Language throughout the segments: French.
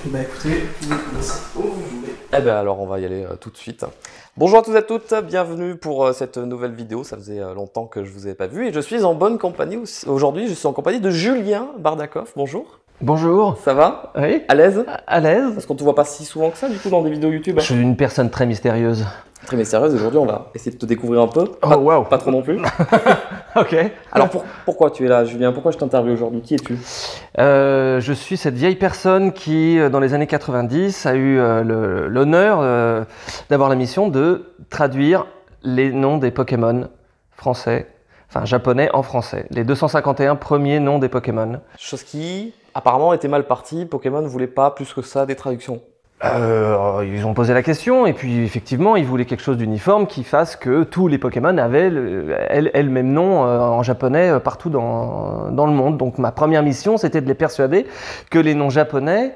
Bah écoutez, vous commencez où vous voulez. Eh ben alors on va y aller tout de suite. Bonjour à tous et à toutes, bienvenue pour cette nouvelle vidéo. Ça faisait longtemps que je vous avais pas vu et je suis en bonne compagnie aujourd'hui. Je suis en compagnie de Julien Bardakov. Bonjour. Bonjour. Ça va? Oui. À l'aise? À l'aise. Parce qu'on te voit pas si souvent que ça du coup dans des vidéos YouTube. Je suis une personne très mystérieuse. Très mystérieuse. Aujourd'hui on va essayer de te découvrir un peu. Oh waouh. Pas trop non plus. Ok. Alors pourquoi tu es là, Julien? Pourquoi je t'interviewe aujourd'hui? Qui es-tu? Je suis cette vieille personne qui, dans les années 90, a eu l'honneur d'avoir la mission de traduire les noms des Pokémon français, enfin japonais en français. Les 251 premiers noms des Pokémon. Chose qui apparemment était mal partie. Pokémon ne voulait pas plus que ça des traductions. Ils ont posé la question et puis effectivement ils voulaient quelque chose d'uniforme qui fasse que tous les Pokémon avaient le même nom en japonais partout dans le monde. Donc ma première mission c'était de les persuader que les noms japonais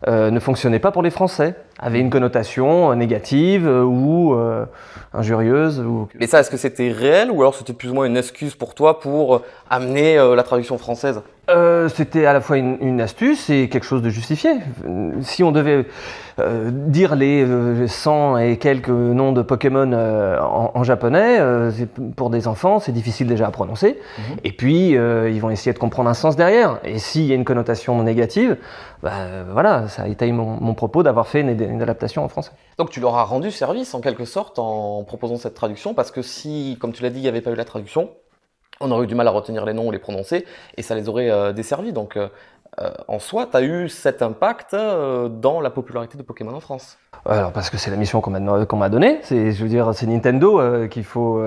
ne fonctionnaient pas pour les Français, avaient une connotation négative ou injurieuse. Mais ça, est-ce que c'était réel ou alors c'était plus ou moins une excuse pour toi pour amener la traduction française? C'était à la fois une astuce et quelque chose de justifié. Si on devait dire les 100 et quelques noms de Pokémon en japonais, pour des enfants, c'est difficile déjà à prononcer. Et puis, ils vont essayer de comprendre un sens derrière. Et s'il y a une connotation négative, voilà, ça étaye mon propos d'avoir fait une adaptation en français. Donc tu leur as rendu service en quelque sorte en proposant cette traduction, parce que si, comme tu l'as dit, il n'y avait pas eu la traduction, on aurait eu du mal à retenir les noms ou les prononcer, et ça les aurait desservis. Donc en soi, tu as eu cet impact dans la popularité de Pokémon en France. Alors parce que c'est la mission qu'on m'a donnée, je veux dire, c'est Nintendo qu'il faut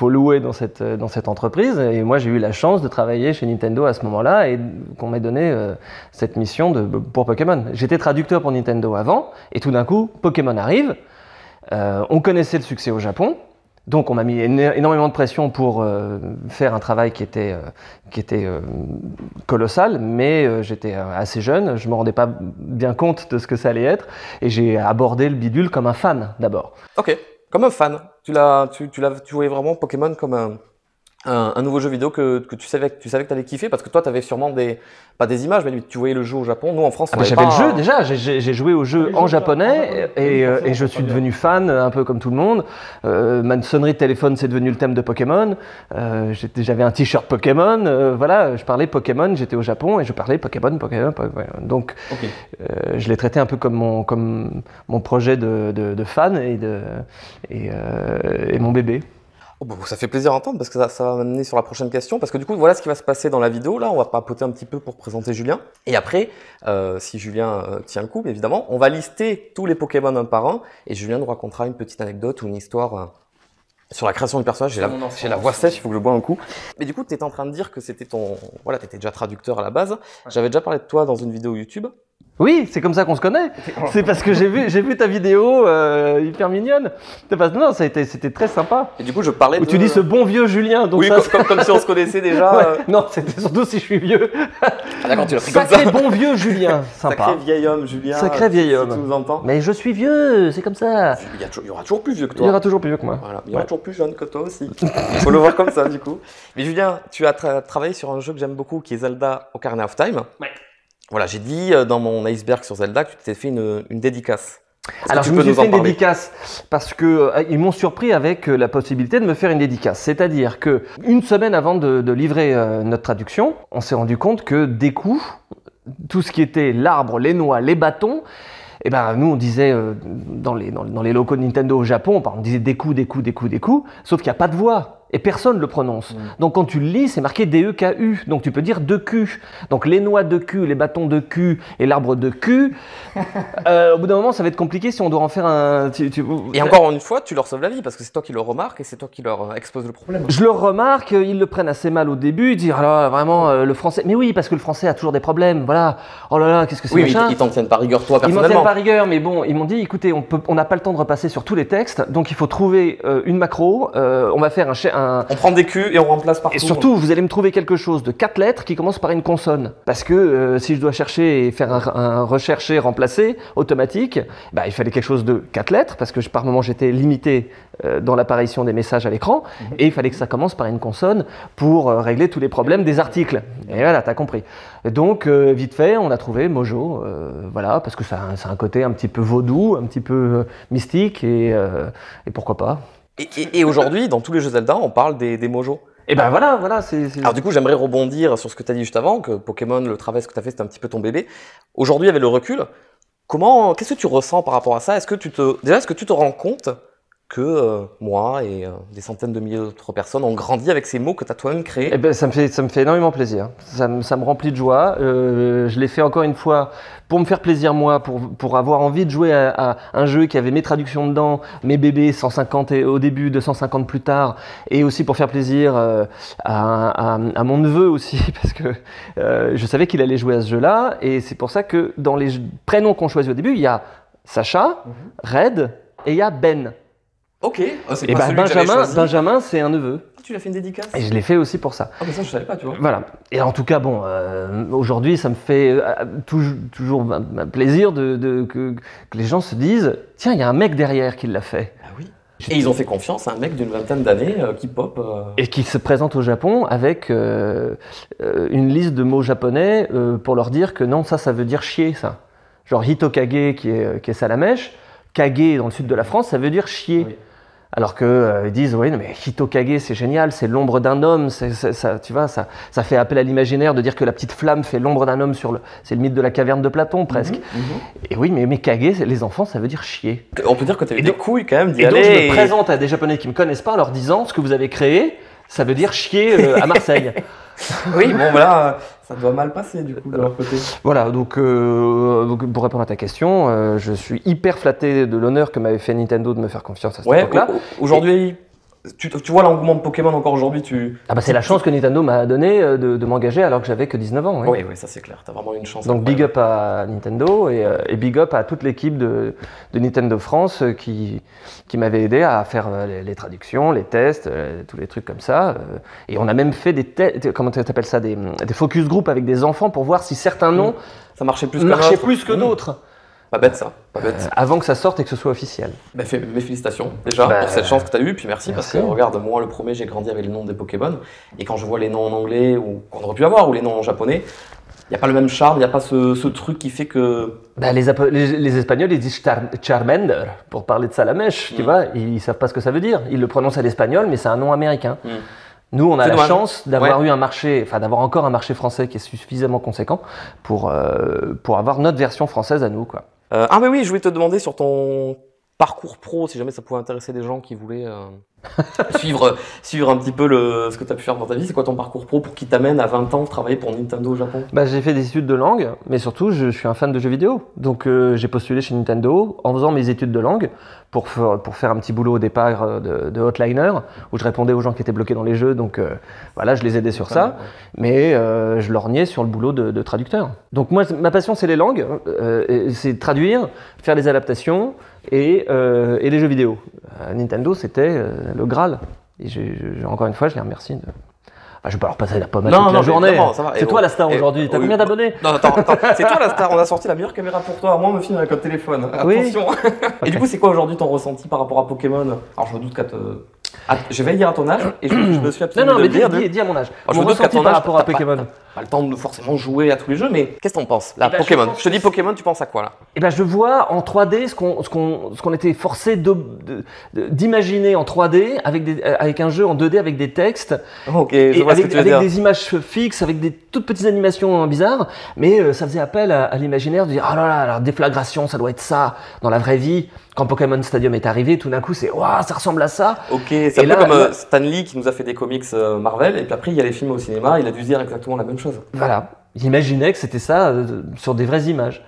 louer dans cette entreprise, et moi j'ai eu la chance de travailler chez Nintendo à ce moment-là et qu'on m'ait donné cette mission pour Pokémon. J'étais traducteur pour Nintendo avant, et tout d'un coup Pokémon arrive, on connaissait le succès au Japon. Donc on m'a mis énormément de pression pour faire un travail qui était colossal, mais j'étais assez jeune, je ne me rendais pas bien compte de ce que ça allait être, et j'ai abordé le bidule comme un fan d'abord. Ok, comme un fan. Tu voyais vraiment Pokémon comme un nouveau jeu vidéo que tu savais que tu allais kiffer, parce que toi tu avais sûrement pas des images, mais tu voyais le jeu au Japon. Nous en France on j'avais le jeu déjà, j'ai joué au jeu en japonais et je suis devenu fan un peu comme tout le monde. Ma sonnerie de téléphone c'est devenu le thème de Pokémon. J'avais un t-shirt Pokémon, voilà, je parlais Pokémon, j'étais au Japon et je parlais Pokémon. Donc je l'ai traité un peu comme mon projet de fan et mon bébé. Oh bah, ça fait plaisir à entendre, parce que ça va m'amener sur la prochaine question, parce que du coup voilà ce qui va se passer dans la vidéo. Là on va papoter un petit peu pour présenter Julien, et après si Julien tient le coup évidemment, on va lister tous les Pokémon un par un, et Julien nous racontera une petite anecdote ou une histoire sur la création du personnage. J'ai la voix sèche, il faut que je bois un coup. Mais du coup tu étais en train de dire que c'était voilà, tu étais déjà traducteur à la base. J'avais déjà parlé de toi dans une vidéo YouTube. Oui, c'est comme ça qu'on se connaît. C'est parce que j'ai vu ta vidéo hyper mignonne. Non, c'était très sympa. Et du coup, je parlais tu dis ce bon vieux Julien. Donc oui, comme si on se connaissait déjà. Ouais. Non, c'était surtout si je suis vieux. Ah, d'accord, tu l'as pris comme ça. Sacré bon vieux Julien, sympa. Sacré vieil homme, Julien. Sacré vieil homme. Si tu nous entends. Mais je suis vieux, c'est comme ça. Il y aura toujours plus vieux que toi. Il y aura toujours plus vieux que moi. Voilà. Il y aura toujours plus jeune que toi aussi. Il faut le voir comme ça, du coup. Mais Julien, tu as travaillé sur un jeu que j'aime beaucoup, qui est Zelda Ocarina of Time. Ouais. Voilà, j'ai dit dans mon iceberg sur Zelda que tu t'es fait une dédicace. Alors je me suis fait une dédicace parce que ils m'ont surpris avec la possibilité de me faire une dédicace. C'est-à-dire que une semaine avant de livrer notre traduction, on s'est rendu compte que des coups, tout ce qui était l'arbre, les noix, les bâtons, et nous on disait dans les locaux de Nintendo au Japon, on disait des coups, sauf qu'il n'y a pas de voix. Et personne ne le prononce. Donc quand tu le lis, c'est marqué D-E-K-U. Donc tu peux dire de cul. Donc les noix de cul, les bâtons de cul et l'arbre de cul. Au bout d'un moment, ça va être compliqué si on doit en faire un... Et encore une fois, tu leur sauves la vie, parce que c'est toi qui le remarques et c'est toi qui leur expose le problème. Je le remarque, ils le prennent assez mal au début. Ils disent, oh là, vraiment, le français... Mais oui, parce que le français a toujours des problèmes. Voilà. Oh là là, qu'est-ce que c'est machin. Oui, mais ils t'en tiennent pas rigueur, toi, personnellement. Ils m'en tiennent pas rigueur, mais bon, ils m'ont dit, écoutez, on n'a pas le temps de repasser sur tous les textes. Donc il faut trouver une macro. On va faire un... On prend des culs et on remplace partout. Et surtout, vous allez me trouver quelque chose de 4 lettres qui commence par une consonne. Parce que si je dois chercher et faire un rechercher, remplacer automatique, il fallait quelque chose de 4 lettres, parce que par moment j'étais limité dans l'apparition des messages à l'écran, et il fallait que ça commence par une consonne pour régler tous les problèmes des articles. Et voilà, t'as compris. Et donc, vite fait, on a trouvé Mojo, voilà, parce que ça a un côté un petit peu vaudou, un petit peu mystique, et pourquoi pas. Et aujourd'hui, dans tous les jeux Zelda, on parle des Mojo. Et ben voilà, Alors du coup, j'aimerais rebondir sur ce que tu as dit juste avant, que Pokémon, le travail que tu as fait, c'était un petit peu ton bébé. Aujourd'hui, avec le recul, qu'est-ce que tu ressens par rapport à ça? Est-ce que tu te rends compte que moi et des centaines de milliers d'autres personnes ont grandi avec ces mots que tu as toi-même créés? Eh ben, ça me fait énormément plaisir. Ça me remplit de joie. Je l'ai fait encore une fois pour me faire plaisir moi, pour avoir envie de jouer à un jeu qui avait mes traductions dedans, mes bébés 150 au début, 250 plus tard, et aussi pour faire plaisir à mon neveu aussi, parce que je savais qu'il allait jouer à ce jeu-là, et c'est pour ça que dans les prénoms qu'on choisit au début, il y a Sacha, Red, et il y a Ben. Ok. Et Benjamin, c'est un neveu. Tu l'as fait une dédicace? Et je l'ai fait aussi pour ça. Ah mais ça je savais pas, tu vois. Voilà. Et en tout cas, bon, aujourd'hui, ça me fait toujours plaisir que les gens se disent, tiens, il y a un mec derrière qui l'a fait. Ah oui. Et ils ont fait confiance à un mec d'une vingtaine d'années qui pop. Et qui se présente au Japon avec une liste de mots japonais pour leur dire que non, ça veut dire chier, ça. Genre Hitokage qui est Salamèche. Kage dans le sud de la France, ça veut dire chier. Oui. Alors qu'ils disent, oui, mais Hitokage, c'est génial, c'est l'ombre d'un homme, ça, tu vois, ça fait appel à l'imaginaire de dire que la petite flamme fait l'ombre d'un homme c'est le mythe de la caverne de Platon, presque. Et oui, mais Kage, les enfants, ça veut dire chier. On peut dire que tu as eu des couilles quand même d'y aller. Et donc, je me présente à des Japonais qui ne me connaissent pas en leur disant, ce que vous avez créé, ça veut dire chier à Marseille. Oui, bon, voilà, ça doit mal passer du coup de leur côté. Voilà, donc pour répondre à ta question, je suis hyper flatté de l'honneur que m'avait fait Nintendo de me faire confiance à cette époque-là. Aujourd'hui, tu vois l'engouement de Pokémon encore aujourd'hui, c'est la chance que Nintendo m'a donné de m'engager alors que j'avais que 19 ans. Oui, ça c'est clair, tu as vraiment une chance. Donc big up à Nintendo et big up à toute l'équipe de Nintendo France qui m'avait aidé à faire les traductions, les tests, tous les trucs comme ça. Et on a même fait comment tu appelles ça, des focus group avec des enfants pour voir si certains noms ça marchait plus que d'autres. Pas bête ça, pas bête. Avant que ça sorte et que ce soit officiel. Mes félicitations déjà pour cette chance que tu as eue, puis merci. Parce que regarde, moi le premier j'ai grandi avec les noms des Pokémon, et quand je vois les noms en anglais, ou qu'on aurait pu avoir, ou les noms en japonais, il n'y a pas le même charme, il n'y a pas ce truc qui fait que... Les Espagnols ils disent Charmander pour parler de Salamèche, tu vois, ils ne savent pas ce que ça veut dire, ils le prononcent à l'espagnol mais c'est un nom américain. Nous, on a la chance d'avoir eu d'avoir encore un marché français qui est suffisamment conséquent pour avoir notre version française à nous, quoi. Mais oui, je voulais te demander sur ton parcours pro, si jamais ça pouvait intéresser des gens qui voulaient suivre un petit peu ce que tu as pu faire dans ta vie. C'est quoi ton parcours pro pour qui t'amène à 20 ans travailler pour Nintendo au Japon? J'ai fait des études de langue, mais surtout je suis un fan de jeux vidéo. Donc j'ai postulé chez Nintendo en faisant mes études de langue pour faire un petit boulot au départ de hotliner où je répondais aux gens qui étaient bloqués dans les jeux. Donc voilà, je les aidais sur ça, mais je lorgnais sur le boulot de traducteur. Donc moi, ma passion c'est les langues, c'est traduire, faire des adaptations et les jeux vidéo. Nintendo, c'était le Graal. Et encore une fois, je les remercie. Je vais pas leur passer la pomme toute la journée. C'est toi la star aujourd'hui. T'as combien d'abonnés? Non, attends. C'est toi la star. On a sorti la meilleure caméra pour toi. Moi, on me filme avec un téléphone. Attention. Et du coup, c'est quoi aujourd'hui ton ressenti par rapport à Pokémon? Alors, je me doute qu'à je vais dire à ton âge et je me suis absolument. Non, mais dis à mon âge. Je me doute qu'à ton âge, par rapport à Pokémon. Pas le temps de forcément jouer à tous les jeux, mais qu'est-ce que t'en penses là, Pokémon? Je te dis Pokémon, tu penses à quoi là? Je vois en 3D ce qu'on était forcé d'imaginer en 3D avec un jeu en 2D avec des textes, je vois ce que tu veux dire. Avec des images fixes, avec des toutes petites animations bizarres, mais ça faisait appel à l'imaginaire de dire oh là là, la déflagration, ça doit être ça dans la vraie vie. Quand Pokémon Stadium est arrivé, tout d'un coup, c'est waouh, ça ressemble à ça. C'est un peu comme Stan Lee qui nous a fait des comics Marvel, et puis après il y a les films au cinéma, il a dû dire exactement la même chose. Voilà, j'imaginais que c'était ça sur des vraies images.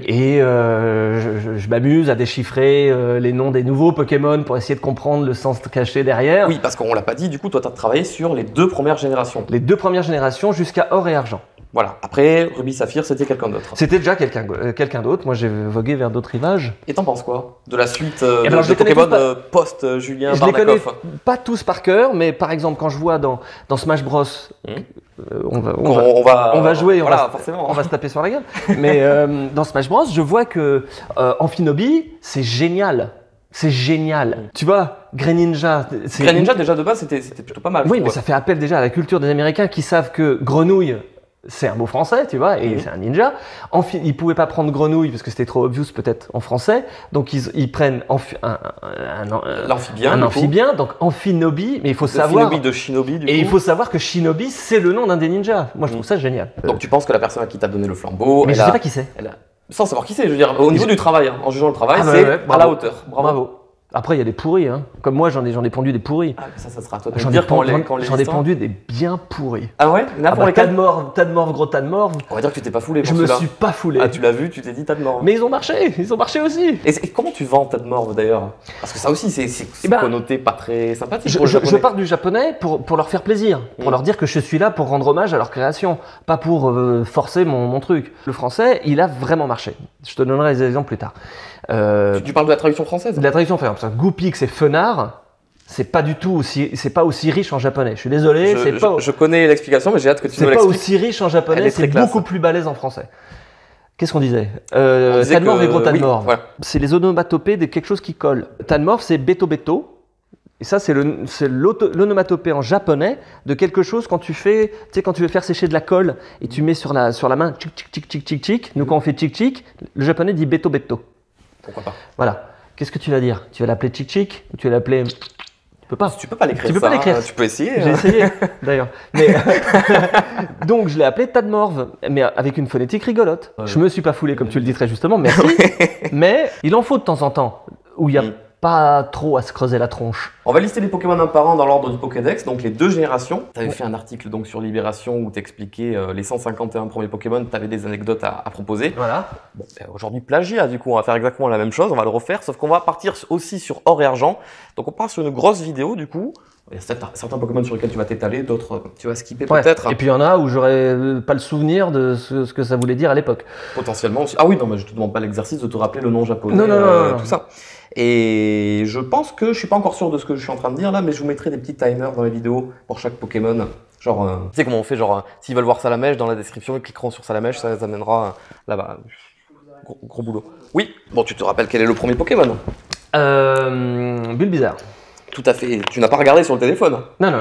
Et je m'amuse à déchiffrer les noms des nouveaux Pokémon pour essayer de comprendre le sens caché derrière. Oui, parce qu'on l'a pas dit, du coup, toi tu as travaillé sur les 2 premières générations. Les 2 premières générations jusqu'à Or et Argent. Voilà. Après, Ruby Saphir, c'était quelqu'un d'autre. C'était déjà quelqu'un d'autre. Moi, j'ai vogué vers d'autres rivages. Et t'en penses quoi de la suite alors, de Pokémon post-Julien Je les connais Barnakoff? pas tous par cœur, mais par exemple, quand je vois dans Smash Bros, on va jouer, voilà, forcément. on va se taper sur la gueule. Mais dans Smash Bros, je vois que Amphinobi, c'est génial. C'est génial. Tu vois, Greninja. Greninja, déjà de base, c'était plutôt pas mal. Oui, mais ça fait appel déjà à la culture des Américains qui savent que grenouille, c'est un mot français, tu vois, et c'est un ninja. Ils pouvaient pas prendre grenouille parce que c'était trop obvious peut-être en français, donc ils prennent l'amphibien. Un amphibien, donc Amphinobi, mais il faut savoir. Shinobi de Shinobi, du coup. Et il faut savoir que Shinobi, c'est le nom d'un des ninjas. Moi, je trouve ça génial. Donc tu penses que la personne à qui t'a donné le flambeau. Mais je sais pas qui c'est. Sans savoir qui c'est, je veux dire, au niveau du travail, en jugeant le travail, c'est à la hauteur. Bravo. Après, il y a des pourris, hein. Comme moi, j'en ai pondu des pourris. Ah, ça sera à toi de J'en dire quand ai pondu des bien pourris. Ah ouais? Là, pour tas de morve, gros tas de morve. On va dire que tu t'es pas foulé pour Je me suis pas foulé. Ah, tu l'as vu, tu t'es dit tas de morve. Mais ils ont marché aussi. Et comment tu vends tas de morve d'ailleurs? Parce que ça aussi, c'est connoté pas très sympathique pour le japonais. Je parle du japonais pour leur faire plaisir, pour leur dire que je suis là pour rendre hommage à leur création, pas pour forcer mon truc. Le français, il a vraiment marché. Je te donnerai des exemples plus tard. Tu parles de la traduction française? De la traduction française. Goupix et Fenard, c'est pas aussi riche en japonais. Je suis désolé, je connais l'explication, mais j'ai hâte que tu nous l'expliques. C'est pas aussi riche en japonais, c'est beaucoup plus balèze en français. Qu'est-ce qu'on disait? Tanmorve et gros Tanmorve. Ouais. C'est les onomatopées de quelque chose qui colle. Tanmorve, c'est beto beto. Et ça, c'est l'onomatopée en japonais de quelque chose quand tu fais, tu sais, quand tu veux faire sécher de la colle et tu mets sur la main, tchic, tchic, tchic, tchic, tchic, tchic. Nous, quand on fait tchic, tchic, le japonais dit beto beto. Pourquoi pas? Voilà. Qu'est-ce que tu vas dire? Tu vas l'appeler tchic, tchic ou tu vas l'appeler... Tu peux pas. Tu peux pas l'écrire. Tu peux pas l'écrire. Tu peux essayer. J'ai essayé, d'ailleurs. Mais donc, je l'ai appelé Tanmorve, mais avec une phonétique rigolote. Je me suis pas foulé, comme tu le dis très justement, merci. Mais il en faut de temps en temps, où il y a pas trop à se creuser la tronche. On va lister les Pokémon un par un dans l'ordre du Pokédex, donc les 2 générations. Tu avais fait un article donc sur Libération où tu expliquais les 151 premiers Pokémon, tu avais des anecdotes à proposer. Voilà. Bon, aujourd'hui, plagiat, du coup, on va faire exactement la même chose, on va le refaire, sauf qu'on va partir aussi sur or et argent. Donc on part sur une grosse vidéo, du coup. Il y a certains Pokémon sur lesquels tu vas t'étaler, d'autres tu vas skipper peut-être. Et puis il y en a où j'aurais pas le souvenir de ce que ça voulait dire à l'époque. Potentiellement aussi. Ah oui, non, mais je te demande pas l'exercice de te rappeler le nom japonais, non. tout ça. Et je pense que je suis pas encore sûr de ce que je suis en train de dire là, mais je vous mettrai des petits timers dans les vidéos pour chaque Pokémon. Genre, tu sais comment on fait, genre, s'ils veulent voir Salamèche dans la description, ils cliqueront sur Salamèche, ça les amènera là-bas. Gros boulot. Oui, bon, tu te rappelles quel est le premier Pokémon? Bulbizarre. Tout à fait. Tu n'as pas regardé sur le téléphone? Non.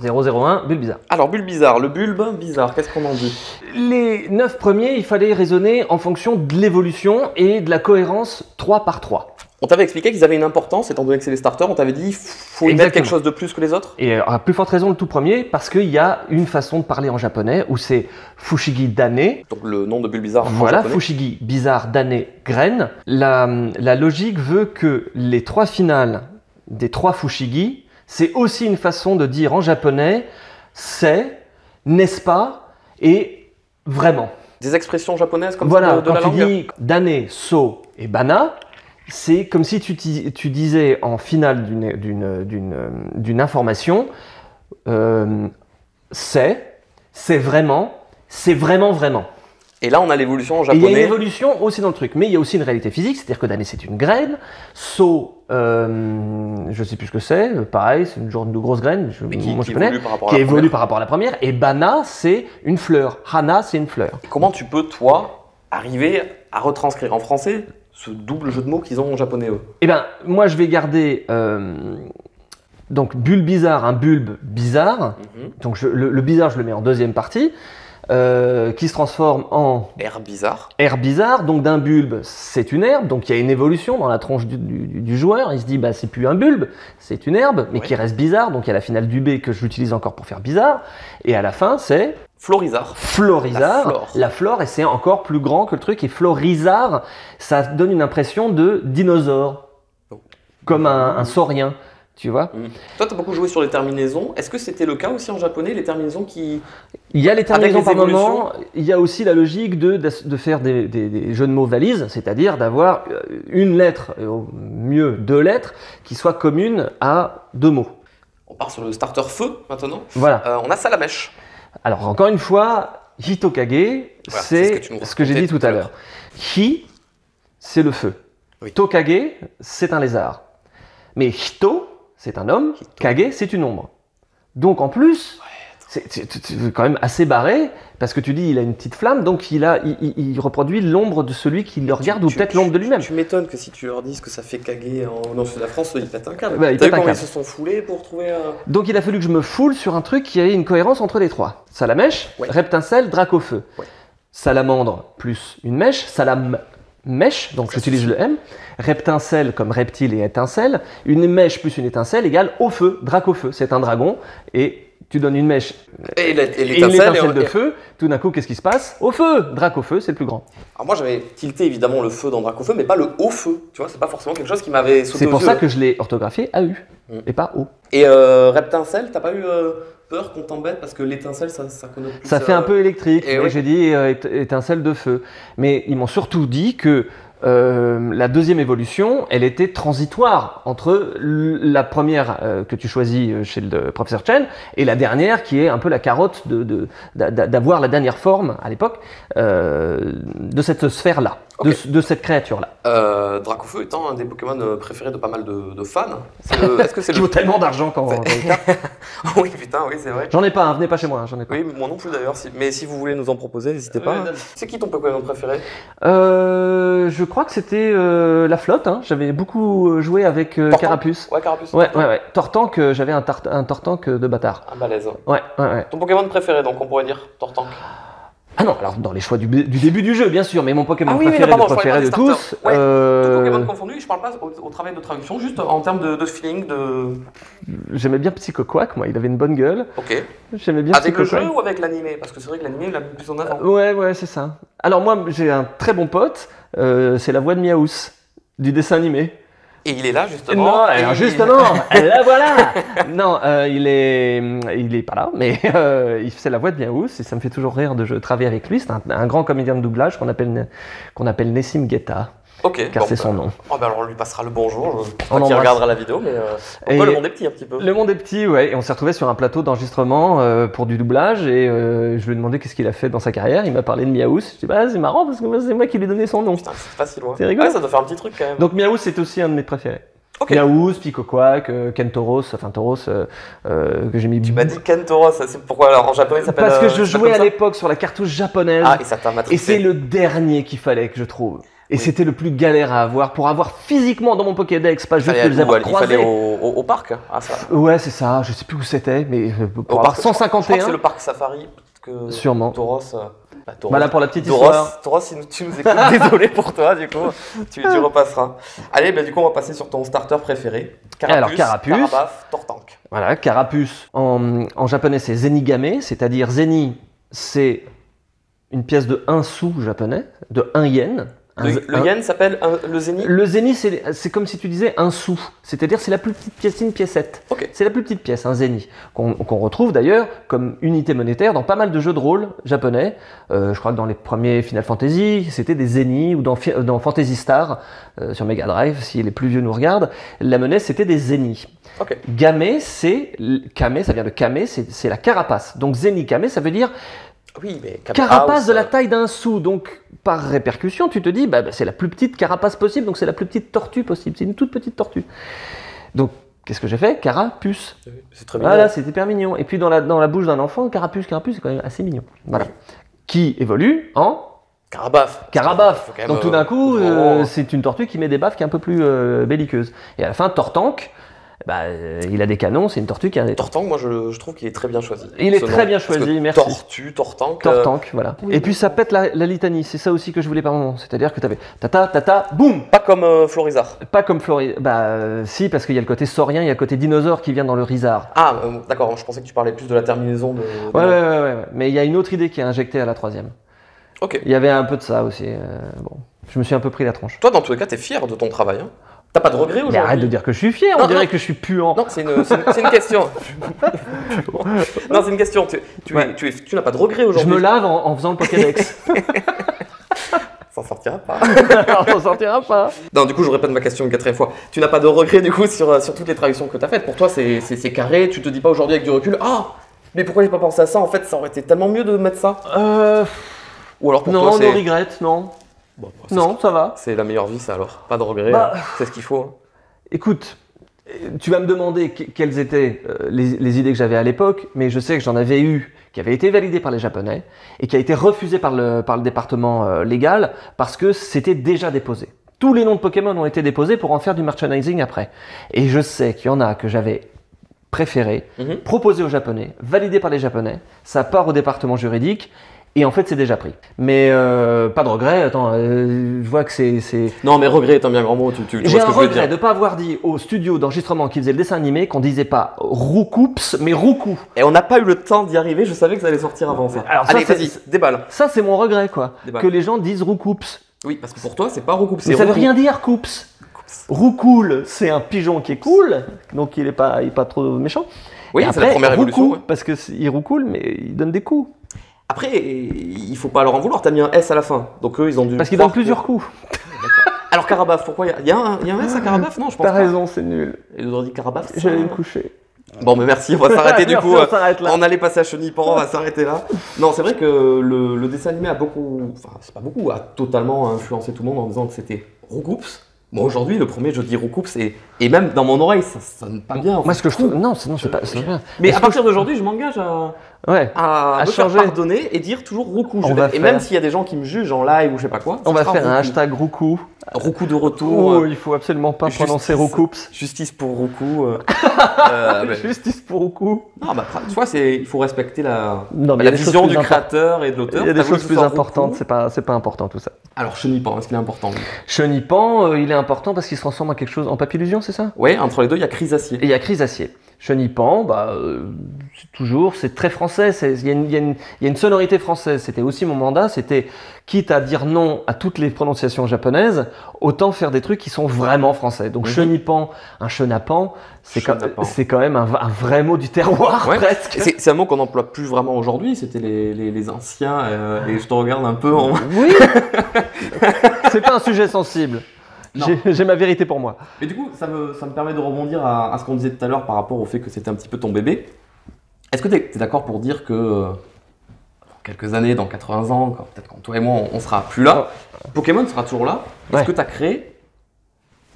001, Bulbizarre. Alors, Bulbizarre, le bulbe bizarre, qu'est-ce qu'on en dit? Les 9 premiers, il fallait raisonner en fonction de l'évolution et de la cohérence 3 par 3. On t'avait expliqué qu'ils avaient une importance, étant donné que c'est les starters, on t'avait dit faut y mettre quelque chose de plus que les autres? Et à plus forte raison le tout premier, parce qu'il y a une façon de parler en japonais où c'est Fushigi Dane. Donc le nom de Bulbizarre en voilà, japonais. Fushigi, bizarre, Dane, graine. La logique veut que les 3 finales des 3 Fushigi, c'est aussi une façon de dire en japonais c'est, n'est-ce pas, et vraiment. Des expressions japonaises comme voilà, ça de la langue? Quand tu dis Dane, So et Bana, c'est comme si tu disais en finale d'une information c'est vraiment. Et là, on a l'évolution en Et japonais. il y a une évolution aussi dans le truc, mais il y a aussi une réalité physique, c'est-à-dire que Dane c'est une graine, So, je sais plus ce que c'est, pareil, c'est une genre de grosse graine, qui évolue par rapport à la première, et Bana c'est une fleur, Hana c'est une fleur. Comment tu peux, toi, arriver à retranscrire en français ce double jeu de mots qu'ils ont en japonais, eux? Eh bien, moi je vais garder donc Bulbizarre, un bulbe bizarre, donc le bizarre je le mets en deuxième partie, qui se transforme en Air bizarre. Air bizarre, donc d'un bulbe, c'est une herbe, donc il y a une évolution dans la tronche du joueur. Il se dit, bah c'est plus un bulbe, c'est une herbe, mais qui reste bizarre, donc il y a la finale du B que j'utilise encore pour faire bizarre, et à la fin c'est Florizarre. La flore, et c'est encore plus grand que le truc, et Florizarre, ça donne une impression de dinosaure, comme un saurien. Tu vois. Toi, tu as beaucoup joué sur les terminaisons. Est-ce que c'était le cas aussi en japonais, les terminaisons qui... Il y a les terminaisons par moment. Il y a aussi la logique de faire des jeux de mots valises, c'est-à-dire d'avoir une lettre, et au mieux 2 lettres, qui soient communes à 2 mots. On part sur le starter feu maintenant. Voilà. On a Salamèche. Alors, encore une fois, Hitokage, Voilà, c'est tu nous ce que j'ai racontais dit tout à l'heure. Hi, c'est le feu. Oui. Tokage, c'est un lézard. Mais Hito, c'est un homme. Kage, c'est une ombre. Donc en plus, c'est quand même assez barré, parce que tu dis il a une petite flamme, donc il reproduit l'ombre de celui qui le regarde, ou peut-être l'ombre de lui-même. Tu m'étonnes que si tu leur dises que ça fait Kage dans le sud de la France, ils pètent un câble. Ouais, ils T'as vu pètent un comment ils câble. se sont foulés pour trouver un... Donc il a fallu que je me foule sur un truc qui ait une cohérence entre les trois. Salamèche, Ouais. Reptincelle, Dracofeu. Ouais. Salamandre plus une mèche, salam-mèche, donc j'utilise le M. Reptincelle comme reptile et étincelle. Une mèche plus une étincelle égale au feu, Dracofeu. C'est un dragon et tu donnes une mèche Et et une l'étincelle... étincelle de feu. Tout d'un coup, qu'est-ce qui se passe? Au feu, Dracofeu, c'est le plus grand. Alors moi j'avais tilté évidemment le feu dans Dracofeu, mais pas le haut feu. Tu vois, c'est pas forcément quelque chose qui m'avait sauté C'est aux pour yeux. ça que je l'ai orthographié AU et pas O. Et Reptincelle, t'as pas eu peur qu'on t'embête parce que l'étincelle ça connote plus... Ça fait un peu électrique, et mais oui. j'ai dit étincelle de feu. Mais ils m'ont surtout dit que la deuxième évolution, elle était transitoire entre la première que tu choisis chez le professeur Chen et la dernière qui est un peu la carotte d'avoir la dernière forme à l'époque de cette sphère-là, Ok. de cette créature-là. Dracofeu étant un des Pokémon préférés de pas mal de fans. Est-ce que c'est Qui le... vaut tellement d'argent quand Oui putain, oui c'est vrai. J'en ai pas, hein, venez pas chez moi, j'en ai pas. Oui, moi non plus d'ailleurs. Mais si vous voulez nous en proposer, n'hésitez pas. Ouais, C'est qui ton Pokémon préféré? Je crois que c'était la flotte, hein. J'avais beaucoup joué avec Tortank. Carapuce. Ouais, Carapuce. Ouais. Tortank, j'avais un Tortank de bâtard. Un balèze. Ouais. Ton Pokémon préféré, donc on pourrait dire Tortank. Ah non, alors dans les choix du début du jeu, bien sûr, mais mon Pokémon Ah oui, préféré, non, pardon, le préféré de je parlais tous. pas des starters. Tout Pokémon confondu, je parle pas au travail de traduction, juste en termes de feeling, de... J'aimais bien Psychoquack, moi, il avait une bonne gueule. Ok. J'aimais bien Avec le jeu Psychoquack. ou avec l'animé? Parce que c'est vrai que l'animé, il l'a mis plus en avant. Ouais, c'est ça. Alors moi, j'ai un très bon pote, c'est la voix de Miaous, du dessin animé. Et il est là, justement. Non, et alors il- justement, la voilà. Non, il est pas là, mais il fait la voix de Miaous et ça me fait toujours rire de travailler avec lui. C'est un grand comédien de doublage qu'on appelle Nessim Guetta, Ok. car bon, c'est son nom. Oh, ben alors on lui passera le bonjour. Je On crois qu'il l'embrasse. regardera la vidéo, mais Et- le monde est petit un petit peu. Le monde est petit, ouais, et on s'est retrouvé sur un plateau d'enregistrement pour du doublage et je lui ai demandé qu'est-ce qu'il a fait dans sa carrière. Il m'a parlé de Miaous. Je dis bah c'est marrant parce que moi, c'est moi qui lui ai donné son nom. Putain, c'est pas si loin. C'est rigolo. Ouais, ça doit faire un petit truc quand même. Donc Miaous c'est aussi un de mes préférés. Ok. Miaous, Picoquac, Ken Tauros, que j'ai mis. Tu m'as dit Kentoro, ça c'est pourquoi alors en japonais ça s'appelle. Parce que je ça s'appelle jouais comme à ça l'époque sur la cartouche japonaise. Ah, et ça t'a Et matrixé. c'est le dernier qu'il fallait que je trouve. Et Oui. c'était le plus galère à avoir pour avoir physiquement dans mon Pokédex, pas Il juste fallait, les avoir il fallait croisés. au parc. Ah, ça. Ouais, c'est ça, je sais plus où c'était, mais pour Au avoir parc, je crois que 151, c'est le parc Safari. Que sûrement. Tauros. Tauros. Voilà pour la petite histoire. Tauros, si tu nous écoutes, désolé pour toi, du coup, tu repasseras. Allez, bah, du coup, on va passer sur ton starter préféré. Alors, Carapuce. Carabaf, Tortank. Voilà, Carapuce. En japonais, c'est Zenigame, c'est-à-dire Zeni, c'est une pièce de 1 sou japonais, de 1 yen. Le yen s'appelle le zénith. Le zénith, c'est comme si tu disais un sou. C'est-à-dire, c'est la plus petite pièce, c'est une piécette. Ok. C'est la plus petite pièce, un zénith. Qu'on retrouve d'ailleurs comme unité monétaire dans pas mal de jeux de rôle japonais. Je crois que dans les premiers Final Fantasy, c'était des zéniths, ou dans Phantasy Star, sur Mega Drive, si les plus vieux nous regardent, la monnaie, c'était des zéniths. Ok. Game, Kame, ça vient de Kame, c'est la carapace. Donc zénith Kame, ça veut dire Oui, mais carapace de la taille d'un sou. Donc par répercussion, tu te dis, bah, c'est la plus petite carapace possible, donc c'est la plus petite tortue possible. C'est une toute petite tortue. Donc qu'est-ce que j'ai fait? Carapuce. C'est très mignon. Voilà, c'est hyper mignon. Et puis dans la bouche d'un enfant, carapuce, c'est quand même assez mignon. Voilà. Qui évolue en Carabaf. Carabaf. Faut quand même, Donc tout d'un coup, oh. c'est une tortue qui met des baffes qui est un peu plus belliqueuse. Et à la fin, Tortank, bah, il a des canons, c'est une tortue qui a des Tortank, moi je trouve qu'il est très bien choisi. Il est Ce très nom. bien Parce choisi, que merci. Tortue, Tortank. Tortank, voilà. oui. Et puis ça pète la litanie, c'est ça aussi que je voulais par moment. C'est-à-dire que tu avais tata, boum. Pas comme Florizard. Pas comme Flori. Bah si, parce qu'il y a le côté saurien, il y a le côté dinosaure qui vient dans le Rizard. Ah, d'accord, je pensais que tu parlais plus de la terminaison de. Ouais. Mais il y a une autre idée qui est injectée à la 3e. Ok. Il y avait un peu de ça aussi. Bon, je me suis un peu pris la tronche. Toi, dans tous les cas, t'es fier de ton travail. Hein. T'as pas de regrets Mais aujourd'hui? arrête de dire que je suis fier, on Non, dirait non. que je suis puant. Non, c'est une question. Non, c'est une question. Ouais. Tu n'as pas de regrets Je aujourd'hui. me lave en faisant le Pokédex. Ça sortira pas. On s'en sortira pas. Non, du coup, je répète ma question une 4e fois. Tu n'as pas de regrets du coup sur toutes les traductions que tu as faites. Pour toi, c'est carré. Tu te dis pas aujourd'hui avec du recul, ah, Mais pourquoi j'ai pas pensé à ça? En fait, ça aurait été tellement mieux de mettre ça. Ou alors pour Non, toi, no regret, non. Bon, Non, ça va. c'est la meilleure vie, ça alors. Pas de regrets, Bah, c'est ce qu'il faut. Hein. Écoute, tu vas me demander quelles étaient les idées que j'avais à l'époque, mais je sais que j'en avais eu qui avait été validé par les Japonais et qui a été refusé par le département légal parce que c'était déjà déposé. Tous les noms de Pokémon ont été déposés pour en faire du merchandising après. Et je sais qu'il y en a que j'avais préféré, proposé aux Japonais, validé par les Japonais, ça part au département juridique. Et en fait, c'est déjà pris. Mais pas de regret. Attends, je vois que c'est. Non, mais regret est un bien grand mot. Tu vois J'ai ce un que je veux regret dire. de ne pas avoir dit au studio d'enregistrement qui faisait le dessin animé qu'on disait pas Roucoups, mais Roucou. Et on n'a pas eu le temps d'y arriver. Je savais que ça allait sortir avant ça. Alors ça, Allez, c'est- vas-y, déballe. Ça, c'est mon regret, quoi. Débat. Que les gens disent Roucoups. Oui, parce que pour toi, c'est pas recoupe, c'est Mais ça veut recoupe. rien dire, Coups. Roucoule, c'est un pigeon qui est cool, donc il est pas trop méchant. Oui, Et c'est la après, première évolution. Roucou, Ouais. parce que il roucoule, mais il donne des coups. Après, il faut pas leur en vouloir. T'as mis un S à la fin, donc eux, ils ont dû. Parce qu'il croire donne plusieurs que- coups. Alors Carabaf, pourquoi il y a un S à Carabaf? Non, je pense T'as pas. raison, c'est nul. Et on dit Carabaf. ça- J'allais me coucher. Bon, mais merci, on va s'arrêter du Merci, coup. on s'arrête là. On allait passer à Chenipan, on va s'arrêter là. Non, c'est vrai que le dessin animé a beaucoup, enfin, c'est pas beaucoup, a totalement influencé tout le monde en disant que c'était Roucoups. Moi, aujourd'hui, le premier, je dis Roucoups et même dans mon oreille, ça sonne pas bien. Moi, ce que je trouve. Non, c'est pas. c'est bien. Mais Est-ce à que partir d'aujourd'hui, je m'engage Ouais. à À me faire changer. pardonner et dire toujours Roucou. On va Et faire- même s'il y a des gens qui me jugent en live ou je sais pas quoi, On ça va sera faire un Roucou. hashtag Roucou. Roucou de retour. Oh, il faut absolument pas Justice. prononcer Roucoups. Justice pour Roucou. Justice pour Roucou. Non, bah, tu vois, il faut respecter Non, mais il y la a des choses vision plus du importantes. créateur et de l'auteur. Il y a des T'as voulu choses que ce plus soit importantes, Roucou. c'est pas important tout ça. Alors, Chenipan, est-ce qu'il est important lui Chenipan, il est important parce qu'il se transforme en quelque chose en papillusion, c'est ça? Ouais, entre les deux, il y a Chrysacier. Et il y a Chrysacier. Chenipan, c'est très français, il y a une sonorité française. C'était aussi mon mandat, c'était quitte à dire non à toutes les prononciations japonaises, autant faire des trucs qui sont vraiment français. Donc Chenipan, un chenapan, c'est quand même un vrai mot du terroir Ouais. presque. C'est un mot qu'on n'emploie plus vraiment aujourd'hui, c'était les anciens, et je te regarde un peu en... Oui, c'est pas un sujet sensible. Non. J'ai ma vérité pour moi. Mais du coup, ça me permet de rebondir à ce qu'on disait tout à l'heure par rapport au fait que c'était un petit peu ton bébé. Est-ce que tu es d'accord pour dire que dans quelques années, dans 80 ans, peut-être quand toi et moi on sera plus là, Pokémon sera toujours là, Ouais. ce que tu as créé,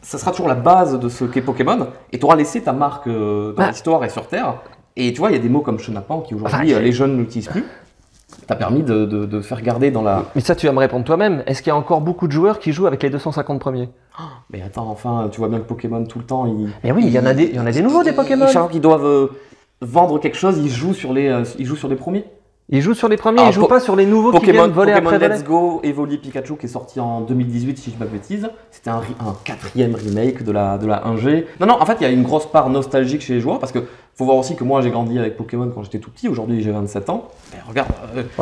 ça sera toujours la base de ce qu'est Pokémon, et tu auras laissé ta marque dans l'histoire et sur Terre. Et tu vois, il y a des mots comme Chenapan qui aujourd'hui les jeunes n'utilisent plus. T'as permis de faire garder dans la... Mais ça, tu vas me répondre toi-même. Est-ce qu'il y a encore beaucoup de joueurs qui jouent avec les 250 premiers? Mais attends, enfin, tu vois bien que Pokémon tout le temps, Mais oui, il y en a des nouveaux des Pokémon. Chaque fois qu'ils doivent vendre quelque chose, ils jouent sur les premiers. Ils jouent sur les premiers, Alors, ils jouent pas sur les nouveaux qui viennent voler Pokémon après Let's voler. Go Evoli Pikachu qui est sorti en 2018 si je ne dis pas de bêtises. C'était un quatrième remake de la 1G. Non, en fait il y a une grosse part nostalgique chez les joueurs parce que faut voir aussi que moi j'ai grandi avec Pokémon quand j'étais tout petit, aujourd'hui j'ai 27 ans. Et regarde,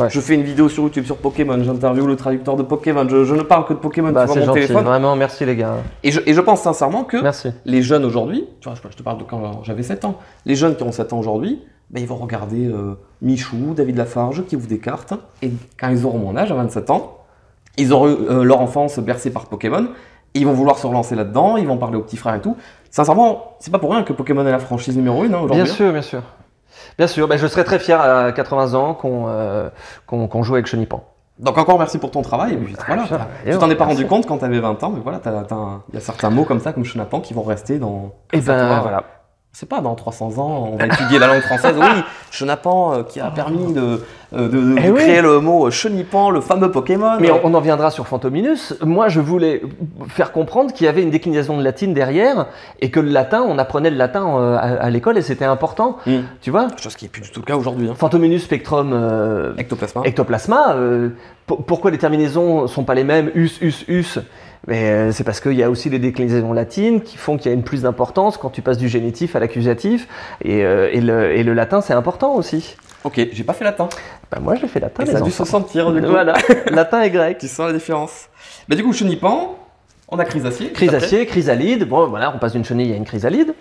je fais une vidéo sur YouTube sur Pokémon, j'interviewe le traducteur de Pokémon, je ne parle que de Pokémon Bah, sur c'est mon gentil, téléphone. vraiment, merci les gars. Et je pense sincèrement que Merci. les jeunes aujourd'hui, tu vois, je te parle de quand j'avais 7 ans, les jeunes qui ont 7 ans aujourd'hui, ben, ils vont regarder Michou, David Lafarge qui ouvre des cartes, et quand ils auront mon âge, à 27 ans, ils auront eu leur enfance bercée par Pokémon, et ils vont vouloir se relancer là-dedans, ils vont parler aux petits frères et tout. Sincèrement, c'est pas pour rien que Pokémon est la franchise numéro 1 aujourd'hui. Bien sûr, bien sûr. Bien sûr, ben, je serais très fier à 80 ans qu'on joue avec Chenipan. Donc encore merci pour ton travail, et puis voilà, ça, tu t'en es pas merci. rendu compte quand tu avais 20 ans, mais voilà, il y a certains mots comme ça, comme Chenapan, qui vont rester dans... Et grâce à ben toi. voilà. C'est pas dans 300 ans, on va étudier la langue française. Oui, Chenapan qui a permis de créer le mot Chenipan, le fameux Pokémon. Mais on en viendra sur Fantominus. Moi, je voulais faire comprendre qu'il y avait une décliнаison de latine derrière et que le latin, on apprenait le latin à l'école et c'était important. Tu vois? Chose qui n'est plus du tout le cas aujourd'hui. Hein. Fantominus, Spectrum, Ectoplasma. Ectoplasma. Pourquoi les terminaisons sont pas les mêmes? Us. Mais c'est parce qu'il y a aussi les déclinaisons latines qui font qu'il y a une plus d'importance quand tu passes du génitif à l'accusatif. Et le latin, c'est important aussi. Ok, j'ai pas fait latin. Ben moi, j'ai fait latin, Et les ça a dû enfants. se sentir du coup. Voilà, latin et grec. Tu sens la différence. Mais du coup, Chenipan, on a Chrysacier. Chrysacier, chrysalide. Bon, voilà, on passe d'une chenille à une chrysalide.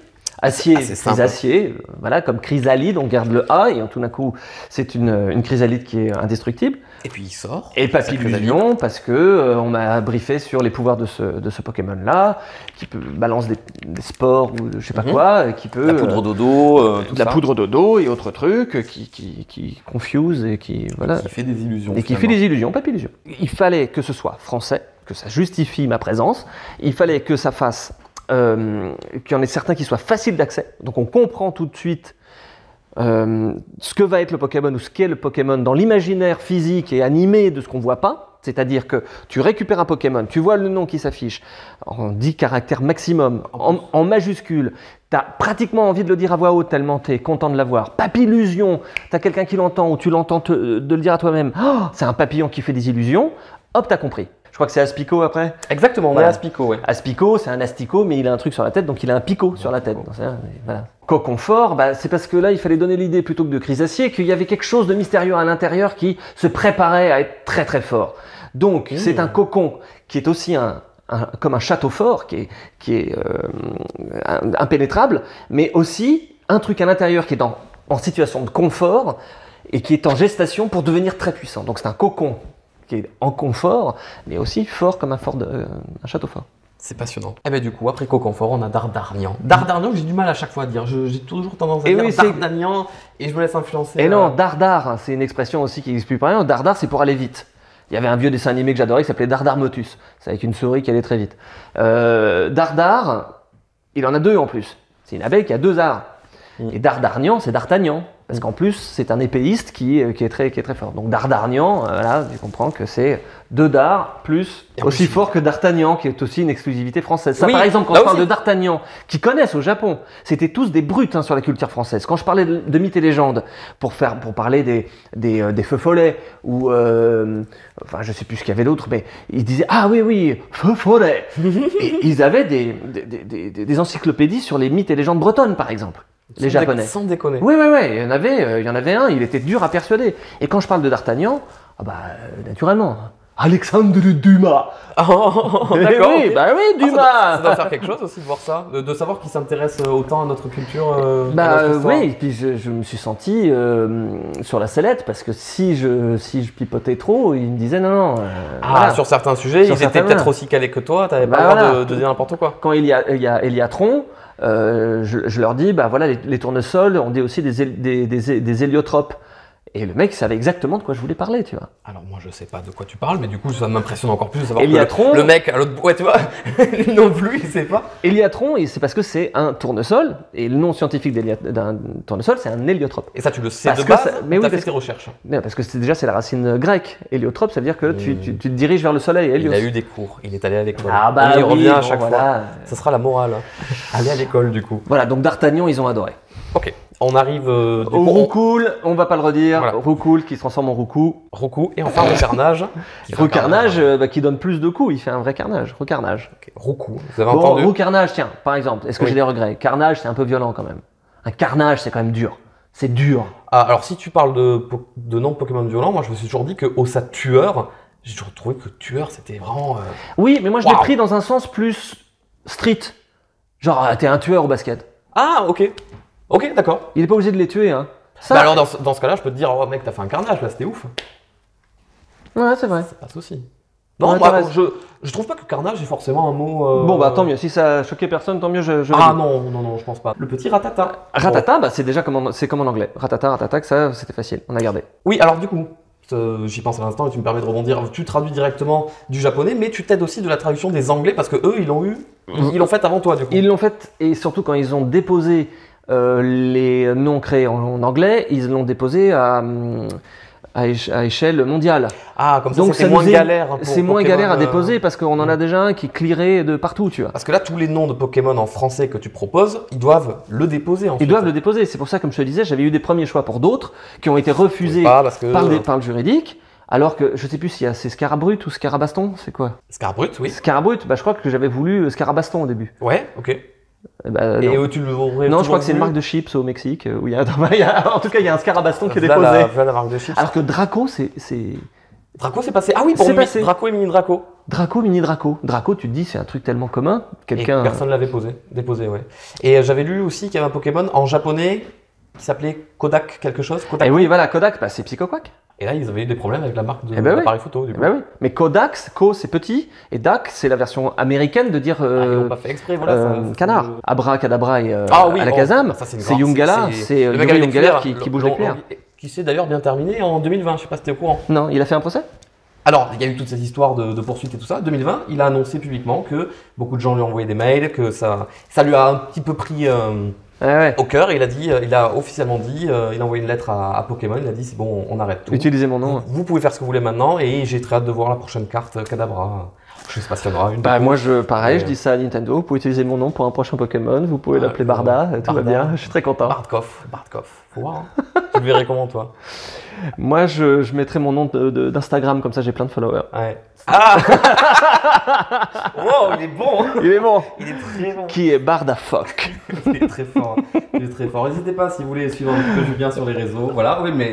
Acier, assez simple. chrysacier, voilà, comme chrysalide, on garde le A et tout d'un coup, c'est une chrysalide qui est indestructible. Et puis il sort. Et Papillusion, parce que on m'a briefé sur les pouvoirs de ce Pokémon-là, qui peut balance des spores ou je sais pas quoi, qui peut La poudre dodo, tout de la ça. poudre d'eau et autres trucs qui confuse et qui voilà Qui fait des illusions. et qui fait des illusions, Papillusion. Il fallait que ce soit français, que ça justifie ma présence. Il fallait que ça fasse qu'il y en ait certains qui soient faciles d'accès. Donc on comprend tout de suite ce que va être le Pokémon ou ce qu'est le Pokémon dans l'imaginaire physique et animé de ce qu'on ne voit pas. C'est-à-dire que tu récupères un Pokémon, tu vois le nom qui s'affiche en 10 caractères maximum, en majuscule. Tu as pratiquement envie de le dire à voix haute tellement tu es content de l'avoir. Papillusion, tu as quelqu'un qui l'entend ou tu l'entends de le dire à toi-même. Oh, c'est un papillon qui fait des illusions. Hop, tu as compris. Je crois que c'est Aspico après. Exactement, on Voilà. est à Aspico, ouais. Aspico, c'est un asticot, mais il a un truc sur la tête, donc il a un picot sur la tête. Donc, voilà. Coconfort, bah, c'est parce que là, il fallait donner l'idée plutôt que de chrysacier, qu'il y avait quelque chose de mystérieux à l'intérieur qui se préparait à être très très fort. Donc, c'est un cocon qui est aussi comme un château fort, qui est impénétrable, mais aussi un truc à l'intérieur qui est en situation de confort et qui est en gestation pour devenir très puissant. Donc, c'est un cocon qui est en confort, mais aussi fort comme un château fort. C'est passionnant. Et ben du coup, après Coconfort, on a Dardarnian. Dardarnian, j'ai du mal à chaque fois à dire. J'ai toujours tendance à Et dire oui, c'est- Dardarnian et je me laisse influencer. Et non, Dardar, hein, c'est une expression aussi qui n'existe plus pour rien. Dardar, c'est pour aller vite. Il y avait un vieux dessin animé que j'adorais qui s'appelait Dardar Motus. C'est avec une souris qui allait très vite. Dardar, il en a deux en plus. C'est une abeille qui a deux arts. Et Dardarnian, c'est D'Artagnan. Parce qu'en plus, c'est un épéiste qui est très fort. Donc Dardarnian, voilà, tu comprends que c'est deux dards plus Et aussi aussi- fort que D'Artagnan, qui est aussi une exclusivité française. Ça, Oui, par exemple, quand là je parle aussi. de D'Artagnan, qui connaissent au Japon, c'était tous des brutes hein, sur la culture française. Quand je parlais de mythes et légendes, pour parler des feux follets, ou enfin je sais plus ce qu'il y avait d'autre, mais ils disaient ah oui, feux follets. Et ils avaient des encyclopédies sur les mythes et légendes bretonnes, par exemple. Les Japonais. Sans déconner. Oui, il y en avait un, il était dur à persuader. Et quand je parle de D'Artagnan, naturellement, Alexandre Dumas. Oh, Eh d'accord. oui, ok. bah oui, Ah, Dumas. ça doit faire quelque chose aussi de voir ça, de savoir qu'il s'intéresse autant à notre culture. à Bah notre histoire. oui, et puis je me suis senti sur la sellette parce que si je pipotais trop, il me disait non. Voilà. Sur certains sujets, Sur ils étaient certains, peut-être voilà. aussi calés que toi, t'avais pas Bah le droit voilà. de dire n'importe quoi. Quand il y a Héliatron, je leur dis, bah voilà, les tournesols, on dit aussi des héliotropes. Et le mec savait exactement de quoi je voulais parler, tu vois. Alors moi je sais pas de quoi tu parles, mais du coup ça m'impressionne encore plus de savoir Héliatron. que le mec à l'autre bout, ouais tu vois, lui non plus il sait pas. Héliatron, c'est parce que c'est un tournesol, et le nom scientifique d'un tournesol, c'est un héliotrope. Et ça tu le sais Parce de que base, ça- mais oui, t'as fait parce tes recherches. Non, parce que c'est la racine grecque. Héliotrope, ça veut dire que tu te diriges vers le soleil. Hélios. Il a eu des cours, il est allé à l'école. Ah bah on y oui, revient à bon, chaque voilà. fois. Ça sera la morale. Aller à l'école du coup. Voilà, donc D'Artagnan, ils ont adoré. Ok, on arrive du Au coup, Roucoule, on va pas le redire, Voilà. Roucoule qui se transforme en Roucou. Roucou et enfin Recarnage. Recarnage, qui donne plus de coups, il fait un vrai carnage. Recarnage. Ok, Roucou, vous avez Bon, entendu. Recarnage, tiens, par exemple, est-ce que Oui. j'ai des regrets? Carnage, c'est un peu violent quand même. Un carnage, c'est quand même dur. C'est dur. Ah, alors si tu parles de noms de Pokémon violents, moi je me suis toujours dit que au ça tueur, j'ai toujours trouvé que tueur c'était vraiment. Oui, mais moi je l'ai Waouh. pris dans un sens plus street. Genre, t'es un tueur au basket. Ah ok. Ok, d'accord. Il est pas obligé de les tuer, hein. Ça, Bah alors dans ce cas-là, je peux te dire, oh mec, t'as fait un carnage là, c'était ouf. ouais, c'est vrai. Ça passe aussi. Non, Ouais, moi, t'as raison. je trouve pas que carnage est forcément un mot. Bon, bah tant mieux. Si ça a choqué personne, tant mieux. Je Ah le dis. non, je pense pas. Le petit ratata. Ratata, bah, c'est déjà c'est comme en anglais. Ratata, que ça, c'était facile. On a gardé. Oui, alors du coup, j'y pense à l'instant et tu me permets de rebondir. Tu traduis directement du japonais, mais tu t'aides aussi de la traduction des anglais parce que eux, ils l'ont fait avant toi du coup. Ils l'ont fait, et surtout quand ils ont déposé les noms créés en anglais, ils l'ont déposé à échelle mondiale. Ah, comme ça, Donc c'est ça moins nous est- galère. pour C'est moins Pokémon, galère à déposer parce qu'on en a déjà un qui clearait de partout, tu vois. Parce que là, tous les noms de Pokémon en français que tu proposes, ils doivent le déposer ensuite. Ils doivent le déposer. C'est pour ça, comme je te disais, j'avais eu des premiers choix pour d'autres qui ont été refusés Pas parce que. par le juridique. Alors que je sais plus si c'est Scarabrut ou Scarabaston, c'est quoi? Scarbrut, oui. Scarbrut, bah, je crois que j'avais voulu Scarabaston au début. Ouais, ok. Bah, Et non. tu le Non, je crois que c'est une marque de chips au Mexique. Où il y a, en tout cas, il y a un Scarabaston qui est Voilà déposé. la marque de chips. Alors que Draco, c'est Draco, c'est passé. Ah oui, pour C'est passé. Draco et Mini Draco. Draco, mini Draco. Draco, tu te dis, c'est un truc tellement commun. Et personne ne l'avait déposé, ouais. Et j'avais lu aussi qu'il y avait un Pokémon en japonais qui s'appelait Kodak quelque chose. Kodak. Et oui, voilà, Kodak, bah, c'est Psycho Quack. Et là, ils avaient eu des problèmes avec la marque de oui. l'appareil photo. Du coup. Oui. Mais Kodak, Ko c'est petit, et Dak c'est la version américaine de dire ils n'ont pas fait exprès, voilà. canard. Abra Kadabra et Alakazam, ça, c'est Yungala, c'est Yuri Yungala qui bouge l'éclair. Qui s'est d'ailleurs bien terminé en 2020, je sais pas si t'es au courant. Non, il a fait un procès? Alors, il y a eu toute cette histoire de poursuite et tout ça. 2020, il a annoncé publiquement que beaucoup de gens lui ont envoyé des mails, que ça lui a un petit peu pris au cœur. Et il a officiellement dit, il a envoyé une lettre à Pokémon, il a dit c'est bon, on arrête tout. Utilisez mon nom. Vous pouvez faire ce que vous voulez maintenant et j'ai très hâte de voir la prochaine carte Kadabra. Je sais pas s'il y en aura une. Bah moi je dis ça à Nintendo, vous pouvez utiliser mon nom pour un prochain Pokémon, vous pouvez l'appeler Barda, tout va bien, je suis très content. Bardcoff, faut voir. Hein. Tu le verrais comment toi? Moi je mettrais mon nom d'Instagram, comme ça j'ai plein de followers. Ouais. Ah wow, il est bon. Il est bon. Il est très bon. Qui est Bardafuck. Il est très fort. Il est très fort. N'hésitez pas si vous voulez suivre un petit peu Julien sur les réseaux. Voilà, oui, mais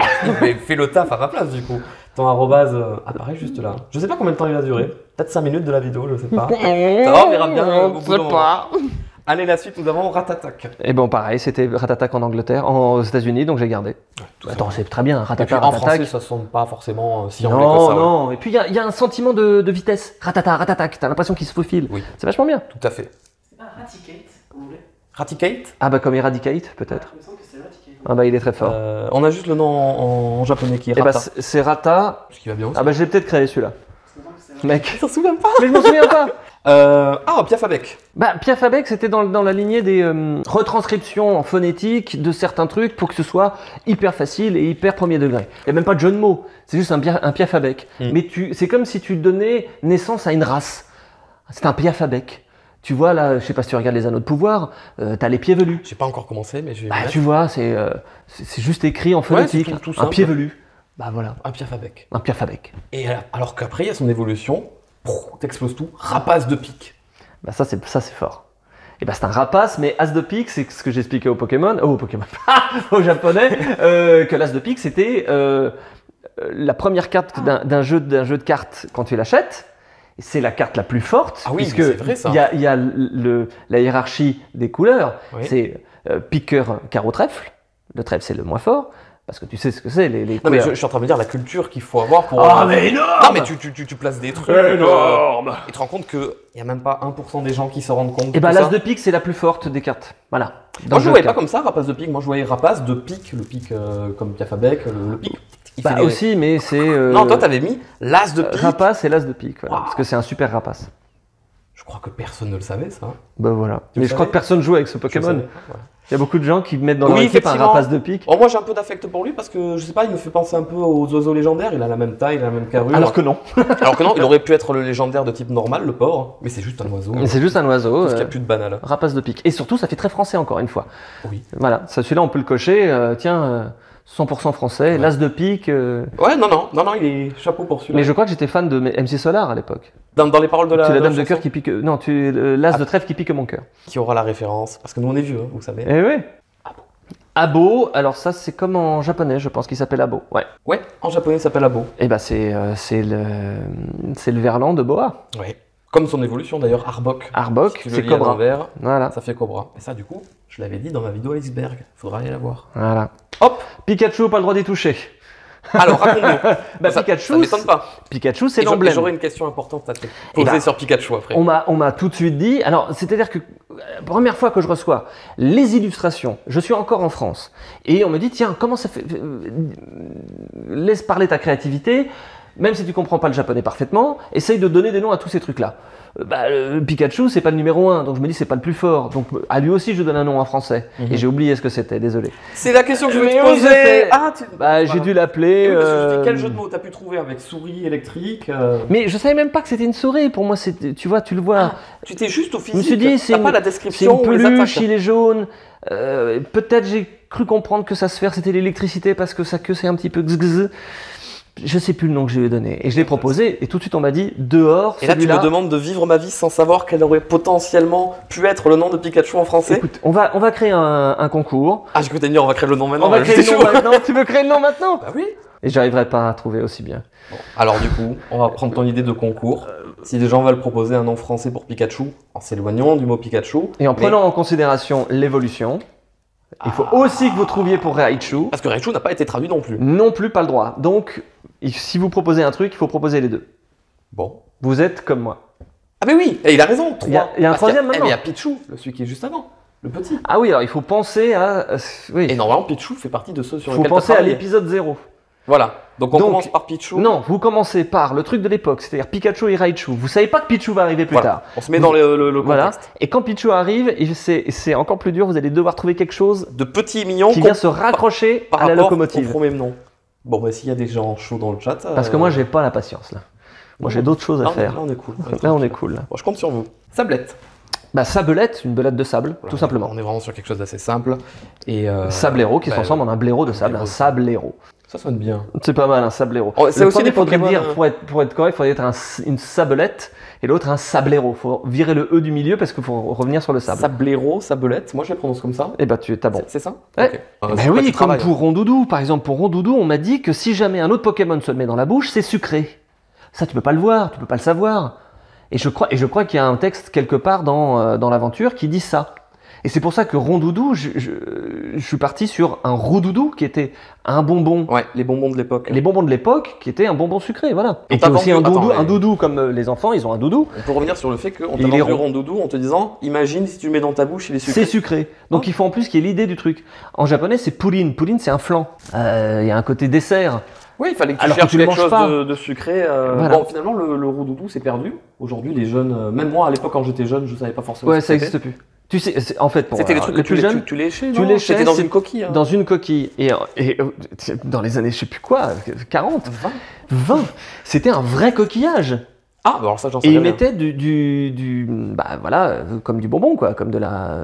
fais le taf à ma place du coup. Ton arrobase apparaît juste là. Je sais pas combien de temps il va durer. Peut-être 5 minutes de la vidéo, je sais pas. On verra bien au bout d'un moment. Allez, la suite, nous avons Ratatak. Et bon, pareil, c'était Ratatak en Angleterre, aux États-unis, donc j'ai gardé. Attends, c'est très bien, Ratatak. En français, ça sonne pas forcément si anglais que ça. Non, et puis il y a un sentiment de vitesse. Ratata, Ratatak, t'as l'impression qu'il se faufile. Oui. C'est vachement bien. Tout à fait. Raticate, vous voulez? Raticate? Ah bah comme Eradicate, peut-être. Il me semble que c'est Raticate. Ah bah il est très fort. On a juste le nom en japonais qui est Rata. Et bah c'est Rata. Ce qui va bien aussi. Ah bah je l'ai peut-être créé celui-là. Mec. Je t'en souviens pas. Mais je m'en souviens pas. Piafabec. Bah, Piafabec, c'était dans la lignée des retranscriptions en phonétique de certains trucs pour que ce soit hyper facile et hyper premier degré. Il n'y a même pas de jeu de mots, c'est juste un Piafabec. Mais c'est comme si tu donnais naissance à une race. C'est un Piafabec. Tu vois là, je sais pas si tu regardes les Anneaux de pouvoir, t'as les pieds velus. J'ai pas encore commencé, mais je vais. Bah, tu vois, c'est juste écrit en phonétique. Tout un pied velu. Bah voilà. Un Piafabec. Un Piafabec. Et alors qu'après, il y a son évolution. T'exploses tout. Rapace de pique. Bah ça c'est fort. Et bah c'est un rapace, mais as de pique, c'est ce que j'expliquais au Pokémon, au japonais, que l'as de pique c'était la première carte d'un jeu de cartes quand tu l'achètes. C'est la carte la plus forte, ah oui, puisque c'est vrai, ça. Il y a la hiérarchie des couleurs. Oui. C'est piqueur, carreau, trèfle. Le trèfle c'est le moins fort. Parce que tu sais ce que c'est, les non, mais je suis en train de me dire la culture qu'il faut avoir pour. Ah, mais énorme! Non, mais tu places des trucs. Énorme! Et tu te rends compte qu'il n'y a même pas 1% des gens qui se rendent compte. Et bah, l'as de pique, c'est la plus forte des cartes. Voilà. Moi, je ne voyais pas comme ça, rapace de pique. Moi, je voyais rapace de pique, le pique comme Piafabec, le pique. Bah, aussi, mais c'est. Non, toi, t'avais mis l'as de pique. Rapace et l'as de pique, voilà, parce que c'est un super rapace. Je crois que personne ne le savait, ça. Bah voilà. Mais je crois que personne joue avec ce Pokémon. Il y a beaucoup de gens qui mettent dans leur équipe un effectivement. Rapace de pique. Oh, moi j'ai un peu d'affect pour lui parce que je sais pas, il me fait penser un peu aux oiseaux légendaires. Il a la même taille, il a la même carrure. Alors que non. Alors que non, il aurait pu être le légendaire de type normal, le pauvre, mais c'est juste un oiseau. C'est juste un oiseau. Parce qu'il n'y a plus de banal. Rapace de pique. Et surtout, ça fait très français encore une fois. Oui. Voilà, celui-là on peut le cocher. 100% français, ouais. L'as de pique. Ouais, non, il est chapeau pour celui-là. Mais je crois que j'étais fan de MC Solar à l'époque. Dans les paroles de la. Tu es la dame de cœur qui pique. Non, tu es l'as de trèfle qui pique mon cœur. Qui aura la référence? Parce que nous on est vieux, hein, vous savez. Eh oui. Abo, alors ça c'est comme en japonais, je pense qu'il s'appelle Abo. Ouais. Ouais, en japonais il s'appelle Abo. Et bah c'est le verlan de Boa. Ouais. Comme son évolution d'ailleurs, Arbok. Arbok, si c'est Cobra. Voilà. Ça fait Cobra. Et ça du coup, je l'avais dit dans ma vidéo Iceberg. Faudra aller la voir. Voilà. Hop. Pikachu, pas le droit d'y toucher. Alors raconte-nous. Bah, Pikachu, ça m'étonne pas. Pikachu, c'est l'emblème. J'aurais une question importante à te poser sur Pikachu après. On m'a tout de suite dit. Alors, c'est-à-dire que la première fois que je reçois les illustrations, je suis encore en France, et on me dit tiens, comment ça fait laisse parler ta créativité, même si tu comprends pas le japonais parfaitement, essaye de donner des noms à tous ces trucs-là. Pikachu, c'est pas le numéro 1, donc je me dis c'est pas le plus fort. Donc à lui aussi je donne un nom en français. Et j'ai oublié ce que c'était, désolé. C'est la question que je voulais te poser. J'ai dû l'appeler. Quel jeu de mots t'as pu trouver avec souris électrique Mais je savais même pas que c'était une souris. Pour moi, tu vois, tu le vois. Tu t'es juste au physique. Je me suis dit c'est pas la description. C'est une peluche, il est jaune. Peut-être j'ai cru comprendre que sa sphère c'était l'électricité parce que sa queue c'est un petit peu gzgz. Je sais plus le nom que je lui ai donné. Et je l'ai proposé, et tout de suite on m'a dit dehors. Et là tu me demandes de vivre ma vie sans savoir quel aurait potentiellement pu être le nom de Pikachu en français. Écoute, on va créer un concours. Ah, j'ai cru te dire on va créer le nom maintenant. On va créer le nom maintenant. Tu veux créer le nom maintenant? Bah oui. Et j'arriverai pas à trouver aussi bien. Bon, alors du coup, on va prendre ton idée de concours. Si des gens veulent proposer un nom français pour Pikachu, en s'éloignant du mot Pikachu. Et en prenant en considération l'évolution, il faut aussi que vous trouviez pour Raichu. Parce que Raichu n'a pas été traduit non plus. Non plus, pas le droit. Donc, si vous proposez un truc, il faut proposer les deux. Bon. Vous êtes comme moi. Ah mais oui, et il a raison, 3. Il y a un troisième maintenant. Il y a Pichu, celui qui est juste avant, le petit. Ah oui, alors il faut penser à... oui. Et normalement, Pichu fait partie de ceux sur Il faut lesquels penser à travailler. l'épisode 0. Voilà, donc on commence par Pichu. Non, vous commencez par le truc de l'époque, c'est-à-dire Pikachu et Raichu. Vous savez pas que Pichu va arriver plus tard. On se met dans le Voilà. contexte. Et quand Pichu arrive, et c'est encore plus dur, vous allez devoir trouver quelque chose De petits mignons qui vient se raccrocher par à la rapport locomotive. au premier nom. Bon, bah s'il y a des gens chauds dans le chat... Parce que moi, j'ai pas la patience là. Moi, j'ai d'autres choses à là, faire. Là, on est cool. Là, on est cool. Là. Bon, je compte sur vous. Sablette. Bah, Sabelette, une belette de sable, Voilà, tout simplement. On est vraiment sur quelque chose d'assez simple. Et Sablero qui se bah, transforme en un blaireau de sable, blaireau. un sablero. ça sonne bien. C'est pas mal, un sablero. Oh, c'est Le aussi premier, des faudrait Pokémon, dire, pour être correct, il faudrait être une sabelette et l'autre un sablero. Il faut virer le E du milieu parce qu'il faut revenir sur le sable. Sablero, Sablette, moi je les prononce comme ça. Et bah, tu t'as bon. C'est ça? Ouais. Ok. Ben sur quoi oui, tu comme travailles pour Rondoudou. Par exemple, pour Rondoudou, on m'a dit que si jamais un autre Pokémon se le met dans la bouche, c'est sucré. Ça, tu peux pas le voir, tu peux pas le savoir. Et je crois qu'il y a un texte quelque part dans l'aventure qui dit ça. Et c'est pour ça que Rondoudou, je suis parti sur un Roudoudou qui était un bonbon. Ouais, les bonbons de l'époque. Les bonbons de l'époque qui étaient un bonbon sucré, voilà. On Et qui t'a est aussi vendu- un doudou, attends, un doudou comme les enfants, ils ont un doudou. On peut revenir sur le fait qu'on t'a Il est vendu rond. Rondoudou en te disant, imagine si tu le mets dans ta bouche, il est sucré. C'est sucré. Donc il faut en plus qu'il y ait l'idée du truc. En japonais, c'est purin. Purin, c'est un flan. Il y a un côté dessert. Oui, il fallait que tu Alors que cherches tu le quelque manges chose pas. de sucré. Voilà. Bon, finalement, le Roudoudou s'est perdu. Aujourd'hui, les jeunes, même moi à l'époque quand j'étais jeune, je savais pas forcément. Ouais, ce ça que c'était. n'existe plus. Tu sais, en fait, pour C'était les trucs les que plus jeunes, tu léchais, tu non léchais, C'était dans c'est- une coquille. Hein. dans une coquille. Et dans les années, je sais plus quoi, 40, 20. 20, c'était un vrai coquillage. Ah, bah alors ça, j'en Et sais ils rien. mettaient bah voilà, comme du bonbon, quoi, comme de la.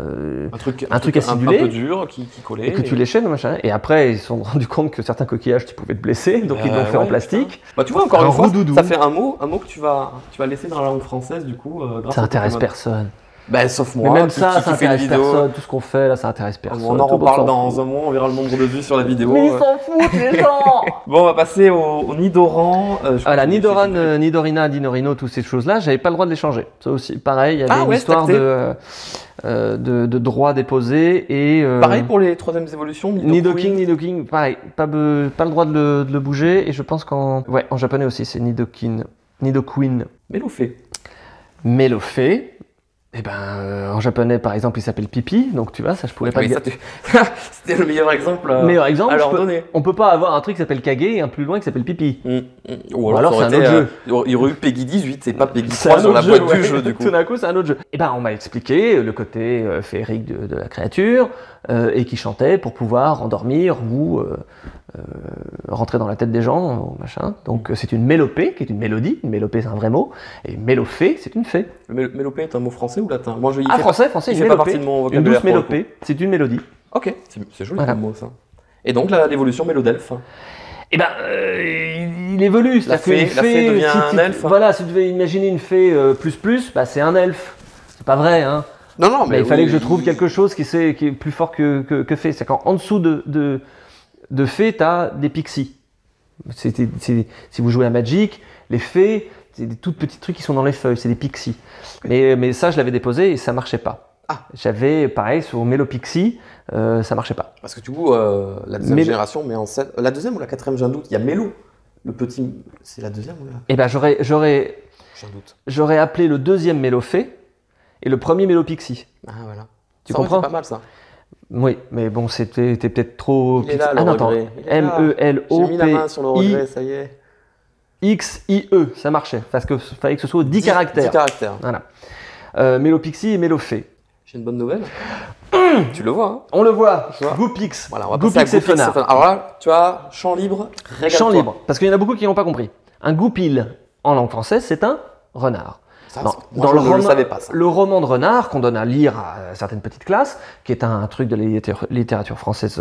Un truc un truc un acidulé. peu dur qui collait. Et que tu léchais, machin. Et après, ils se sont rendus compte que certains coquillages, tu pouvais te blesser, donc ils l'ont fait en ouais, plastique. Bah tu vois, encore Un une fois, Roudoudou. ça fait un mot que tu vas laisser dans la langue française du coup. Grâce Ça au intéresse Pokémon. personne. Bah sauf Mais moi, même qui ça, ça fait une intéresse vidéo. personne. Tout ce qu'on fait là, ça intéresse personne. On en Tout le monde reparle s'en dans fout. un mois, on verra le nombre de vues sur la vidéo. Mais ils s'en foutent, les gens. Bon, on va passer au Nidoran. Voilà, Nidoran, Nidorina, Dinorino, toutes ces choses-là, j'avais pas le droit de les changer. Ça aussi, pareil, il y avait Ah une ouais, histoire c'est de droit déposé et. Pareil pour les troisième évolutions. Nidoking, Nidoking, pareil, pas le droit de le bouger et je pense qu'en japonais aussi c'est Nidoqueen. Mélophée. Mélofée. Et en japonais par exemple il s'appelle Pipi, donc tu vois, ça je pourrais pas Oui, dire. C'était le meilleur exemple. Meilleur exemple, à leur donner. on peut pas avoir un truc qui s'appelle Kage et un plus loin qui s'appelle Pipi. Ou alors, ça c'est aurait un été, autre jeu. Il y aurait eu Peggy 18, c'est pas Peggy C'est 3 un sur la autre boîte jeu, du ouais. jeu du coup. Tout d'un coup, c'est un autre jeu. Et on m'a expliqué le côté féerique de la créature et qui chantait pour pouvoir endormir ou rentrer dans la tête des gens, machin. Donc c'est une mélopée qui est une mélodie. Une mélopée, c'est un vrai mot. Et mélophée, c'est une fée. Le mélopée est un mot français ou latin? Moi, il Ah, fait français, il une fait pas mélopée. partie de mon Une vocabulaire. douce pour le coup. mélopée, c'est une mélodie. Ok, c'est joli Voilà. comme mot ça. Et donc l'évolution Mélodelphe. Et il évolue. La C'est-à-dire fée- la fée devient un elfe. Voilà, si tu devais imaginer une fée plus, c'est un elfe. C'est pas vrai, hein. Non, Mais il fallait que je trouve quelque chose qui est plus fort que fée. C'est qu'en dessous de fée, tu as des pixies. Si vous jouez à Magic, les fées, c'est des toutes petites trucs qui sont dans les feuilles, c'est des pixies. Mais ça, je l'avais déposé et ça marchait pas. Ah. J'avais, pareil, sur Mélopixie, ça marchait pas. Parce que du coup, la deuxième Mélo- génération, mais en scène. La deuxième ou la quatrième, j'ai un doute. Il y a Mélo. Le petit. C'est la deuxième ou la. Et j'aurais J'ai un doute. j'aurais appelé le deuxième Mélofée et le premier Mélopixie. Ah, voilà. Tu Ça aurait été comprends pas mal ça. Oui, mais bon, c'était peut-être trop. Il est là, le ah non, attends. regret. Il est là. J'ai mis la main sur le regret, ça y est. X-I-E, ça marchait, parce que fallait que ce soit 10 caractères. 10 caractères. Voilà. Mélopixie et Mélofée. J'ai une bonne nouvelle. Tu le vois, hein. On le voit, Tu vois Goupix. Voilà, on va passer à Goupix et Goupix et Fenard. Fenard. Alors là, tu as champ libre, régale-toi. Champ libre, parce qu'il y en a beaucoup qui n'ont pas compris. Un goupil, en langue française, c'est un renard. Ça, Non, moi, je ne le savais pas ça. le roman de renard qu'on donne à lire à certaines petites classes, qui est un truc de la littérature française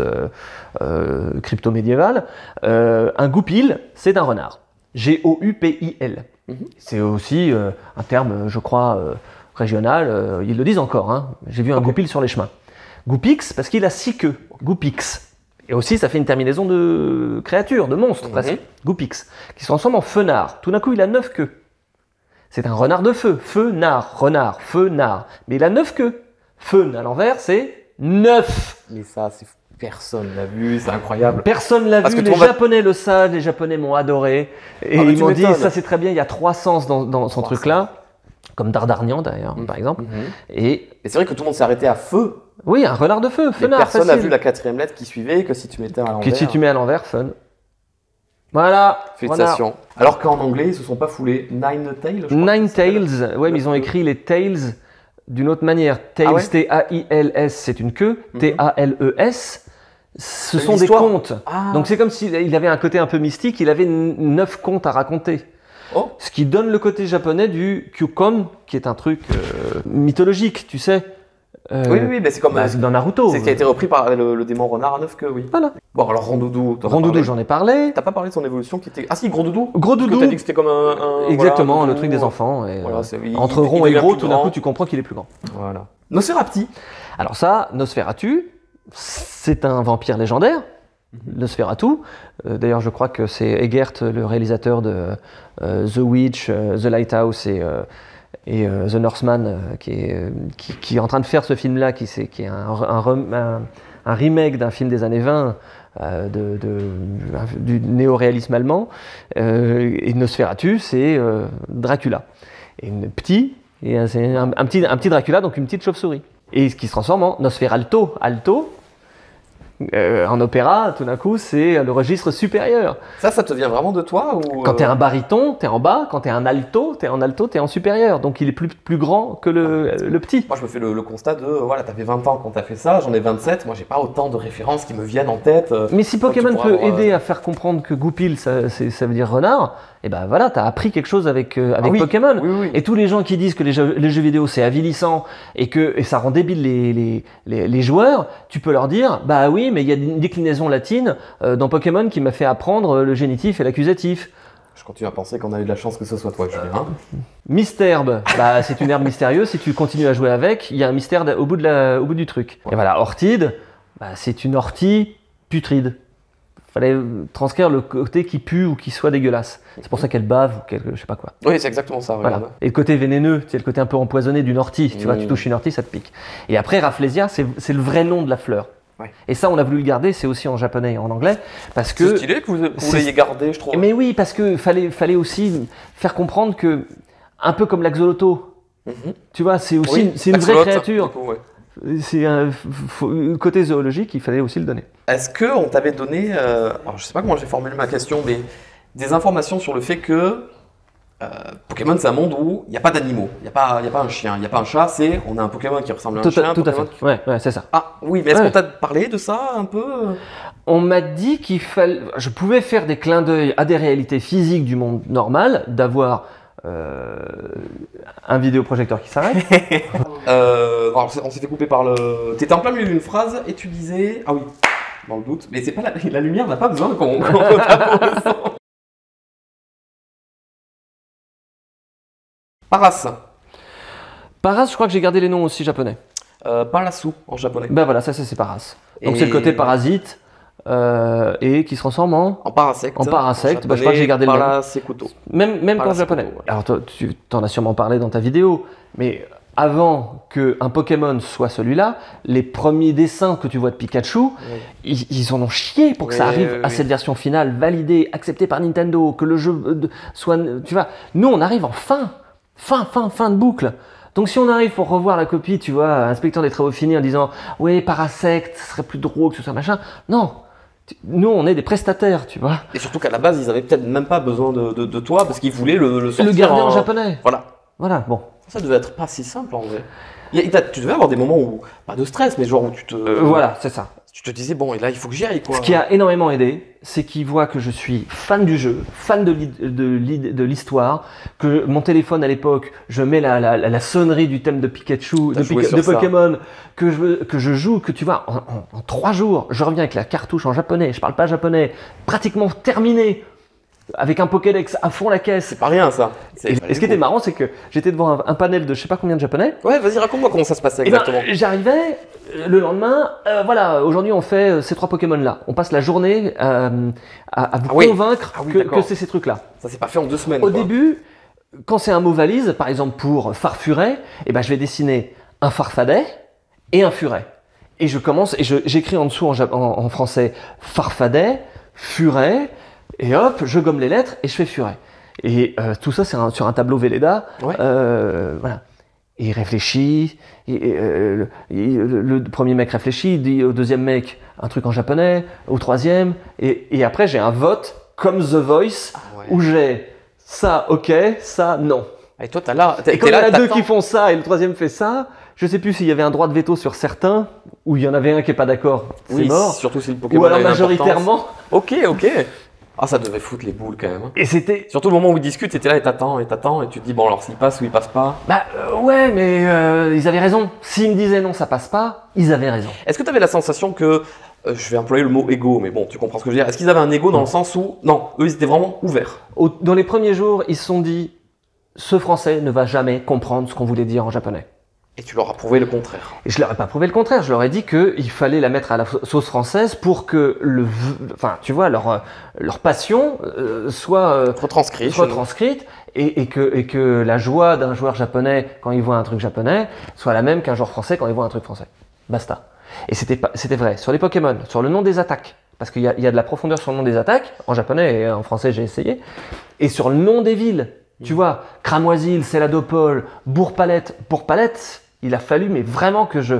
crypto-médiévale, un goupil, c'est un renard. G-O-U-P-I-L. C'est aussi un terme, je crois, régional. Ils le disent encore. Hein. J'ai vu un goupil sur les chemins. Goupix, parce qu'il a 6 queues. Goupix. Et aussi, ça fait une terminaison de créatures, de monstres, facile. Goopix, qui se transforme en Fenard. Tout d'un coup, il a 9 queues. C'est un renard de feu. Fenard, renard, Fenard. Mais il a 9 queues. Feun à l'envers, c'est 9. Mais ça, personne l'a vu, c'est incroyable. Personne l'a vu, les Japonais le savent, les Japonais m'ont adoré. Et ils m'ont dit, ça c'est très bien, il y a 3 sens dans son truc-là. Comme Dardarnian d'ailleurs, par exemple. Et c'est vrai que tout le monde s'est arrêté à feu. Oui, un renard de feu, Fenard, personne n'a vu la 4e lettre qui suivait, que si tu mettais à l'envers. Que si tu mets à l'envers, Fun. Voilà. Félicitations. Renard. Alors qu'en anglais, ils se sont pas foulés. Nine Tails, je crois. Nine Tails, ouais, mais ils ont écrit les Tails d'une autre manière. Tails, T-A-I-L-S, c'est une queue. T-A-L-E-S, ce sont des contes. Donc c'est comme s'il avait un côté un peu mystique, il avait 9 contes à raconter. Ce qui donne le côté japonais du Kyukon, qui est un truc mythologique, tu sais. Oui, mais c'est comme dans Naruto. C'est ce qui a été repris par le démon renard à 9 queues, oui. Voilà. Bon, alors Rondoudou. Rondoudou, j'en ai parlé. T'as pas parlé de son évolution qui était. Ah si, Gros Doudou. Gros Doudou. T'as dit que c'était comme un Exactement, voilà, le truc des enfants. Et, voilà, entre rond et gros, tout d'un coup, tu comprends qu'il est plus grand. Voilà. Nosferatu. Alors ça, Nosferatu, c'est un vampire légendaire. Nosferatu. D'ailleurs, je crois que c'est Eggert, le réalisateur de The Witch, The Lighthouse et The Northman, qui est en train de faire ce film-là, qui est un remake d'un film des années 20, du néo-réalisme allemand. Et Nosferatu, c'est Dracula. Et c'est un petit Dracula, donc une petite chauve-souris. Et ce qui se transforme en Nosferalto. Alto. En opéra, tout d'un coup, c'est le registre supérieur. Ça te vient vraiment de toi ou Quand t'es un baryton, t'es en bas. Quand t'es un alto, t'es en supérieur. Donc il est plus grand que le petit. Moi, je me fais le constat de, voilà, t'avais 20 ans quand t'as fait ça, j'en ai 27. Moi, j'ai pas autant de références qui me viennent en tête. Mais si Pokémon peut aider à faire comprendre que Goupil, ça veut dire renard, et ben voilà, t'as appris quelque chose avec Pokémon. Oui. Et tous les gens qui disent que les jeux vidéo c'est avilissant et ça rend débile les joueurs, tu peux leur dire, bah oui, mais il y a une déclinaison latine dans Pokémon qui m'a fait apprendre le génitif et l'accusatif. Je continue à penser qu'on a eu de la chance que ce soit toi, Julien. Mystherbe, bah, c'est une herbe mystérieuse, si tu continues à jouer avec, il y a un mystère au bout du truc. Et voilà, Ortide, bah, c'est une ortie putride. Fallait transcrire le côté qui pue ou qui soit dégueulasse. C'est pour ça qu'elle bave ou je sais pas quoi. Oui, c'est exactement ça. Voilà. Et le côté vénéneux, c'est le côté un peu empoisonné d'une ortie. Tu vois, tu touches une ortie, ça te pique. Et après, Rafflesia, c'est le vrai nom de la fleur. Ouais. Et ça, on a voulu le garder, c'est aussi en japonais et en anglais, parce que... C'est stylé que vous l'ayez gardé, je trouve. Mais oui, parce que fallait aussi faire comprendre que, un peu comme l'axoloto, tu vois, c'est aussi c'est une vraie créature. Coup, ouais. C'est un côté zoologique, il fallait aussi le donner. Est-ce qu'on t'avait donné, alors je sais pas comment j'ai formulé ma question, mais des informations sur le fait que Pokémon, c'est un monde où il n'y a pas d'animaux, il n'y a pas un chien, il n'y a pas un chat, on a un Pokémon qui ressemble à un chien. Tout à fait, ouais, c'est ça. Ah oui, mais est-ce qu'on t'a parlé de ça un peu? On m'a dit qu'il fallait, je pouvais faire des clins d'œil à des réalités physiques du monde normal, d'avoir un vidéoprojecteur qui s'arrête. Alors, on s'est fait couper par le... T'étais en plein milieu d'une phrase et tu disais... Ah oui, dans le doute. Mais c'est pas la lumière n'a pas besoin qu'on tape au son. Paras. Paras, je crois que j'ai gardé les noms aussi japonais. Parasu en japonais. Ben voilà, ça c'est Paras. Donc c'est le côté parasite. Et qui se transforme en parasecte. En parasecte, bah, je crois que j'ai gardé le même. Même qu'en japonais. Ouais. Alors toi, tu t'en as sûrement parlé dans ta vidéo, mais avant qu'un Pokémon soit celui-là, les premiers dessins que tu vois de Pikachu, ils en ont chié pour que ça arrive à cette version finale, validée, acceptée par Nintendo, que le jeu soit... Tu vois, nous on arrive en fin de boucle. Donc si on arrive pour revoir la copie, tu vois, inspecteur des travaux finis en disant « Ouais, Parasect, ce serait plus drôle que ce soit machin », non. Nous, on est des prestataires, tu vois. Et surtout qu'à la base, ils avaient peut-être même pas besoin de toi parce qu'ils voulaient le sortir. Le garder en japonais. Voilà, bon. Ça devait être pas si simple en vrai. Tu devais avoir des moments où, pas de stress, mais genre où tu te... voilà, c'est ça. Tu te disais, bon, et là, il faut que j'y aille, quoi. Ce qui a énormément aidé, c'est qu'ils voient que je suis fan du jeu, fan de l'histoire, que mon téléphone à l'époque, je mets la sonnerie du thème de Pikachu, de Pokémon, que je joue, que tu vois, en 3 jours, je reviens avec la cartouche en japonais, je parle pas japonais, pratiquement terminé. avec un Pokédex à fond la caisse. C'est pas rien ça. Et ce qui était marrant, c'est que j'étais devant un panel de je sais pas combien de japonais. Ouais, vas-y, raconte-moi comment ça se passait Et ben, exactement. j'arrivais le lendemain, voilà, aujourd'hui on fait ces 3 Pokémon-là. On passe la journée à vous convaincre que d'accord. c'est ces trucs-là. Ça s'est pas fait en 2 semaines. Au quoi. début, quand c'est un mot valise, par exemple pour Farfuret, eh ben, je vais dessiner un Farfadet et un Furet. Et je commence, et j'écris en dessous en français Farfadet, Furet, et hop, je gomme les lettres et je fais Furet. Et tout ça, c'est sur un tableau Velleda. Ouais. Voilà. Et il réfléchit, le premier mec réfléchit, il dit au deuxième mec un truc en japonais, au troisième, et après j'ai un vote comme The Voice, où j'ai ça ok, ça non. Et toi, t'as là. Et quand il y en a 2 qui font ça et le troisième fait ça, je sais plus s'il y avait un droit de veto sur certains, ou il y en avait un qui est pas d'accord, c'est mort. Surtout si le Pokémon. Ou alors a une majoritairement. importance. Ok. Ah, ça devait foutre les boules quand même. hein. Et c'était. Surtout le moment où ils discutent, t'étais là et t'attends, et tu te dis, bon, alors s'il passe ou il passe pas. Ouais, mais ils avaient raison. S'ils me disaient non, ça passe pas, ils avaient raison. Est-ce que t'avais la sensation que. Je vais employer le mot ego, mais bon, tu comprends ce que je veux dire. Est-ce qu'ils avaient un ego dans le sens où. Non, eux, ils étaient vraiment ouverts. Dans les premiers jours, ils se sont dit ce français ne va jamais comprendre ce qu'on voulait dire en japonais. Et tu leur as prouvé le contraire. Et je leur ai pas prouvé le contraire. Je leur ai dit qu'il fallait la mettre à la sauce française pour que enfin, tu vois, leur passion soit retranscrite et que la joie d'un joueur japonais quand il voit un truc japonais soit la même qu'un joueur français quand il voit un truc français. Basta. Et c'était vrai sur les Pokémon, sur le nom des attaques. Parce qu'il y a de la profondeur sur le nom des attaques, en japonais et en français j'ai essayé, et sur le nom des villes. Tu vois, Cramoisil, Céladopole, Bourg-Palette, il a fallu, mais vraiment que je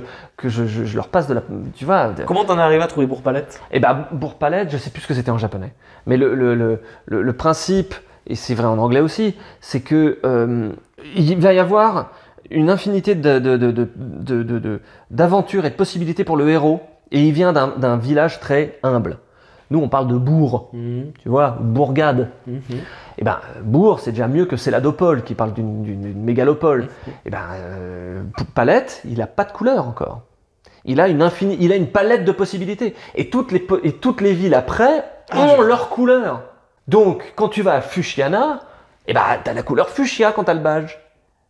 leur passe de la. Tu vois. Comment t'en es arrivé à trouver Bourg-Palette ? Eh ben, Bourg-Palette, je sais plus ce que c'était en japonais. Mais le principe, et c'est vrai en anglais aussi, c'est que il va y avoir une infinité d'aventures et de possibilités pour le héros, et il vient d'un village très humble. Nous, on parle de bourg, tu vois, bourgade. Et ben, bourg, c'est déjà mieux que Céladopole, qui parle d'une mégalopole. Et ben, Palette, il a pas de couleur encore. Il a une palette de possibilités. Et toutes les villes après ont leur couleur. Donc, quand tu vas à Fuchiana, et ben, t'as la couleur fuchsia quand t'as le badge.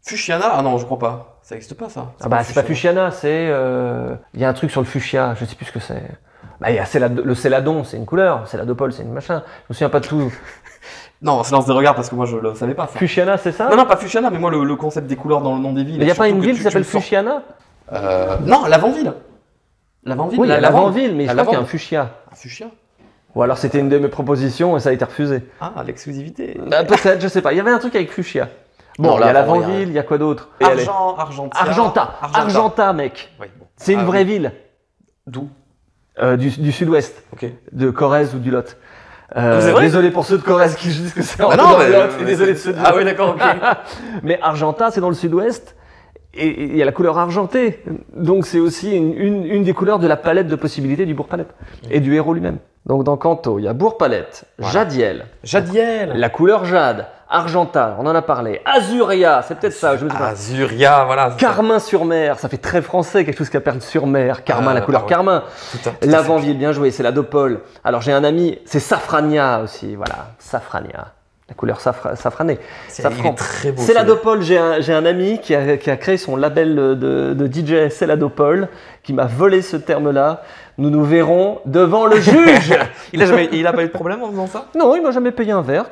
Fuchiana ? Ah non, je crois pas. Ça n'existe pas, ça. Ah bah, c'est pas Fuchiana, c'est... Il y a un truc sur le fuchsia, je sais plus ce que c'est. Bah, il y a le Céladon, c'est une couleur. Céladopole, c'est une machin. Je me souviens pas de tout. Non, silence des regards parce que moi je le savais pas. Ça. Fuchiana, c'est ça ? Non, pas Fuchiana, mais moi le concept des couleurs dans le nom des villes. Mais il n'y a pas une ville qui s'appelle Fuchiana ? Non, Lavant-Ville. Lavant-Ville. Oui, Lavant-Ville, mais je crois qu'il y a un fuchsia. Un fuchsia ? Ou alors c'était une de mes propositions et ça a été refusé. Ah, l'exclusivité. Peut-être, je sais pas. Il y avait un truc avec fuchsia. Bon, Non, il y a Lavant, Lavant-Ville, il y a quoi d'autre ? Argenta, mec. Oui, bon. C'est une vraie ville. D'où ? Du sud-ouest. Ok. De Corrèze ou du Lot. C'est vrai ? Désolé pour ceux de Corrèze qui disent que c'est en non, mais Lot, et désolé de ceux de Ah oui, d'accord, ok. Mais Argenta, c'est dans le sud-ouest. Et il y a la couleur argentée. Donc c'est aussi une des couleurs de la palette de possibilités du Bourg-Palette. Et du héros lui-même. Donc dans Kanto, il y a Bourg-Palette, Jadiel. La couleur jade. Argenta, on en a parlé. Azuria, c'est peut-être ça, je me sais pas. Azuria, voilà. Carmin-sur-Mer, ça fait très français, quelque chose qui appelle sur mer. Carmin, la couleur carmin. Lavant-Ville, bien joué, c'est la Dopole. Alors j'ai un ami, c'est Safrania aussi, voilà. Safrania. La couleur safranée. Il est très beau. C'est la Dopole, j'ai un ami qui a créé son label de DJ, c'est la Dopole, qui m'a volé ce terme-là. Nous nous verrons devant le juge. Il a pas eu de problème en faisant ça ? Non, il m'a jamais payé un verre.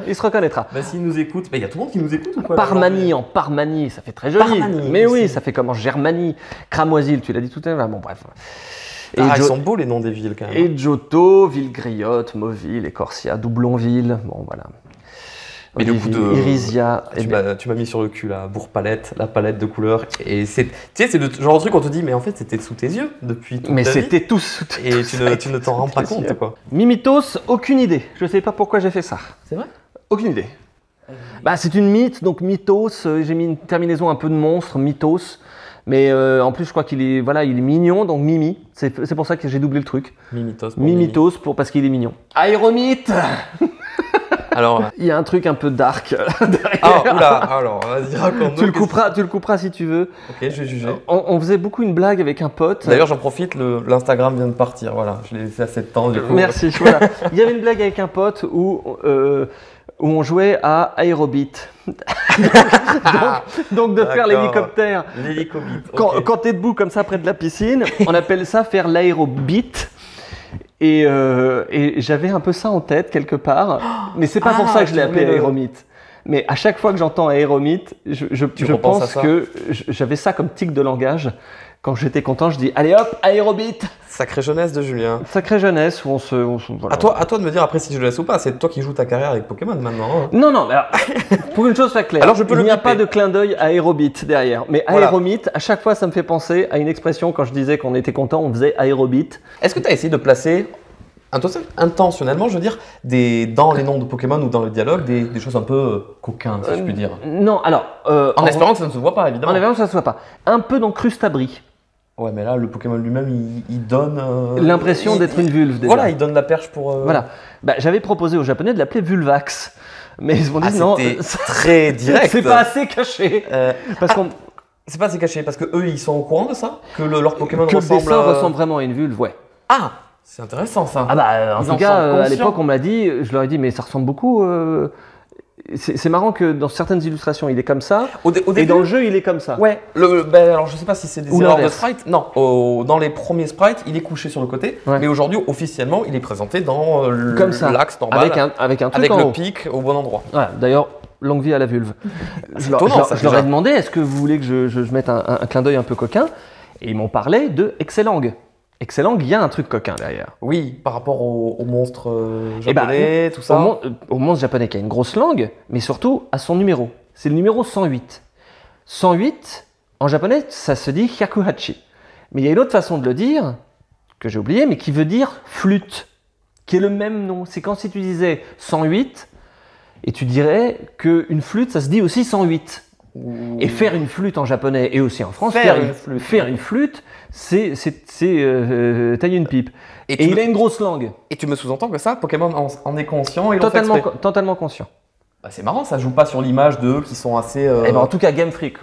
Il se reconnaîtra. Bah s'il nous écoute, il y a tout le monde qui nous écoute ou quoi ? Parmanie, en Parmanie, ça fait très joli. Parmanie, mais aussi. oui, ça fait comme en Germanie. Cramoisil, tu l'as dit tout à l'heure. Bon, bref. Ils sont beaux les noms des villes quand même. Et Giotto, Villegriotte, Mauville, Écorcia, Doublonville. Bon, voilà. Mais le coup de Irisia. Tu m'as mis sur le cul là, Bourg-Palette, la palette de couleurs. Et c'est, tu sais, c'est le genre de truc où on te dit, mais en fait, c'était sous tes yeux depuis toute ta vie. Mais c'était tout sous tes yeux. Et tu ne t'en rends pas compte, quoi. Mimitos, aucune idée. Je ne sais pas pourquoi j'ai fait ça. C'est vrai ? Aucune idée. Bah, c'est une mythe, donc mythos. J'ai mis une terminaison un peu de monstre, mythos. Mais en plus, je crois qu'il est, voilà, il est mignon, donc Mimi. C'est pour ça que j'ai doublé le truc. Mimitos. Mimitos, parce qu'il est mignon. Aéromythe. Alors, Il y a un truc un peu dark derrière. ah, oula, alors, vas-y, raconte-nous. Tu le couperas si tu veux. Ok, je vais juger. On faisait beaucoup une blague avec un pote. D'ailleurs, j'en profite, l'Instagram vient de partir, voilà, je l'ai laissé assez de temps, du coup. Merci. Voilà. Il y avait une blague avec un pote où on jouait à Aérobeat. donc de faire D'accord. l'hélicoptère. L'hélicobite. Quand tu es debout comme ça près de la piscine, on appelle ça faire l'aérobeat. Et j'avais un peu ça en tête quelque part, mais c'est pas pour ça que je l'ai appelé aéromite. Mais à chaque fois que j'entends aéromite, je pense que j'avais ça comme tic de langage. Quand j'étais content, je dis allez hop, aérobite. Sacrée jeunesse de Julien. Sacrée jeunesse où on se voilà. À toi de me dire après si je le laisse ou pas, c'est toi qui joues ta carrière avec Pokémon maintenant. Hein. Non, mais alors, pour une chose soit claire, alors je peux il n'y a biper. pas de clin d'œil à aérobite derrière. Mais Voilà. aéromite, à chaque fois, ça me fait penser à une expression quand je disais qu'on était content, on faisait aérobite. Est-ce que tu as essayé de placer intentionnellement, je veux dire, dans les noms de Pokémon ou dans le dialogue, des choses un peu coquins, si je puis dire. Non, alors. En espérant que ça ne se voit pas, évidemment. En espérant que ça ne se voit pas. Un peu dans Crustabri. Ouais, mais là, le Pokémon lui-même, il donne... L'impression d'être une vulve, déjà. Voilà, il donne la perche pour... Voilà. Bah, j'avais proposé aux Japonais de l'appeler Vulvax. Mais ils m'ont dit non. C'était très direct. C'est pas assez caché. Parce qu'on. C'est pas assez caché, parce que eux, ils sont au courant de ça? Que leur Pokémon Que le ressemble... dessin ressemble vraiment à une vulve, ouais. Ah, c'est intéressant, ça. Ah bah, en Ils tout en cas, sont à conscients. l'époque, on m'a dit, je leur ai dit, mais ça ressemble beaucoup. C'est marrant que dans certaines illustrations, il est comme ça. Au début, Et dans le jeu, il est comme ça. ouais, alors je sais pas si c'est des Ou erreurs de l'inverse. sprite. Non, dans les premiers sprites, il est couché sur le côté, Ouais. mais aujourd'hui, officiellement, il est présenté dans Comme ça. l'axe normal, Avec un truc avec en le haut. pic au bon endroit. Voilà, d'ailleurs, longue vie à la vulve. c'est Je leur étonnant, ça, je leur ai déjà. demandé, est-ce que vous voulez que je mette un clin d'œil un peu coquin? Et ils m'ont parlé de Excellang. Excellang, il y a un truc coquin derrière. Oui, par rapport aux monstres Eh ben, japonais, tout ça. Au monstre japonais qui a une grosse langue, mais surtout à son numéro. C'est le numéro 108. 108, en japonais, ça se dit hyakuhachi. Mais il y a une autre façon de le dire, que j'ai oublié, mais qui veut dire flûte, qui est le même nom. C'est quand si tu disais 108, et tu dirais qu'une flûte, ça se dit aussi 108. Et faire une flûte en japonais et aussi en France, Faire une flûte, c'est tailler une pipe. Et il a une grosse langue. Et tu me sous-entends que ça, Pokémon en est conscient et l'ont fait exprès. Totalement conscient. Bah, c'est marrant, ça joue pas sur l'image d'eux qui sont assez... Eh ben, en tout cas, Game Freak,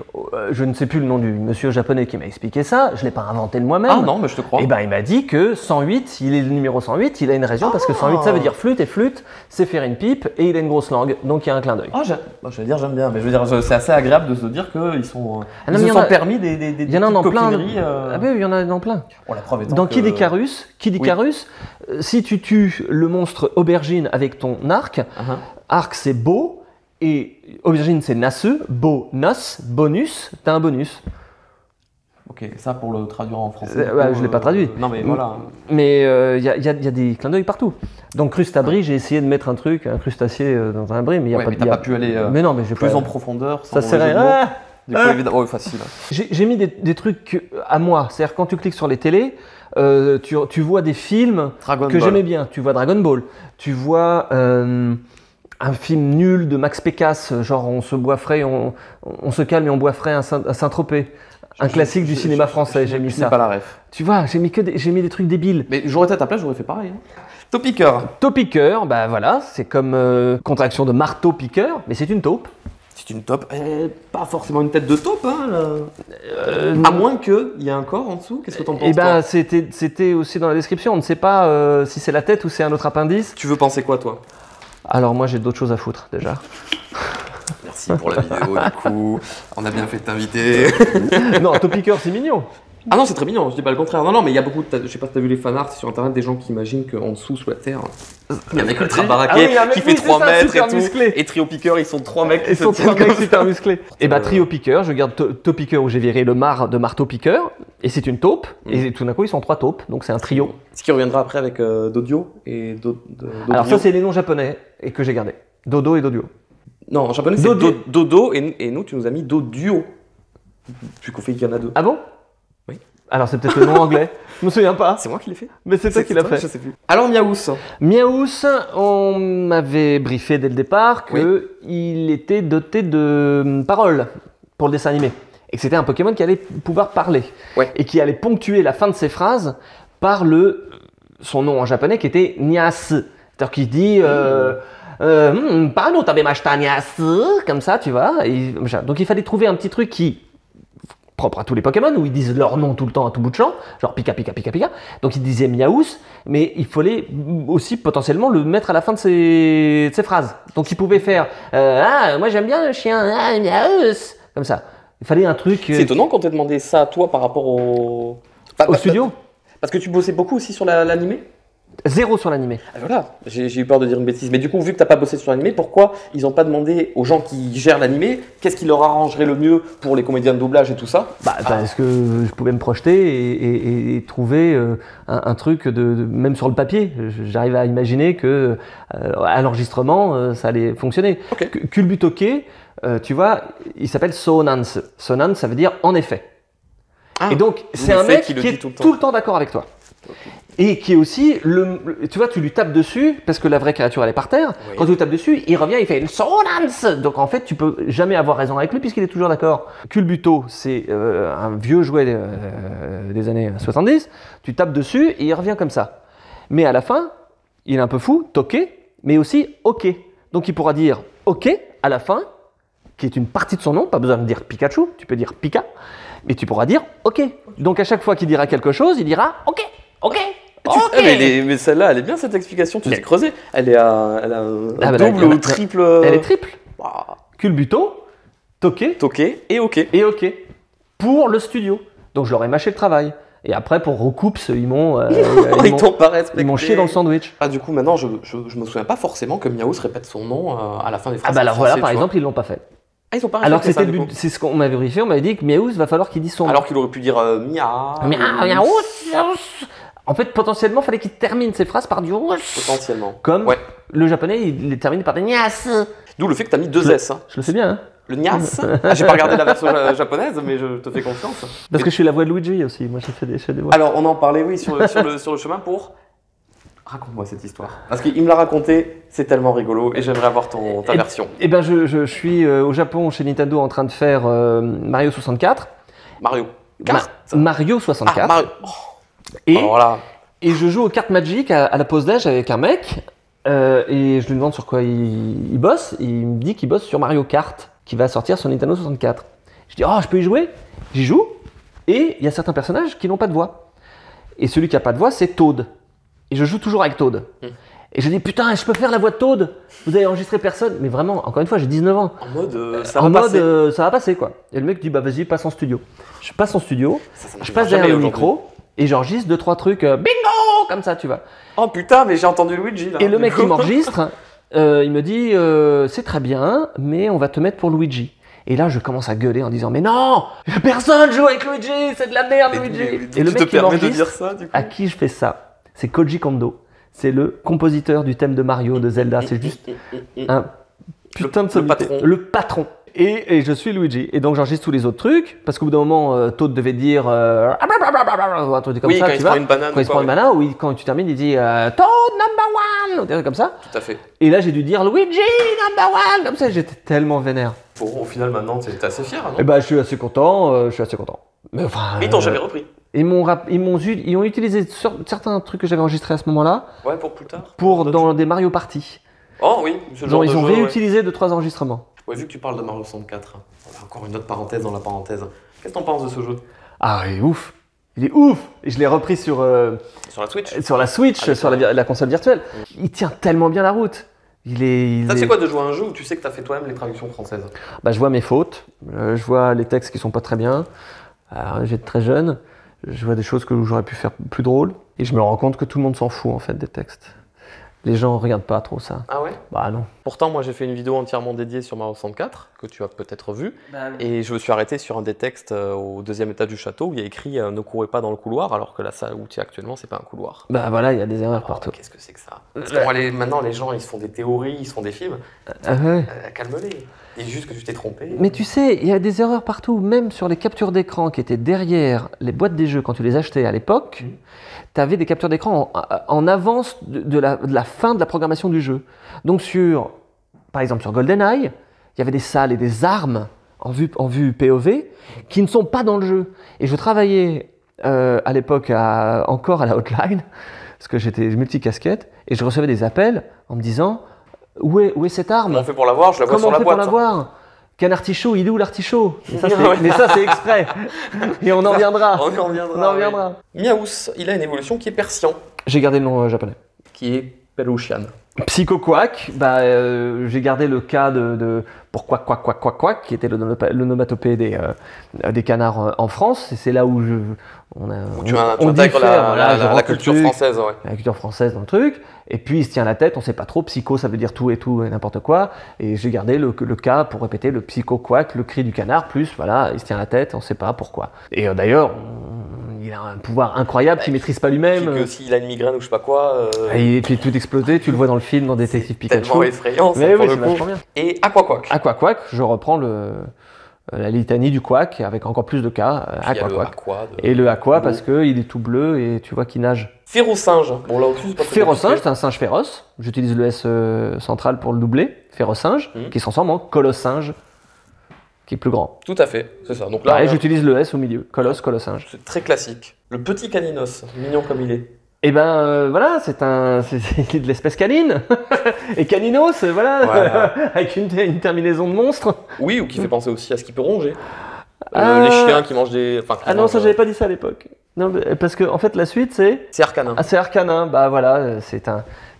je ne sais plus le nom du monsieur japonais qui m'a expliqué ça, je ne l'ai pas inventé de moi-même. Ah non, mais je te crois. Eh ben, il m'a dit que 108, il est le numéro 108, il a une raison parce que 108 ça veut dire flûte, et flûte, c'est faire une pipe, et il a une grosse langue, donc il y a un clin d'œil. Ah, je vais dire j'aime bien, mais je veux dire c'est assez agréable de se dire qu'ils sont Ah non, ils mais se il y en sont a- permis des Il y en a dans petites plein. coquineries, Ah oui, il y en a dans plein. Oh, la preuve étant Dans que- Kid Icarus, Oui. Si tu tues le monstre aubergine avec ton arc, Uh-huh. arc c'est beau, et aubergine c'est nasseux, beau, nos, bonus, t'as un bonus. Ok, ça pour le traduire en français. Je l'ai pas traduit. Non mais voilà. Mais il y a des clins d'œil partout. Donc crustabri, j'ai essayé de mettre un crustacé dans un bris, mais il y a Ouais, pas mais de. t'as pas pu aller Mais non, mais j'ai plus pas. en profondeur. Ça sans serait. jeu de mots. Ah Du coup, évidemment, ouais, facile. J'ai mis des trucs à moi. C'est-à-dire quand tu cliques sur les télés, tu vois des films Dragon que Ball. j'aimais bien. Tu vois Dragon Ball. Tu vois un film nul de Max Pécasse, genre on se boit frais, on se calme et on boit frais à Saint-Tropez. Un classique du cinéma français, j'ai mis Je n'ai ça. pas la ref. Tu vois, j'ai mis des trucs débiles. Mais j'aurais été à ta place, j'aurais fait pareil. Hein. Topiqueur. Taupiqueur, bah voilà, c'est comme contraction de marteau-piqueur, mais c'est une taupe. C'est une taupe. Pas forcément une tête de taupe, hein. Là. À moins qu'il y ait un corps en dessous. Qu'est-ce que t'en penses Et ben toi c'était aussi dans la description. On ne sait pas si c'est la tête ou c'est un autre appendice. Tu veux penser quoi, toi? Alors moi j'ai d'autres choses à foutre déjà. Merci pour la vidéo, du coup. On a bien fait de t'inviter. Non, taupiqueur c'est mignon. Ah non, c'est très mignon, je dis pas le contraire. Non, mais il y a beaucoup je sais pas si t'as vu les fanarts sur internet, des gens qui imaginent qu'en dessous, sous la terre, il y a un mec ultra baraqué Ah oui, il y a un mec, qui fait oui, c'est 3 ça, mètres super et tout. musclé. Et trio piqueur, ils sont 3 mecs qui Ils se sont tiennent trois mecs comme ça. super musclés. Et bah trio piqueur, je garde taupiqueur où j'ai viré le mar de marteau piqueur. Et c'est une taupe. Et tout d'un coup ils sont 3 taupes, donc c'est un trio. Ce qui reviendra après avec Dodio et Alors ça c'est les noms japonais et que j'ai gardé. Dodo et Dodio. Non, en japonais c'est Dodio. Dodo et nous tu nous as mis Doduo. Puis qu'on fait qu'il y en a 2. Ah bon? Oui. Alors c'est peut-être le nom anglais. Je me souviens pas. C'est moi qui l'ai fait. Mais c'est toi qui l'as toi, fait. Je sais plus. Alors Miaous. Miaous, on m'avait briefé dès le départ qu'il était doté de paroles pour le dessin animé. Et que c'était un Pokémon qui allait pouvoir parler. Ouais. Et qui allait ponctuer la fin de ses phrases par son nom en japonais qui était Nias. C'est-à-dire qu'il dit Pano tabemashitanias, comme ça, tu vois. Donc il fallait trouver un petit truc qui propre à tous les Pokémon, où ils disent leur nom tout le temps à tout bout de champ, genre Pika Pika Pika Pika. Donc ils disaient Miaous, mais il fallait aussi potentiellement le mettre à la fin de ses phrases. Donc ils pouvaient faire moi j'aime bien le chien, Miaous, comme ça. Il fallait un truc. C'est étonnant qu'on t'ait demandé ça à toi par rapport au studio. Parce que tu bossais beaucoup aussi sur l'animé. Zéro sur l'animé. Voilà, j'ai eu peur de dire une bêtise. Mais du coup, vu que tu n'as pas bossé sur l'animé, pourquoi ils n'ont pas demandé aux gens qui gèrent l'animé qu'est-ce qui leur arrangerait le mieux pour les comédiens de doublage et tout ça? Parce que je pouvais me projeter et trouver un truc même sur le papier. J'arrive à imaginer que à l'enregistrement, ça allait fonctionner. Okay. Culbutoke, tu vois, il s'appelle Sonance. Sonance, ça veut dire en effet. Et donc, c'est un mec qui est tout le temps d'accord avec toi. Okay. Et qui est aussi, tu vois, tu lui tapes dessus, parce que la vraie créature, elle est par terre. Oui. Quand tu lui tapes dessus, il revient, il fait une sonance. Donc en fait, tu peux jamais avoir raison avec lui, puisqu'il est toujours d'accord. Culbuto, c'est un vieux jouet des années 70. Tu tapes dessus, et il revient comme ça. Mais à la fin, il est un peu fou, toqué, mais aussi ok. Donc il pourra dire ok à la fin, qui est une partie de son nom, pas besoin de dire Pikachu, tu peux dire Pika, mais tu pourras dire ok. Donc à chaque fois qu'il dira quelque chose, il dira ok, ok. Okay. Mais celle-là, elle est bien cette explication, tu t'es creusé. Elle a un double ou triple. Elle est triple. Wow. Culbuto, toqué et ok. Et ok. Pour le studio. Donc je leur ai mâché le travail. Et après, pour Recoups, ils m'ont chié dans le sandwich. Ah, du coup, maintenant, je me souviens pas forcément que Miaous répète son nom à la fin des phrases. Alors voilà, par exemple, ils l'ont pas fait. Ah, ils ont pas alors que c'est ce qu'on m'avait vérifié, on m'avait dit que Miaous va falloir qu'il dise son nom. Alors qu'il aurait pu dire Miaous. En fait, potentiellement, il fallait qu'il termine ses phrases par du potentiellement. Comme le japonais, il les termine par des nias. D'où le fait que tu as mis deux S. Hein. Je le sais bien. Hein. Le nias. J'ai pas regardé la version japonaise, mais je te fais confiance. Parce que je suis la voix de Luigi aussi. Moi, j'ai fait des voix. Alors, on en parlait, oui, sur le chemin pour. Raconte-moi cette histoire. Parce qu'il me l'a raconté, c'est tellement rigolo et j'aimerais avoir ta version. Eh ben, je suis au Japon chez Nintendo en train de faire Mario 64. Mario Kart Mario 64. Ah, Mario. Oh. Et je joue aux cartes Magic à la pause déj avec un mec et je lui demande sur quoi il bosse. Et il me dit qu'il bosse sur Mario Kart qui va sortir sur Nintendo 64. Je dis je peux y jouer? J'y joue et il y a certains personnages qui n'ont pas de voix. Et celui qui n'a pas de voix, c'est Toad. Et je joue toujours avec Toad. Et je dis putain, je peux faire la voix de Toad? Vous avez enregistré personne? Mais vraiment, encore une fois, j'ai 19 ans. En mode ça va passer quoi. Et le mec dit vas-y, passe en studio. Je passe en studio, je passe derrière le micro et j'enregistre 2-3 trucs bingo comme ça, tu vois. Oh putain, mais j'ai entendu Luigi là. Et le mec qui m'enregistre, il me dit c'est très bien, mais on va te mettre pour Luigi. Et là, je commence à gueuler en disant mais non, personne joue avec Luigi, c'est de la merde Luigi. Et le mec qui m'enregistre, à qui je fais ça? C'est Koji Kondo. C'est le compositeur du thème de Mario, de Zelda. C'est juste un putain de sommité. Le patron. Et je suis Luigi. Et donc j'enregistre tous les autres trucs. Parce qu'au bout d'un moment, Toad devait dire un truc comme ça. Quand il se prend une banane. Quand il se prend une banane, ou quand tu termines, il dit Toad number one. Ou des trucs comme ça. Tout à fait. Et là, j'ai dû dire Luigi number one. Comme ça, j'étais tellement vénère. Au final, maintenant, t'es assez fier, non? Et bah, je suis assez content. Mais enfin. Ils t'ont jamais repris? Ils ont utilisé certains trucs que j'avais enregistrés à ce moment-là. Ouais, pour plus tard. Dans des Mario Party. Oh oui, ils ont réutilisé 2-3 enregistrements. Ouais, vu que tu parles de Mario 64, on a encore une autre parenthèse dans la parenthèse. Qu'est-ce que t'en penses de ce jeu? Ah, il est ouf. Il est ouf. Et je l'ai repris sur la Switch. Sur la Switch, sur la console virtuelle. Il tient tellement bien la route. C'est quoi de jouer à un jeu où tu sais que t'as fait toi-même les traductions françaises? Je vois mes fautes. Je vois les textes qui sont pas très bien. J'étais très jeune. Je vois des choses que j'aurais pu faire plus drôles. Et je me rends compte que tout le monde s'en fout en fait des textes. Les gens regardent pas trop ça. Ah ouais? Bah non. Pourtant, moi j'ai fait une vidéo entièrement dédiée sur Mario 64, que tu as peut-être vue. Oui. Et je me suis arrêté sur un des textes au deuxième étage du château où il y a écrit ne courez pas dans le couloir, alors que la salle où tu es actuellement, c'est pas un couloir. Bah voilà, il y a des erreurs partout. Qu'est-ce que c'est que ça? Parce que maintenant, les gens ils se font des théories, ils se font des films. Calme-les. Dis juste que tu t'es trompé. Mais tu sais, il y a des erreurs partout, même sur les captures d'écran qui étaient derrière les boîtes des jeux quand tu les achetais à l'époque. Tu avais des captures d'écran en avance de la fin de la programmation du jeu. Donc par exemple sur GoldenEye, il y avait des salles et des armes en vue POV qui ne sont pas dans le jeu. Et je travaillais à l'époque encore à la hotline, parce que j'étais multicasquette, et je recevais des appels en me disant Où est cette arme? Comment on fait pour l'avoir? Je la vois Comment sur on la fait pour boîte. l'avoir? Qu'un artichaut, il est où l'artichaut? Ouais. Mais ça, c'est exprès. Et on en reviendra. On en reviendra. On en reviendra. Oui. Miaous, il a une évolution qui est persian, J'ai gardé le nom japonais. qui est Pelushian. Psycho-Quack, j'ai gardé le cas de pour Quack, qui était l'onomatopée des canards en France. Et c'est là où Tu on intègres diffère, voilà, je la rentre culture le truc, française. Ouais. la culture française dans le truc. Et puis il se tient la tête, on sait pas trop. Psycho, ça veut dire tout et n'importe quoi. Et j'ai gardé le cas pour répéter le psycho-quack, le cri du canard, plus voilà, il se tient la tête, on sait pas pourquoi. Et d'ailleurs, il a un pouvoir incroyable qu'il maîtrise pas lui-même. Puis que s'il a une migraine ou je sais pas quoi. Et il fait tout exploser, tu le vois dans le film, dans Détective Pikachu. Tellement effrayant, ça, Mais pour oui, le c'est coup. vachement bien. Et Aquaquack. Aquaquack, je reprends la litanie du quack avec encore plus de cas. Il y a le Aquaquack. aqua de- Et le aqua parce qu'il est tout bleu et tu vois qu'il nage. Férocinge. Bon, là aussi, c'est pas très Férocinge, compliqué. c'est un singe féroce. J'utilise le S central pour le doubler. Férocinge, qui se transforme en colossinge, qui est plus grand. Tout à fait, c'est ça. Donc là, Pareil, on a- j'utilise le S au milieu. Colossinge. c'est très classique. Le petit caninos, mignon comme il est. Et voilà, c'est de l'espèce canine. Et caninos, voilà, Voilà. avec une terminaison de monstre. Oui, ou qui fait penser aussi à ce qu'il peut ronger. Ah. Les chiens qui mangent des. Enfin, qui Ah non, mangent, ça j'avais pas dit ça à l'époque. Non, parce que en fait la suite c'est C'est arcanin. c'est Arcanin. Bah voilà, c'est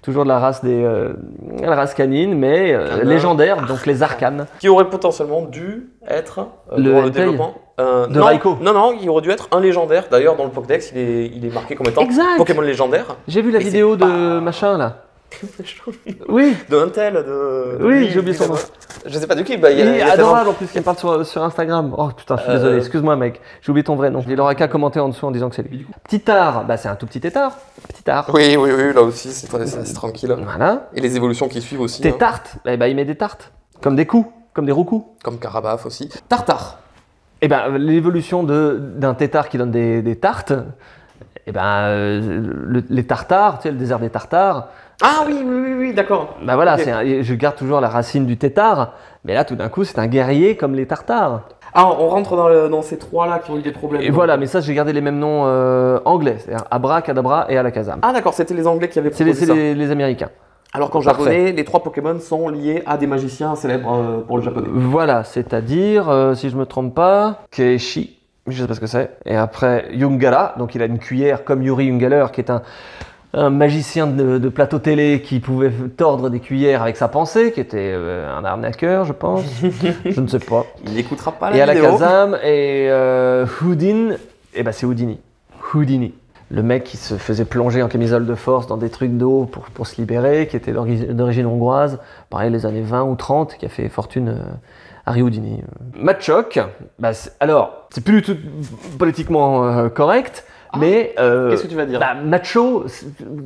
toujours de la race la race canine, mais Canin. légendaire, donc les arcanes. Qui aurait potentiellement dû être Le durant le Entei développement. de non, Raikou. Non, il aurait dû être un légendaire. D'ailleurs, dans le Pokédex, il est marqué comme étant Exact. Pokémon légendaire. J'ai vu la Et vidéo c'est de pas- machin là. Oui. De Intel, de. Oui, lui, j'ai oublié son nom. Je sais pas du qui. Bah, Il est tellement- adorable en plus qu'il parle sur Instagram. Oh putain, je suis désolé, excuse-moi mec, j'ai oublié ton vrai nom. Il aura qu'à commenter en dessous en disant que c'est lui. Petit art, bah c'est un tout petit tétard. Petit art. Oui, là aussi, c'est assez tranquille. Voilà. Et les évolutions qui suivent aussi. Tes hein. tartes, eh ben, il met des tartes. Comme des coups, comme des roucous. Comme Carabaf aussi. Tartare. Eh ben, l'évolution d'un tétard qui donne des tartes, eh ben, les tartares, tu sais, le désert des tartares, Ah oui, d'accord. ben voilà, Ok. je garde toujours la racine du tétard, mais là, tout d'un coup, c'est un guerrier comme les tartares. Ah, on rentre dans ces trois-là qui ont eu des problèmes. Et voilà, mais ça, j'ai gardé les mêmes noms anglais, c'est-à-dire Abra, Kadabra et Alakazam. Ah d'accord, c'était les Anglais qui avaient C'est proposé ça. les Américains. Alors qu'en Parfait. japonais, les trois Pokémon sont liés à des magiciens célèbres pour le japonais. Voilà, c'est-à-dire, si je me trompe pas, Keishi, je sais pas ce que c'est, et après Yungara, donc il a une cuillère comme Yuri Ungaler, qui est un magicien de plateau télé qui pouvait tordre des cuillères avec sa pensée, qui était un arnaqueur, je pense, je ne sais pas. Il n'écoutera pas Et la vidéo. Alakazam et Houdin, et ben c'est Houdini. Houdini. Le mec qui se faisait plonger en camisole de force dans des trucs d'eau pour se libérer, qui était d'origine hongroise, pareil les années 20 ou 30, qui a fait fortune Harry Houdini. Machoc, bah, alors, c'est plus du tout politiquement correct, mais Qu'est-ce que tu vas dire? bah, macho,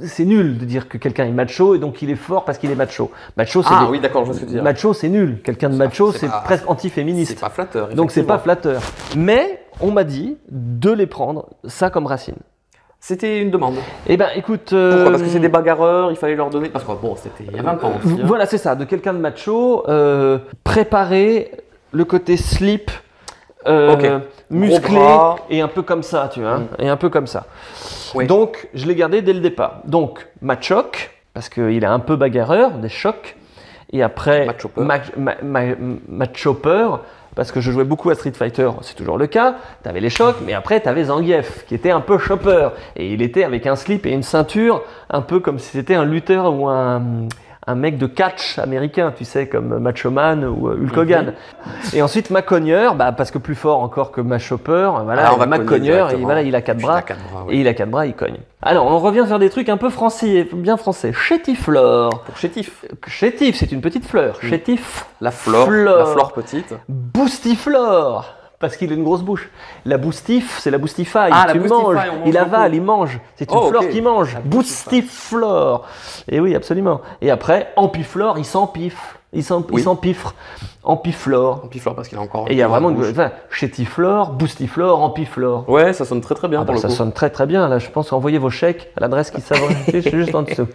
c'est nul de dire que quelqu'un est macho et donc il est fort parce qu'il est macho. Macho, c'est Ah oui, d'accord, je vois ce que tu veux dire. macho, c'est nul. Quelqu'un de macho, c'est c'est pas- presque C'est anti-féministe. pas flatteur. Donc c'est pas effectivement. flatteur. Mais on m'a dit de les prendre, ça comme racine. C'était une demande. Eh ben écoute... Pourquoi? Parce que c'est des bagarreurs, il fallait leur donner... Parce que bon, c'était il y a 20 ans aussi. hein. Voilà, c'est ça, de quelqu'un de macho, préparer le côté slip, Ok. musclé, Gros bras. et un peu comme ça, tu vois, et un peu comme ça. Oui. Donc, je l'ai gardé dès le départ. Donc, Machoc, parce qu'il est un peu bagarreur, des chocs, et après, Machopper. Machopper, parce que je jouais beaucoup à Street Fighter, c'est toujours le cas, t'avais les chocs, mais après t'avais Zangief, qui était un peu chopper, et il était avec un slip et une ceinture, un peu comme si c'était un lutteur ou un mec de catch américain, tu sais, comme Macho Man ou Hulk Hogan. Et ensuite, Macogneur, bah, parce que plus fort encore que Machopper, voilà, Ah, on va cogner Macogneur, et directement. voilà, il a quatre Puis bras, il a quatre bras, oui. et il a quatre bras, il cogne. Alors, on revient vers des trucs un peu français, bien français. Chétiflore. Pour chétif. Chétif, c'est une petite fleur. Chétif. La flore. Flore. La flore petite. Boostiflore. Parce qu'il a une grosse bouche. La boustif, c'est la boustifaille. Ah, la tu boustifaille, manges, on mange il avale, beaucoup. il mange. C'est une Oh, flore ok. qui mange. La boustiffaille. Boostiflore. Et oui, absolument. Et après, ampiflore, il s'empifle. Il Oui. s'empiffre. Ampiflore. Un piflore parce qu'il a encore... Et il y a vraiment une... bouche. Enfin, chétiflore, boostiflore, ampiflore. Ouais, ça sonne très très bien Ah pour bah, le ça coup. sonne très très bien. Là, je pense envoyer vos chèques à l'adresse qui s'abonne. Je suis juste en dessous.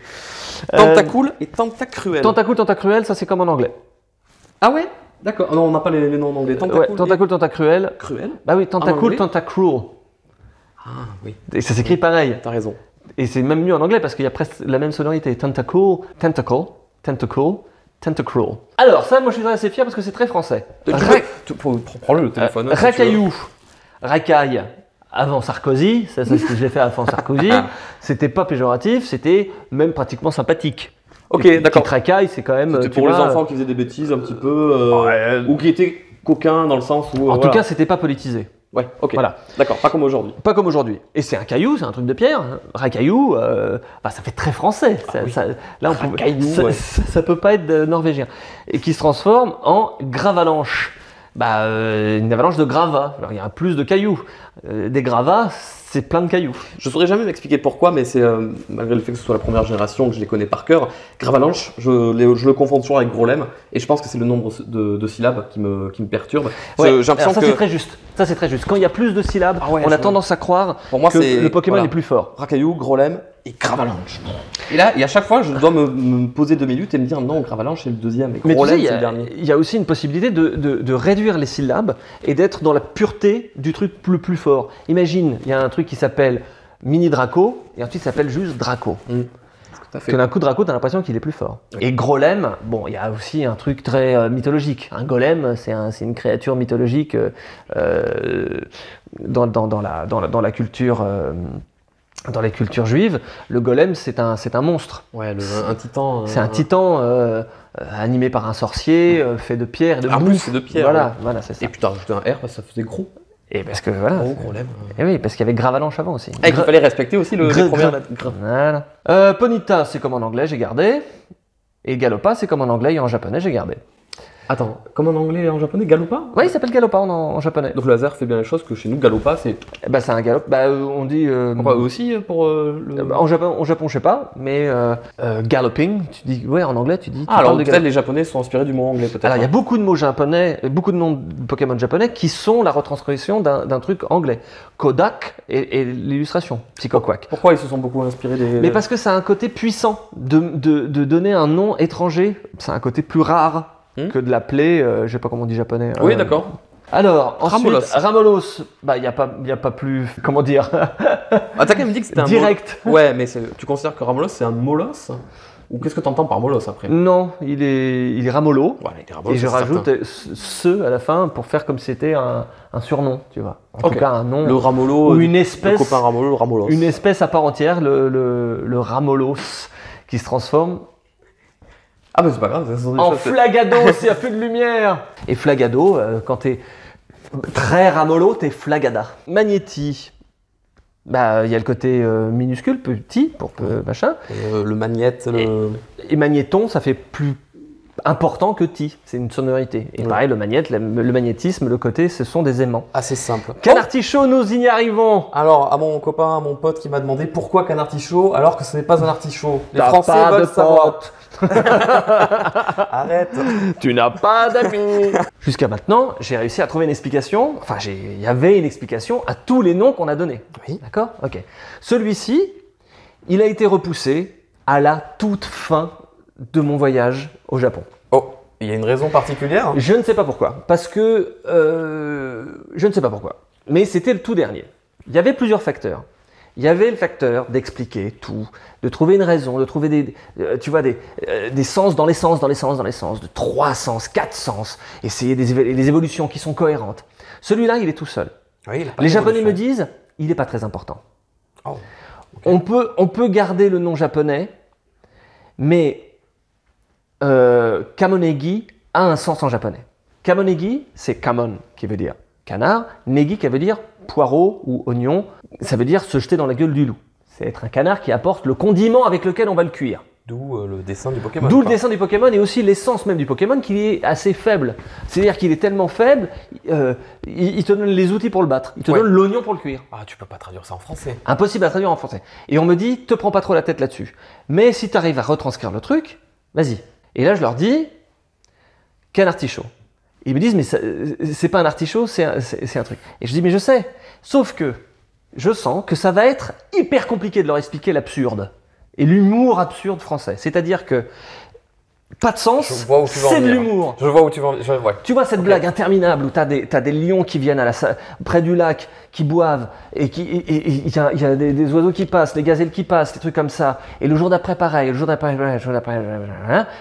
Tentacool et Tentacruel. Tentacule, tentacruel, ça c'est comme en anglais. Ah ouais? D'accord. Non, on n'a pas les noms en anglais. Tentacool. Ouais, tentacule, tentacruel. Cruel. Bah oui, tentacule, anglais tentacruel. Ah oui, Et ça s'écrit pareil. t'as raison. Et c'est même mieux en anglais parce qu'il y a presque la même sonorité. Tentacle, tentacle, tentacle, Tentacruel. Alors ça, moi je suis assez fier parce que c'est très français. Prends-le le téléphone. Racaillou. Racaille. Avant Sarkozy, ça c'est ce que j'ai fait avant Sarkozy, c'était pas péjoratif, c'était même pratiquement sympathique. Ok, Une d'accord. petite racaille, c'est quand même. C'était tu pour les vois, enfants qui faisaient des bêtises un petit peu, ou qui étaient coquins dans le sens où. En tout cas, c'était pas politisé. ouais, ok. Voilà. D'accord, pas comme aujourd'hui. Pas comme aujourd'hui. Et c'est un caillou, c'est un truc de pierre. Hein. Racaillou, bah, ça fait très français. Là, Racaillou, ça peut pas être norvégien. Et qui se transforme en gravalanche. Bah, une avalanche de gravats. Alors, il y a plus de cailloux. Des gravats, c'est plein de cailloux. Je saurais jamais m'expliquer pourquoi, mais c'est malgré le fait que ce soit la première génération que je les connais par cœur. Gravalanche, je le confonds toujours avec Grolem, et je pense que c'est le nombre de syllabes qui me perturbe. Ouais, J'ai l'impression ça que c'est très juste. Ça c'est très juste. Quand il y a plus de syllabes, on a tendance à croire pour moi, que c'est le Pokémon voilà. est plus fort. Racaillou, Grolem et Gravalanche. Et à chaque fois, je dois me poser 2 minutes et me dire non, Gravalanche c'est le deuxième, et Mais tu Grolem sais, c'est le dernier. il y a aussi une possibilité de réduire les syllabes et d'être dans la pureté du truc le plus fort. Imagine, il y a un truc qui s'appelle Mini Draco et ensuite ça s'appelle juste Draco. Tout à fait. Que d'un coup Draco, t'as l'impression qu'il est plus fort. Oui. Et Grolem, bon, il y a aussi un truc très mythologique. Un golem, c'est une créature mythologique dans la culture. Dans les cultures juives, le golem c'est un monstre. Ouais, un titan. C'est un titan animé par un sorcier, fait de pierre et de boue. En plus, c'est de pierre. Voilà, voilà, c'est ça. Et puis t'as rajouté un R parce que ça faisait gros. Et parce que voilà. Gros Grolem. Et oui, parce qu'il y avait Gravalanche avant aussi. Et qu'il fallait respecter aussi les premières lettres. Voilà. Ponyta, c'est comme en anglais, j'ai gardé. Et Galopa, c'est comme en anglais et en japonais, j'ai gardé. Attends, comme en anglais et en japonais, Galopa? Oui, il s'appelle Galopa en japonais. Donc le hasard fait bien les choses que chez nous, Galopa, c'est. Bah, c'est un galop. Bah, on dit. Pourquoi eux aussi pour le. En Japon, je sais pas, mais galloping, tu dis. Ouais, en anglais, tu dis. Ah, alors peut-être les japonais sont inspirés du mot anglais, peut-être. Alors, il y a beaucoup de mots japonais, beaucoup de noms de Pokémon japonais qui sont la retranscription d'un truc anglais. Kodak et l'illustration, Psychoquack. Pourquoi ils se sont beaucoup inspirés des. Mais parce que ça a un côté puissant de donner un nom étranger. C'est un côté plus rare que de l'appeler, je sais pas comment on dit japonais. Oui, d'accord. Alors, ensuite, Ramolos. Ramolos, bah, il n'y a pas plus, comment dire, Ah, t'as quand même dit que c'était un direct. Ouais, mais tu considères que Ramolos, c'est un molos? Ou qu'est-ce que t'entends par molos après? Non, il est Ramolo. Voilà, il est Ramolos. Et je c'est rajoute certain. ce à la fin pour faire comme si c'était un surnom, tu vois. En Ok. tout cas, un nom. Le Ramolo, ou une le espèce, copain Ramolo, le Ramolos. une espèce à part entière, le Ramolos, qui se transforme Ah, mais c'est pas grave, ça sont des en choses. Flagado s'il n'y a plus de lumière. Et Flagado, quand t'es très Ramolo, t'es Flagada. Magnéti, bah il y a le côté minuscule, petit, pour machin. Le magnète, Et Magnéton, ça fait plus important que Ti, c'est une sonorité. Et pareil, le magnétisme, le côté, ce sont des aimants. Assez simple. Canartichaud, nous y arrivons. Alors, à mon copain, à mon pote qui m'a demandé pourquoi canartichaud alors que ce n'est pas un artichaut. Les T'as Français pas veulent de savoir. pote. Arrête. Tu n'as pas d'amis. Jusqu'à maintenant, j'ai réussi à trouver une explication. Enfin, il y avait une explication à tous les noms qu'on a donnés. Oui. D'accord ? Ok. Celui-ci, il a été repoussé à la toute fin de mon voyage au Japon. Oh, il y a une raison particulière? Je ne sais pas pourquoi. Parce que je ne sais pas pourquoi. Mais c'était le tout dernier. Il y avait plusieurs facteurs. Il y avait le facteur d'expliquer tout, de trouver une raison, de trouver des sens dans les sens, de 3 sens, 4 sens, essayer des évolutions qui sont cohérentes. Celui-là, il est tout seul. Oui, Les Japonais me disent, il n'est pas très important. Oh, okay. On peut garder le nom japonais, mais Kamonegi a un sens en japonais. Kamonegi, c'est kamon, qui veut dire canard, negi, qui veut dire poireau ou oignon, ça veut dire se jeter dans la gueule du loup. C'est être un canard qui apporte le condiment avec lequel on va le cuire. D'où le dessin du Pokémon. D'où le dessin du Pokémon et aussi l'essence même du Pokémon qui est assez faible. C'est-à-dire qu'il est tellement faible, il te donne les outils pour le battre, il te donne l'oignon pour le cuire. Ah, tu peux pas traduire ça en français. Impossible à traduire en français. Et on me dit, te prends pas trop la tête là-dessus. Mais si tu arrives à retranscrire le truc, vas-y. Et là, je leur dis, canartichaud. Ils me disent, mais c'est pas un artichaut, c'est un truc. Et je dis, mais je sais. Sauf que je sens que ça va être hyper compliqué de leur expliquer l'absurde et l'humour absurde français. C'est-à-dire que pas de sens, Je vois où tu veux en c'est de venir. l'humour. Je vois où tu vas en venir. Ouais. Tu vois cette blague interminable où t'as des lions qui viennent près du lac, qui boivent, et il y a des oiseaux qui passent, des gazelles qui passent, des trucs comme ça. Et le jour d'après, pareil, le jour d'après,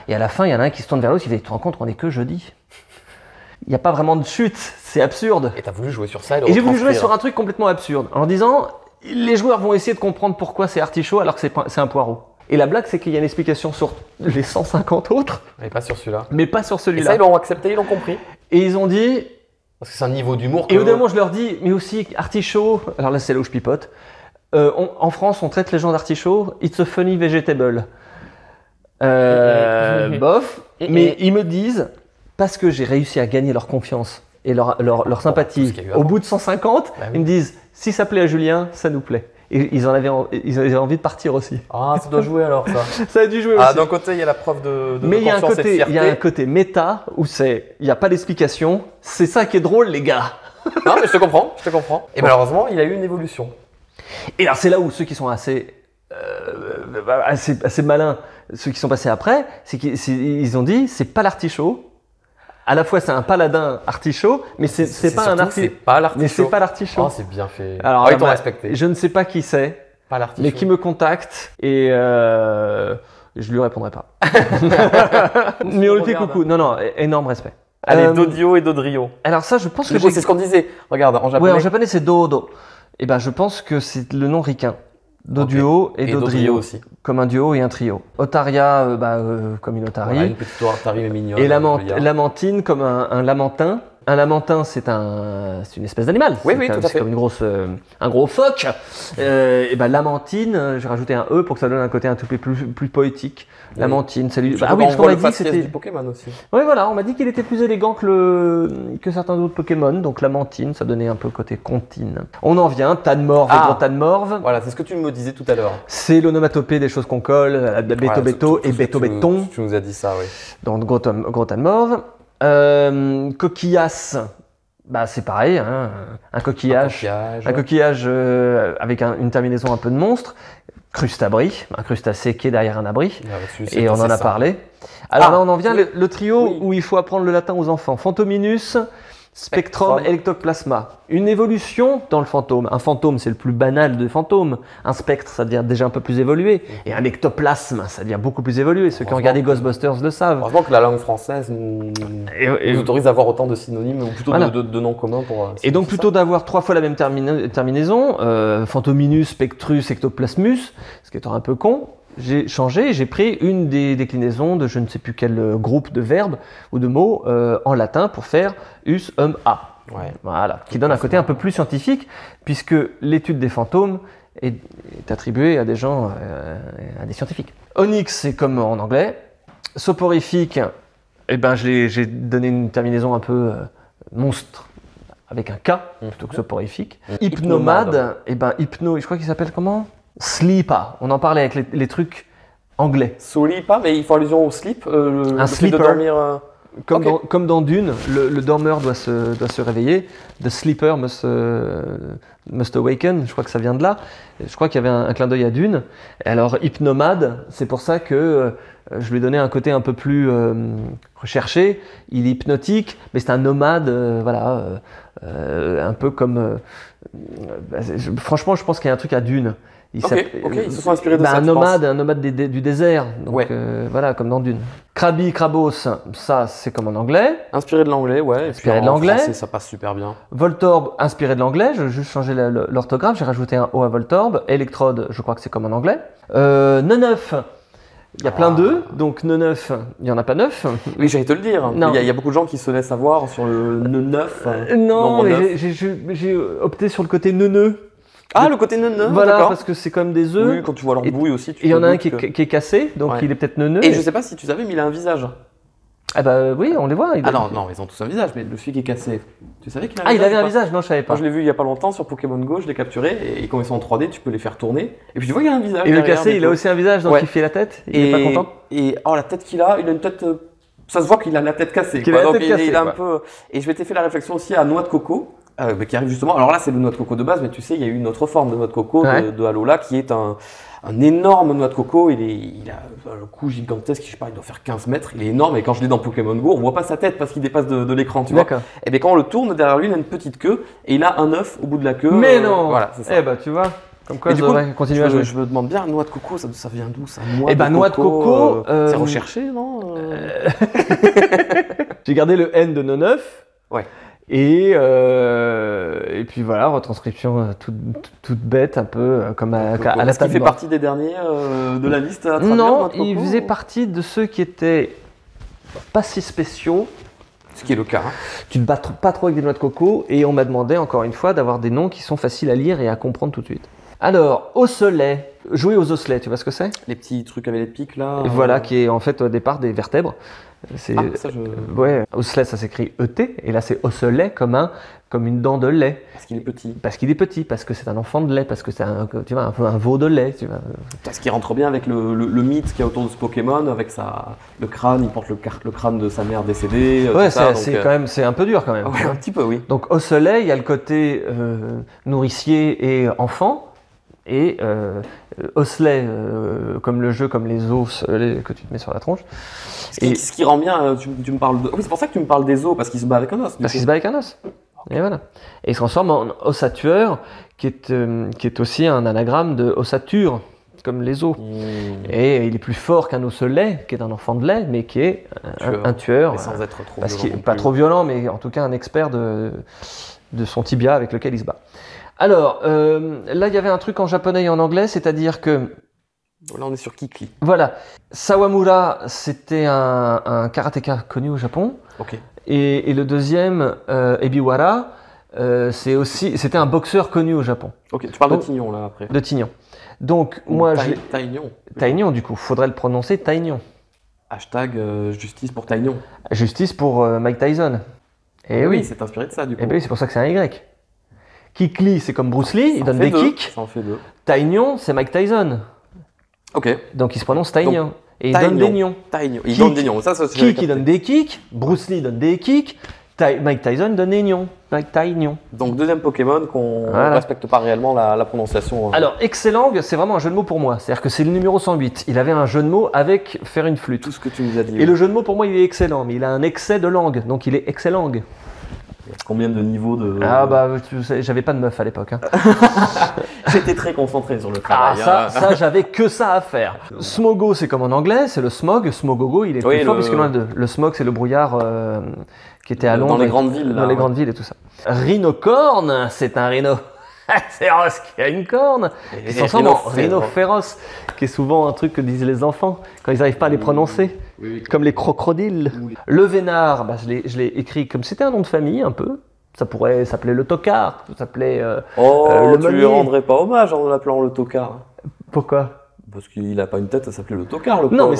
et à la fin, il y en a un qui se tourne vers l'autre, qui fait, tu te rends compte, on est que jeudi. Il n'y a pas vraiment de chute, c'est absurde. Et t'as voulu jouer sur ça Et j'ai voulu jouer sur un truc complètement absurde, en disant, les joueurs vont essayer de comprendre pourquoi c'est artichaut alors que c'est un poireau. Et la blague, c'est qu'il y a une explication sur les 150 autres, Mais pas sur celui-là. mais pas sur Et ça, celui-là. ils l'ont accepté, ils l'ont compris. Et ils ont dit, Parce que c'est un niveau d'humour que... et au bout d'un moment, je leur dis, mais aussi artichaut, alors là c'est là où je pipote, en France, on traite les gens d'artichaut, it's a funny vegetable. Bof, mais ils me disent, parce que j'ai réussi à gagner leur confiance et leur tout sympathie ce qu'il y a eu au avant. bout de 150, Bah oui. ils me disent, si ça plaît à Julien, ça nous plaît. Et ils avaient envie de partir aussi. Ah, ça doit jouer alors, ça. Ça a dû jouer Ah, aussi. d'un côté, il y a la preuve de Mais il y a un confiance et de côté, fierté. il y a un côté méta où il n'y a pas d'explication. C'est ça qui est drôle, les gars. Non, mais je te comprends, je te comprends. Et malheureusement, il a eu une évolution. Et alors c'est là où ceux qui sont assez malins, ceux qui sont passés après, c'est qu'ils ont dit c'est pas l'artichaut. À la fois c'est un paladin artichaut, mais c'est pas un surtout, artichaut. C'est pas l'artichaut. Mais c'est pas l'artichaut. Oh, c'est bien fait. Alors, Ah, ils t'ont bah, respecté. Je ne sais pas qui c'est, Pas l'artichaut. mais qui me contacte et je lui répondrai pas. Mais on lui fait Regarde. coucou. Non, énorme respect. Allez, Dodio et Dodrio. Alors ça, je pense Du que coup, c'est ce qu'on disait. Regarde, en japonais. Ouais, en japonais c'est Dodo. Et ben je pense que c'est le nom ricain. Doduo et Dodrio. Dodrio aussi. Comme un duo et un trio. Otaria, comme une otarie. Voilà, une petite otarie mais mignonne. Et je veux dire. lamantine comme un lamentin. Un lamentin, c'est une espèce d'animal. Oui, C'est oui, tout à c'est fait. comme un gros phoque. Et ben lamantine, j'ai rajouté un E pour que ça donne un côté un tout peu plus poétique. Oui. Lamantine, salut. Surtout Ah oui, quand parce on qu'on voit m'a le dit que faciès c'était. du Pokémon aussi. Oui, voilà, on m'a dit qu'il était plus élégant que certains autres Pokémon. Donc lamantine, ça donnait un peu le côté contine. On en vient, Tanmorve et Ah. Gros Tanmorve. Voilà, c'est ce que tu me disais tout à l'heure. C'est l'onomatopée des choses qu'on colle, béto Voilà, béto tout et ce que béto béton. Tu nous as dit ça, oui. Donc gros Tanmorve. Coquillasse, bah c'est pareil, hein, un coquillage. Un coquillage avec une terminaison un peu de monstre. Crustabri, un crustacé qui est derrière un abri. Et on en a parlé. Alors là, on en vient le trio où il faut apprendre le latin aux enfants. Fantominus, Spectrum, Electoplasma. Une évolution dans le fantôme. Un fantôme, c'est le plus banal des fantômes. Un spectre, ça devient déjà un peu plus évolué. Et un ectoplasme, ça devient beaucoup plus évolué. Ceux qui ont regardé Ghostbusters le savent. Heureusement que la langue française nous autorise à avoir autant de synonymes, ou plutôt Voilà. de noms communs pour... Et donc plutôt d'avoir 3 fois la même terminaison, Fantominus, Spectrus, Ectoplasmus, ce qui est un peu con, j'ai changé, j'ai pris une des déclinaisons de je ne sais plus quel groupe de verbes ou de mots en latin pour faire us, a. Ouais. Voilà, qui donne un côté un peu plus scientifique, puisque l'étude des fantômes est attribuée à des gens, à des scientifiques. Onyx, c'est comme en anglais. Soporifique, eh ben, j'ai donné une terminaison un peu monstre, avec un K, plutôt que soporifique. Hypnomade, eh ben, je crois qu'il s'appelle comment? Sleeper. On en parlait avec les trucs anglais. Solipa, mais il faut allusion au sleep. Un le fait sleeper. de dormir... Comme, Ok. comme dans Dune, le dormeur doit se réveiller. The sleeper must awaken. Je crois que ça vient de là. Je crois qu'il y avait un clin d'œil à Dune. Et alors, hypnomade, c'est pour ça que je lui ai donné un côté un peu plus recherché. Il est hypnotique, mais c'est un nomade, un peu comme... franchement, je pense qu'il y a un truc à Dune. Ok, ils se sont inspirés de ça, un tu nomade du désert, donc Ouais. voilà, comme dans Dune. Krabi, Krabos, ça c'est comme en anglais. Inspiré de l'anglais, ouais. Inspiré Et puis de en l'anglais. français, ça passe super bien. Voltorb, inspiré de l'anglais, j'ai juste changé l'orthographe, j'ai rajouté un O à Voltorb. Electrode, je crois que c'est comme en anglais. Neneuf, il y a plein d'eux, donc Neneuf, il n'y en a pas 9. Oui, j'allais te le dire. Non. Il y a beaucoup de gens qui se laissent avoir sur le 9. Non, nombre mais neuf. j'ai opté sur le côté neuneux. Ah, le côté neuneux, Voilà, d'accord. parce que c'est comme des œufs. Oui, quand tu vois leur Et- bouille aussi, tu Et il y en te a un doutes qui que- est cassé, donc Ouais. il est peut-être neuneux. Et je sais pas si tu savais, mais il a un visage. Ah bah oui, on les voit. Ah non, non, ils ont tous un visage, mais le celui qui est cassé, tu savais qu'il a un Ah, il visage avait ou un pas visage, non, je savais pas. Moi, je l'ai vu il y a pas longtemps sur Pokémon Go, je l'ai capturé, et quand ils sont en 3D, tu peux les faire tourner. Et puis tu vois, il y a un visage. Et le derrière, cassé, du il a coup. aussi un visage, donc Ouais. il fait la tête. Il Et, est pas content. et oh, la tête qu'il a, il a une tête. Ça se voit qu'il a la tête cassée. Qu'il quoi. a la Donc, tête cassée, il a un quoi. peu. Et je m'étais fait la réflexion aussi à Noix de Coco, Qui arrive justement. Alors là, c'est le noix de coco de base, mais tu sais, il y a eu une autre forme de noix de coco de Alola qui est un énorme noix de coco. Il a le cou gigantesque, je sais pas, il doit faire 15 mètres. Il est énorme et quand je l'ai dans Pokémon Go, on voit pas sa tête parce qu'il dépasse de l'écran, tu vois. Et bien quand on le tourne, derrière lui, il a une petite queue et il a un œuf au bout de la queue. Mais non. Voilà, c'est ça. Eh bah tu vois, comme quoi je devrais continuer à jouer. Je me demande bien, noix de coco, ça vient d'où ça? Noix de coco, c'est recherché, non? J'ai gardé le N de non œuf. Ouais. Et puis voilà, retranscription toute bête, un peu comme à la table. Est-ce qu'il fait partie des derniers de la liste à traduire? Non, il faisait partie de ceux qui étaient pas si spéciaux. Ce qui est le cas. Tu ne bats pas trop avec des noix de coco et on m'a demandé encore une fois d'avoir des noms qui sont faciles à lire et à comprendre tout de suite. Alors, osselet, jouer aux osselets, tu vois ce que c'est? Les petits trucs avec les pics là. Voilà, qui est en fait au départ des vertèbres. Ouais, osselet ça s'écrit ET et là c'est osselet comme une dent de lait. Parce qu'il est petit. Parce qu'il est petit, parce que c'est un enfant de lait, parce que c'est un peu un veau de lait. Tu vois. Parce qu'il rentre bien avec le mythe qu'il y a autour de ce Pokémon, avec le crâne, il porte le crâne de sa mère décédée. Ouais, c'est un peu dur quand même. Ouais, un petit peu, oui. Donc osselet, il y a le côté nourricier et enfant. Et osselet, comme le jeu, comme les os que tu te mets sur la tronche. Ce qui rend bien, tu me parles de... Oui, c'est pour ça que tu me parles des os, parce qu'il se bat avec un os. Parce qu'il se bat avec un os. Et voilà. Et il se transforme en ossatueur, qui est aussi un anagramme de ossature, comme les os. Et il est plus fort qu'un osselet, qui est un enfant de lait, mais qui est un tueur. Mais sans être trop violent. Pas trop violent, mais en tout cas un expert de son tibia avec lequel il se bat. Alors, là, il y avait un truc en japonais et en anglais, c'est-à-dire que... Là, on est sur Kikli. Voilà. Sawamura, c'était un karatéka connu au Japon. Ok. Et le deuxième, Ebiwara, c'était un boxeur connu au Japon. Ok, tu parles de Tignon, là, après. De Tignon. Donc, moi, Taignon. Taignon, du coup. Faudrait le prononcer Taignon. Hashtag justice pour Taignon. Justice pour Mike Tyson. Et oui. C'est inspiré de ça, du coup. Et bien, c'est pour ça que c'est un Y. Kikli, c'est comme Bruce Lee, il donne des kicks. Ça en fait deux. Taignon, c'est Mike Tyson. Ok. Donc il se prononce Taignon. Et il donne des nions. Il donne des nions. Qui donne des kicks, Bruce Lee donne des kicks, Mike Tyson donne des nions. Taignon. Donc deuxième Pokémon qu'on ne respecte pas réellement la prononciation. Alors Excellang, c'est vraiment un jeu de mots pour moi. C'est-à-dire que c'est le numéro 108. Il avait un jeu de mots avec faire une flûte. Tout ce que tu nous as dit. Et le jeu de mots pour moi il est excellent, mais il a un excès de langue, donc il est Excellang. Combien de niveaux de... Ah bah, tu sais, j'avais pas de meuf à l'époque. Hein. J'étais très concentré sur le travail. Ça j'avais que ça à faire. Smogo, c'est comme en anglais, c'est le smog. Smogogo, il est plus fort puisque l'un d'eux. Le smog, c'est le brouillard qui était à Londres. Dans les grandes villes. Dans les grandes villes et tout ça. Rhinocorne, c'est un rhino. C'est Ross qui a une corne. Qui se transforme en rhino féroce, qui est souvent un truc que disent les enfants quand ils n'arrivent pas à les prononcer. Oui. Comme les crocodiles. Oui. Le Vénard, bah, je l'ai écrit comme c'était un nom de famille un peu. Ça pourrait s'appeler le Tocard, ça s'appelait le tu lui rendrais pas hommage en l'appelant le Tocard. Pourquoi? Parce qu'il n'a pas une tête, ça s'appelait le Tocard. Le non, mais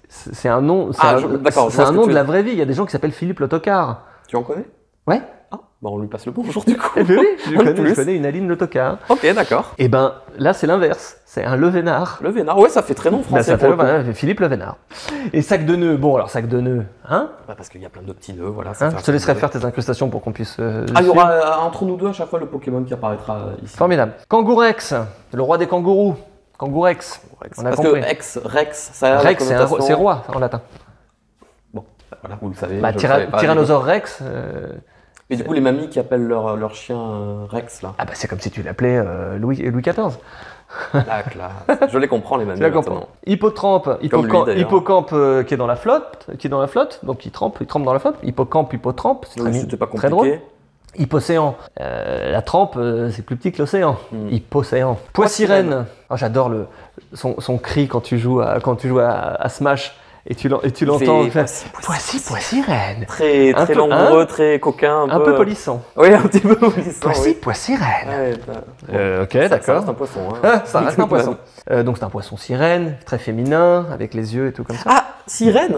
c'est un nom, c'est un nom de la vraie vie. Il y a des gens qui s'appellent Philippe le Tocard. Tu en connais? Ouais. Ah, bah on lui passe le bonjour du coup. Eh bien oui, je connais une Aline Le Tocard. Ok, d'accord. Et ben là, c'est l'inverse. C'est un Le Vénard. Le Vénard, ouais, ça fait très nom français. Ça fait Philippe Le Vénard. Et sac de nœuds. Bon, alors sac de nœuds, hein? Bah, parce qu'il y a plein de petits nœuds, voilà. Hein, je te laisserai faire tes incrustations pour qu'on puisse. Il y aura entre nous deux à chaque fois le Pokémon qui apparaîtra ici. Formidable. Kangourex, le roi des kangourous. Kangourex. On a compris. Que Rex, ça a Rex, c'est roi en latin. Bon, voilà, vous le savez. Bah, Tyrannosaure Rex. Et du coup, les mamies qui appellent leur chien Rex, là. Ah bah c'est comme si tu l'appelais Louis XIV. La classe. Je les comprends, les mamies. Je les comprends. Hippocampe qui est dans la flotte, donc il trempe dans la flotte. Hippocampe, c'est très drôle. Hypocéan. La trempe, c'est plus petit que l'océan. Hypocéan. Poissirène. Oh, j'adore son cri quand tu joues à Smash. Et tu l'entends. Poissirène. Très langoureux, très coquin. Un peu polissant. Oui, un petit peu polissant. Poissirène. Ok, d'accord. Ça reste un poisson. Hein. Ça reste un poisson. Donc c'est un poisson sirène, très féminin, avec les yeux et tout comme ça. Ah, sirène.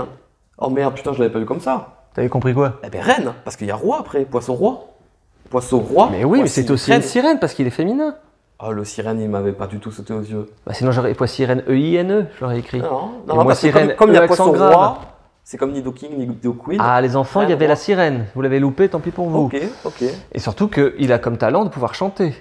Oh merde, putain, je l'avais pas vu comme ça. T'avais compris quoi? Eh ben reine, parce qu'il y a roi après, poisson roi. Poisson roi. Mais oui, mais c'est aussi une sirène parce qu'il est féminin. Oh, le sirène, il m'avait pas du tout sauté aux yeux. Bah sinon, j'aurais poissirène EINE, je l'aurais écrit. Non, parce que comme il y a poisson roi, C'est comme Nidoking, Nidoqueen. Ah, les enfants, il y avait la sirène. Vous l'avez loupé, tant pis pour vous. Ok, ok. Et surtout qu'il a comme talent de pouvoir chanter.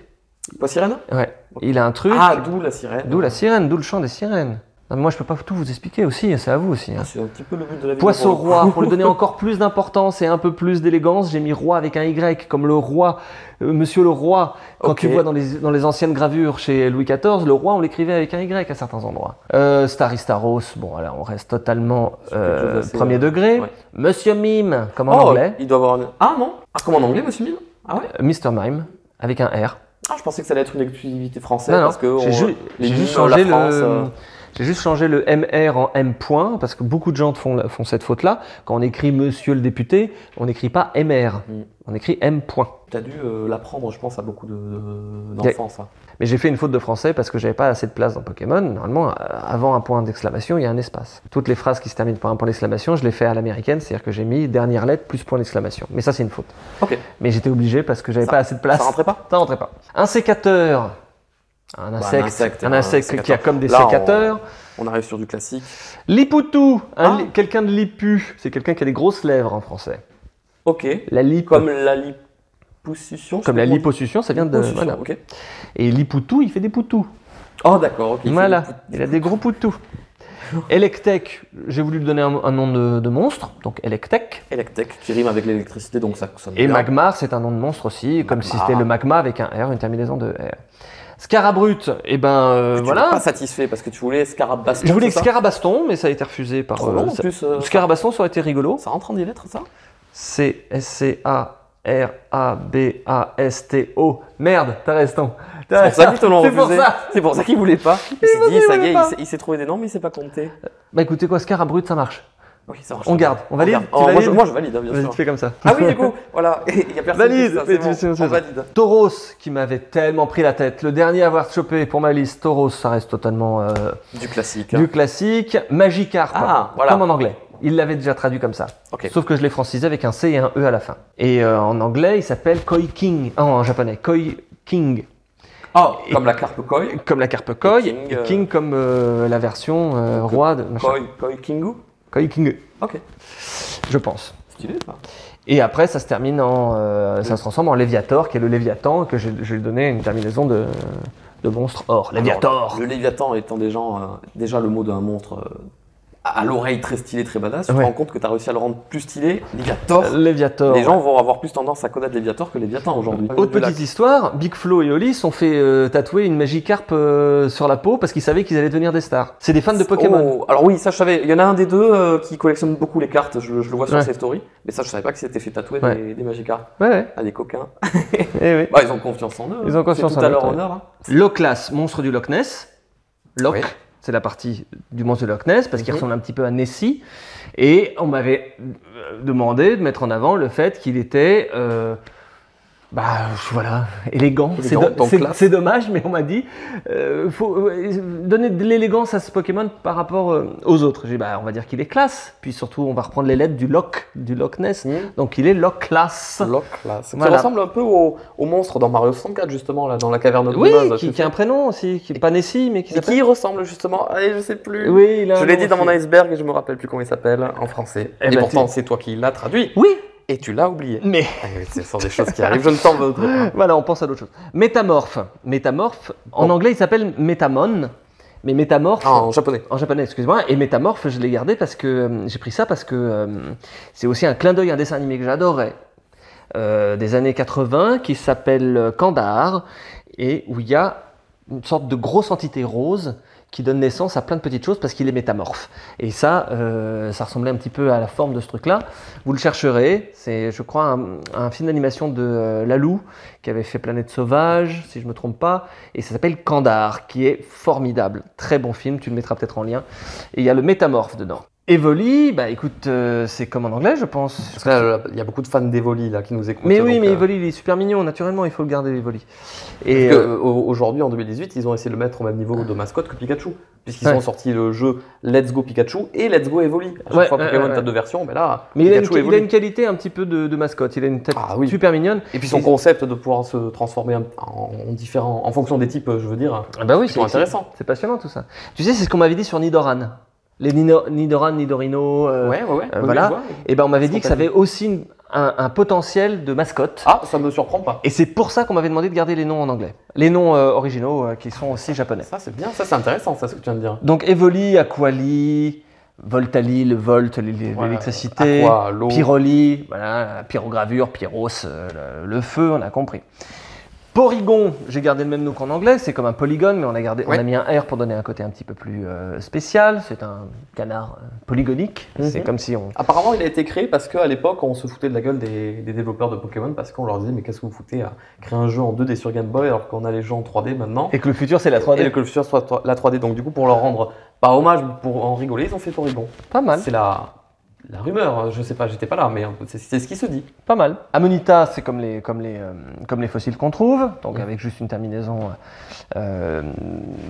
Pas sirène? Ouais. Il a un truc. Ah, d'où la sirène. D'où la sirène, d'où le chant des sirènes. Non, mais moi, je peux pas tout vous expliquer aussi, c'est à vous aussi. Hein. Ah, c'est un petit peu le but de la vidéo. Poisson roi, pour lui donner encore plus d'importance et un peu plus d'élégance, j'ai mis roi avec un Y, comme le roi, monsieur le roi. Quand Ok. tu vois dans les anciennes gravures chez Louis XIV, le roi, on l'écrivait avec un Y à certains endroits. Staros, bon, voilà, on reste totalement quelque chose d'assez, premier degré. ouais. Monsieur Mime, comme en Oh, anglais. il doit avoir un... Ah non? Ah, comme en anglais, monsieur Mime? Ah ouais? Mr. Mime, avec un R. Ah, je pensais que ça allait être une exclusivité française Non, non, parce que j'ai juste changé J'ai juste changé le MR en M point parce que beaucoup de gens font cette faute-là. Quand on écrit Monsieur le député, on n'écrit pas MR, on écrit M point. T'as dû l'apprendre, je pense, à beaucoup d'enfants, ça. Mais j'ai fait une faute de français parce que j'avais pas assez de place dans Pokémon. Normalement, avant un point d'exclamation, il y a un espace. Toutes les phrases qui se terminent par un point d'exclamation, je les fais à l'américaine, c'est-à-dire que j'ai mis dernière lettre plus point d'exclamation. Mais ça, c'est une faute. Ok. Mais j'étais obligé parce que j'avais pas assez de place. Ça rentrait pas? Ça rentrait pas. Un sécateur. Un insecte qui a comme des Là, sécateurs. On arrive sur du classique. Lipoutou, quelqu'un de lipu, c'est quelqu'un qui a des grosses lèvres en français. Ok. La lipe. Comme la liposuction. Comme la liposuction, ça vient de. Voilà. Ok. Et Lipoutou, il fait des poutous. Oh d'accord, ok. Voilà, il a des gros poutous. Electek, j'ai voulu lui donner un nom de monstre, donc Electek. Electek, qui rime avec l'électricité, donc ça sonne Et bien. Magmar, c'est un nom de monstre aussi, comme si c'était le magma avec un R, une terminaison de R. Scarabrut, et ben Tu voilà. n'es pas satisfait parce que tu voulais Scarabaston. Je voulais c'est ça Scarabaston, mais ça a été refusé par. Trop long en plus. Scarabaston, ça aurait été rigolo. Ça rentre en des lettres, ça? C'est S-C-A-R-A-B-A-S-T-O. Merde, t'as raison. C'est pour ça qu'ils te l'ont refusé. C'est pour ça. C'est pour ça qu'il voulait pas. Il s'est dit, ça y est, il s'est trouvé des noms, mais il s'est pas compté. Bah écoutez quoi, Scarabrut, ça marche. Oui, ça marche. On garde, on valide. Oh, moi, je valide, hein, bien Vas-y, sûr. tu fais comme ça. Ah oui, du coup, voilà. Il y a personne Valide, qui dit ça, c'est bon. On valide. Tauros, qui m'avait tellement pris la tête. Le dernier à avoir chopé pour ma liste, Tauros, ça reste totalement Du classique. du classique. Magikarp, Ah, voilà. comme en anglais. Il l'avait déjà traduit comme ça. Ok. Sauf que je l'ai francisé avec un C et un E à la fin. Et en anglais, il s'appelle Koi King. Oh, en japonais, Koi King. Oh, comme la carpe koi. Comme la carpe Koi. King, et King comme la version roi de machin. Koi Kingu. Koi King, Ok. je pense. Stylé, ça. Et après, ça se termine ça se transforme en Léviator, qui est le Léviathan, que je lui ai donné une terminaison de monstre or. Léviator. Alors, le Léviathan étant déjà le mot d'un monstre à l'oreille très stylé, très badass, tu te Ouais. rends compte que tu as réussi à le rendre plus stylé. Léviator. Léviator. Les gens vont avoir plus tendance à connaître Léviator que Léviathan aujourd'hui. Autre petite histoire, Big Flo et Oli sont fait tatouer une Magikarp sur la peau parce qu'ils savaient qu'ils allaient devenir des stars. C'est des fans de Pokémon. Oh, alors oui, ça je savais. Il y en a un des deux qui collectionne beaucoup les cartes, je le vois sur Ouais. ses stories. Mais ça je savais pas qu'il s'était fait tatouer Ouais. des Magikarp. Ouais, ouais. Ah, des coquins. Eh oui. Bah, ils ont confiance en eux. Ils ont confiance C'est en tout à eux, leur ouais. honneur. Hein. Loclas, monstre du Loch Ness. Loch, Oui. c'est la partie du monstre du Loch Ness parce qu'il Mhm. ressemble un petit peu à Nessie. Et on m'avait demandé de mettre en avant le fait qu'il était voilà, élégant. Élégant, donc classe. C'est dommage, mais on m'a dit faut donner de l'élégance à ce Pokémon par rapport aux autres. J'ai dit, on va dire qu'il est classe. Puis surtout, on va reprendre les lettres du Loch Ness. Mhm. Donc il est Loclas. Loclas. Ça Voilà. ressemble un peu au monstre dans Mario 64, justement, là, dans la caverne de Oui, Buzz. qui a un prénom aussi, qui n'est pas Nessie, mais qui Et s'appelle. qui ressemble justement. Allez, je sais plus. Oui, il a Je un l'ai nom dit dans aussi. mon iceberg et je me rappelle plus comment il s'appelle en français. Eh Et ben, pourtant, c'est toi qui l'as traduit. Oui, Et tu l'as oublié. mais. Ah oui, ce sont des choses qui arrivent, je ne t'en voudrais pas. Voilà, on pense à d'autres choses. Métamorphe. Métamorphe, en Oh. anglais, il s'appelle Métamon. Mais métamorphe, Ah, en japonais. en japonais, excuse-moi. Et métamorphe, je l'ai gardé parce que j'ai pris ça parce que c'est aussi un clin d'œil à un dessin animé que j'adorais des années 80 qui s'appelle Kandar et où il y a une sorte de grosse entité rose qui donne naissance à plein de petites choses parce qu'il est métamorphe. Et ça, ça ressemblait un petit peu à la forme de ce truc-là. Vous le chercherez, c'est, je crois, un film d'animation de Lalou qui avait fait Planète Sauvage, si je ne me trompe pas, et ça s'appelle Kandar, qui est formidable. Très bon film, tu le mettras peut-être en lien. Et il y a le métamorphe dedans. Evoli, écoute, c'est comme en anglais, je pense. Parce que là, il y a beaucoup de fans d'Evoli là qui nous écoutent. Mais oui, donc, mais Evoli, il est super mignon, naturellement, il faut le garder, Evoli. Et parce que, aujourd'hui, en 2018, ils ont essayé de le mettre au même niveau de mascotte que Pikachu. Puisqu'ils Ouais. ont sorti le jeu Let's Go Pikachu et Let's Go Evoli. À chaque Ouais, fois, Pokémon, ouais. t'as deux versions, mais là, mais il a, Pikachu il a Evoli. une qualité un petit peu de mascotte, il a une tête Ah oui. super mignonne. Et puis son concept de pouvoir se transformer en fonction des types, je veux dire, Ah bah oui, c'est intéressant. C'est passionnant tout ça. Tu sais, c'est ce qu'on m'avait dit sur Nidoran. Les Nidoran, Nidorino. Ouais. Voilà. Je vois. Et ben on m'avait dit que ça Spontané. avait aussi un potentiel de mascotte. Ah, ça me surprend pas. Et c'est pour ça qu'on m'avait demandé de garder les noms en anglais. Les noms originaux qui sont aussi japonais. Ça, c'est bien. Ça, c'est intéressant, ça, ce que tu viens de dire. Donc Evoli, Aquali, Voltali, le Volt, l'électricité, Aqua, l'eau. Pyroli, voilà, pyrogravure, Pyros, le feu, on a compris. Porygon, j'ai gardé le même nom qu'en anglais, c'est comme un polygone, mais on a mis un R pour donner un côté un petit peu plus spécial. C'est un canard polygonique. C'est comme si on. Apparemment, il a été créé parce qu'à l'époque, on se foutait de la gueule des développeurs de Pokémon parce qu'on leur disait mais qu'est-ce que vous foutez à créer un jeu en 2D sur Game Boy alors qu'on a les jeux en 3D maintenant. Et que le futur c'est la 3D. Et que le futur soit la 3D. Donc du coup, pour leur rendre pas hommage, mais pour en rigoler, ils ont fait Porygon. Pas mal. C'est la rumeur, je sais pas, j'étais pas là, mais c'est ce qui se dit. Pas mal. Amonita, c'est comme les fossiles qu'on trouve, donc avec juste une terminaison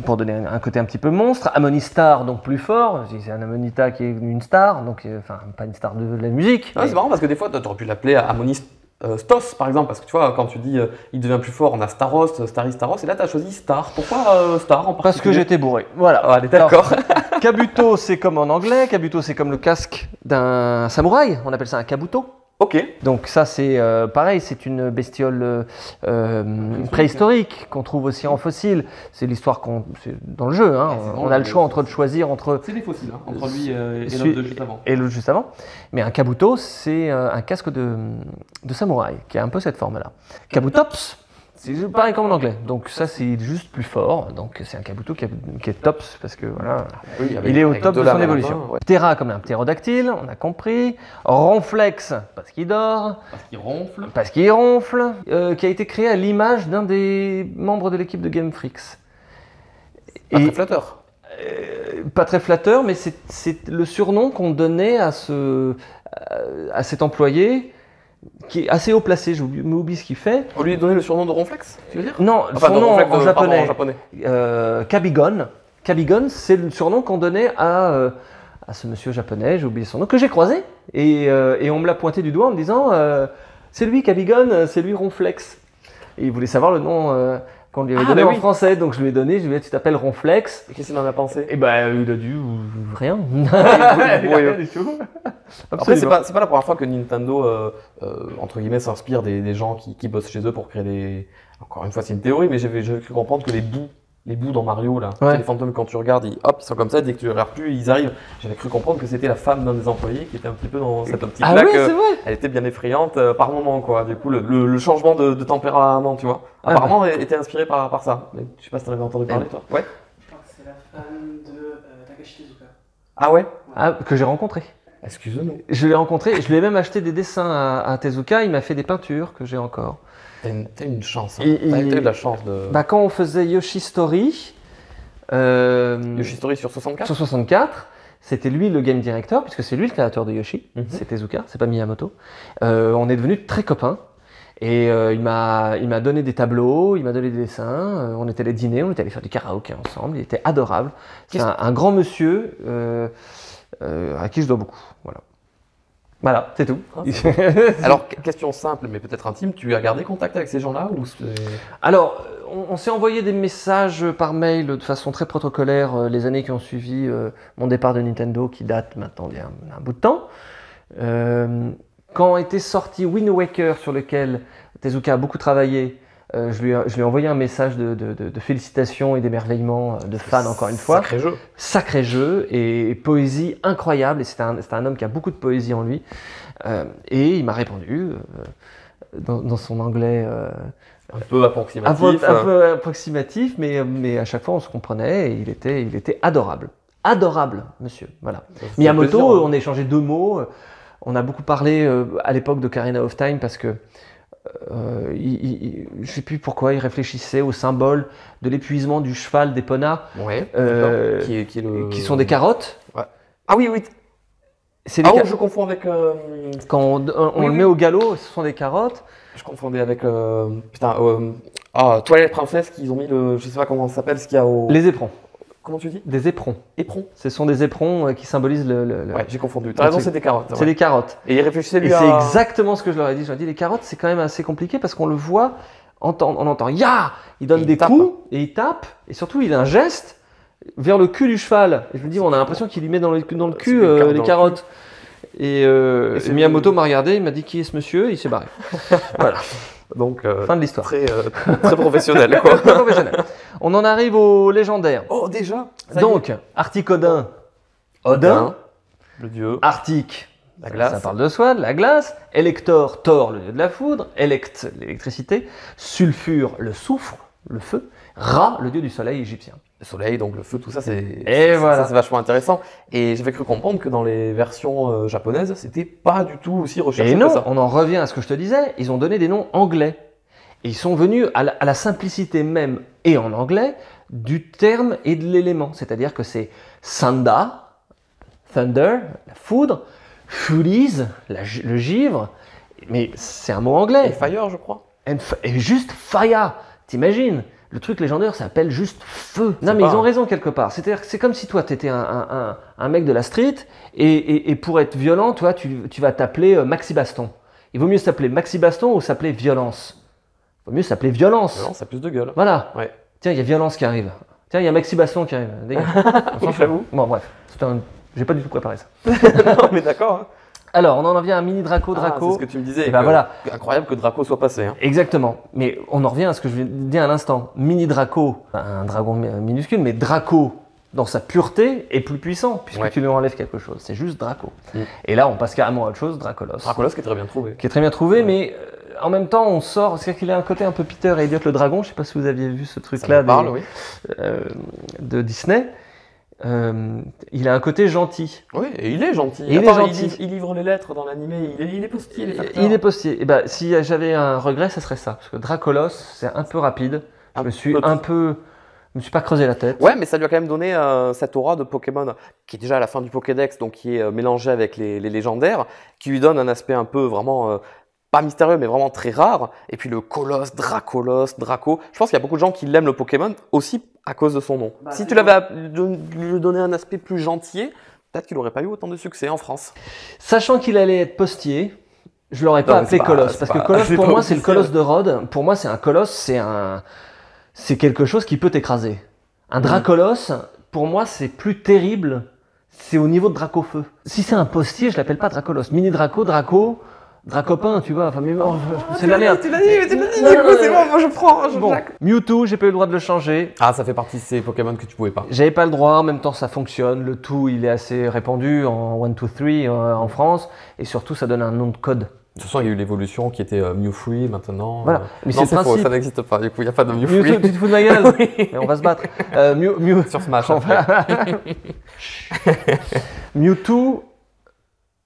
pour donner un côté un petit peu monstre. Amonistar, donc plus fort. C'est un Amonita qui est une star, donc enfin pas une star de la musique. Ouais, c'est marrant parce que des fois, tu aurais pu l'appeler Amonistos, par exemple, parce que tu vois, quand tu dis il devient plus fort, on a Staros, Staros, et là tu as choisi Star. Pourquoi Star en particulier? Parce que j'étais bourré. Voilà. Ah, allez, d'accord. Kabuto, c'est comme en anglais. Kabuto, c'est comme le casque d'un samouraï. On appelle ça un kabuto. Ok. Donc ça, c'est pareil, c'est une bestiole préhistorique qu'on trouve aussi en fossile. C'est l'histoire c'est dans le jeu. Hein. On a le choix de choisir entre... C'est des fossiles, hein, entre lui et celui- l'autre de juste avant. Et l'autre juste avant. Mais un kabuto, c'est un casque de samouraï qui a un peu cette forme-là. Kabutops, c'est pareil comme en anglais. Donc ça, c'est juste plus fort. Donc c'est un kabuto qui est tops parce que voilà, Oui, il est au top de son la évolution. ouais. Ptera comme un ptérodactyle, on a compris. Ronflex parce qu'il dort, Parce qu'il ronfle. parce qu'il ronfle, qui a été créé à l'image d'un des membres de l'équipe de Game Freaks. Pas Et- très flatteur. pas très flatteur, mais c'est le surnom qu'on donnait à cet employé qui est assez haut placé. Je m'oublie ce qu'il fait. On lui a donné le surnom de Ronflex, tu veux dire? Non, Enfin, son de nom Ronflex, en pardon, japonais. Kabigon. Kabigon, c'est le surnom qu'on donnait à ce monsieur japonais, j'ai oublié son nom, que j'ai croisé. Et on me l'a pointé du doigt en me disant c'est lui Kabigon, c'est lui Ronflex. Et il voulait savoir le nom qu'on lui avait donné en français. Donc je lui ai donné, je lui ai dit tu t'appelles Ronflex. Et qu'est-ce qu'il en a pensé? Et ben il a dit rien. Rien du tout. Après, c'est pas la première fois que Nintendo, entre guillemets, s'inspire des gens qui bossent chez eux pour créer des... Encore une fois, c'est une théorie, mais j'avais cru comprendre que les bouts dans Mario, là, Ouais. les fantômes, quand tu regardes, ils sont comme ça, dès que tu les regardes plus, ils arrivent. J'avais cru comprendre que c'était la femme d'un des employés qui était un petit peu dans cette optique-là. Ah oui, que c'est vrai. elle était bien effrayante par moment, quoi. Du coup, le changement de tempérament, tu vois, Ah apparemment, était inspiré par ça. Mais je sais pas si t'en avais entendu parler, toi. Ouais. Je crois que c'est la femme de Takashi Tezuka. Ah ouais? Ah, que j'ai rencontré. Excuse-nous. Je l'ai rencontré, je lui ai même acheté des dessins à Tezuka, il m'a fait des peintures que j'ai encore. T'as une chance. Hein. Et- T'as eu de la chance de... Bah, quand on faisait Yoshi Story, Yoshi Story sur 64. sur 64, c'était lui le game director, puisque c'est lui le créateur de Yoshi, Mhm. c'est Tezuka, c'est pas Miyamoto. On est devenus très copains. Et il m'a donné des tableaux, il m'a donné des dessins, on était allés dîner, on était allés faire du karaoké ensemble, il était adorable. C'est un grand monsieur à qui je dois beaucoup. Voilà, c'est tout. Ah, Alors, question simple, mais peut-être intime, tu as gardé contact avec ces gens-là ou Alors, on s'est envoyé des messages par mail de façon très protocolaire les années qui ont suivi mon départ de Nintendo, qui date maintenant d'il y a un bout de temps. Quand était sorti Wind Waker, sur lequel Tezuka a beaucoup travaillé, je lui ai envoyé un message de félicitations et d'émerveillement de fan, encore une fois. Sacré jeu. Sacré jeu et poésie incroyable. Et c'est un homme qui a beaucoup de poésie en lui. Et il m'a répondu dans son anglais Un peu approximatif. un peu approximatif, mais à chaque fois on se comprenait et il était adorable. Adorable, monsieur. Voilà. Ça fait Miyamoto, plaisir, hein. on a échangé 2 mots. On a beaucoup parlé à l'époque d'Ocarina of Time parce que je ne sais plus pourquoi il réfléchissait au symbole de l'épuisement du cheval d'Epona, Ouais. Euh, d'accord. qui sont des carottes. Ah oui, oui. C'est des Ah, ca- je confonds avec. Quand on Oui, le oui. met au galop, ce sont des carottes. Je confondais avec. Putain. Twilight Princess, qu'ils ont mis le. Je sais pas comment ça s'appelle, ce qu'il y a au. Les éperons. Comment tu dis? Des éperons. Éperon. Ce sont des éperons qui symbolisent le... Ouais, j'ai confondu. T'as raison, c'est- c'est des carottes. C'est Ouais. des carottes. Et il réfléchissait Et lui c'est à. exactement ce que je leur ai dit. Je leur ai dit, les carottes, c'est quand même assez compliqué parce qu'on le voit, on entend ya, il donne Et il des tape. coups et il tape. Et surtout, il a un geste. vers le cul du cheval. Et je me dis, on a l'impression qu'il y met dans le cul les carottes. Et Miyamoto m'a regardé, il m'a dit qui est ce monsieur, et il s'est barré. Voilà. Donc, Fin de l'histoire. très professionnel, quoi. Très professionnel. On en arrive au légendaire. Oh, déjà Donc, Arctic-Odin, Odin, le dieu. Arctique, La glace. ça parle de soi, de la glace. Elector, Thor, le dieu de la foudre. Elect, l'électricité. Sulfure, le soufre, le feu. Ra, le dieu du soleil égyptien. Le soleil, donc le feu, tout ça, voilà. c'est vachement intéressant. Et j'avais cru comprendre que dans les versions japonaises, c'était pas du tout aussi recherché Et non, que ça. on en revient à ce que je te disais, ils ont donné des noms anglais. Et ils sont venus à la simplicité même, et en anglais, du terme et de l'élément. C'est-à-dire que c'est Sanda, Thunder, la foudre, Furies, le givre, mais c'est un mot anglais. Et Fire, je crois. Et juste Fire, t'imagines? Le truc légendaire s'appelle juste feu. Non, mais ils ont raison quelque part. C'est-à-dire que c'est comme si toi, tu étais un mec de la street et pour être violent, toi, tu vas t'appeler Maxi Baston. Il vaut mieux s'appeler Maxi Baston ou s'appeler Violence? Il vaut mieux s'appeler Violence. Non, ça a plus de gueule. Voilà. Ouais. Tiens, il y a Violence qui arrive. Tiens, il y a Maxi Baston qui arrive. Dégage. On s'en fout. Bon, bref. J'ai pas du tout préparé ça. Non, mais d'accord. Hein. Alors, on en vient à un mini Draco. C'est ce que tu me disais. Et ben voilà. Incroyable que Draco soit passé. Hein. Exactement. Mais on en revient à ce que je viens de dire à l'instant. Mini Draco, un dragon minuscule, mais Draco, dans sa pureté, est plus puissant, puisque tu lui enlèves quelque chose. C'est juste Draco. Et là, on passe carrément à autre chose, Dracolos. Dracolos qui est très bien trouvé. Qui est très bien trouvé, mais en même temps, on sort. C'est-à-dire qu'il a un côté un peu Peter et Elliot le dragon. Je sais pas si vous aviez vu ce truc-là de Disney. Il a un côté gentil. Oui, et il est gentil. Il est gentil. Il livre les lettres dans l'animé, il est postier. Il est postier. Et ben, si j'avais un regret, ça serait ça. Parce que Dracolos, c'est un peu rapide. Je me suis pas creusé la tête. Ouais, mais ça lui a quand même donné cette aura de Pokémon qui est déjà à la fin du Pokédex, donc qui est mélangé avec les légendaires, qui lui donne un aspect un peu vraiment pas mystérieux, mais vraiment très rare. Et puis le Colosse, Dracolos, Draco. Je pense qu'il y a beaucoup de gens qui l'aiment le Pokémon aussi à cause de son nom. Bah, si tu l'avais lui donné un aspect plus gentil, peut-être qu'il n'aurait pas eu autant de succès en France. Sachant qu'il allait être postier, je l'aurais pas appelé Colosse. Parce que Colosse, pour moi, c'est le Colosse de Rhodes. Pour moi, c'est un Colosse, c'est quelque chose qui peut t'écraser. Un Dracolos, pour moi, c'est plus terrible. C'est au niveau de Dracofeu. Si c'est un postier, je l'appelle pas Dracolos. Mini Draco, Dracopin, tu vois. Enfin, mais c'est de la merde. Tu l'as dit, du coup, c'est bon, moi je prends. Bon, Mewtwo, j'ai pas eu le droit de le changer. Ah, ça fait partie de ces Pokémon que tu pouvais pas. J'avais pas le droit, en même temps ça fonctionne. Le tout, il est assez répandu en 1, 2, 3 en France. Et surtout, ça donne un nom de code. De toute façon, il y a eu l'évolution qui était Mewfree maintenant. Voilà. Mais non, c'est le faux, principe. ça n'existe pas. Du coup, il n'y a pas de Mewfree. Mewtwo, tu te fous de ma gueule. Mais on va se battre. Sur Smash. Mewtwo,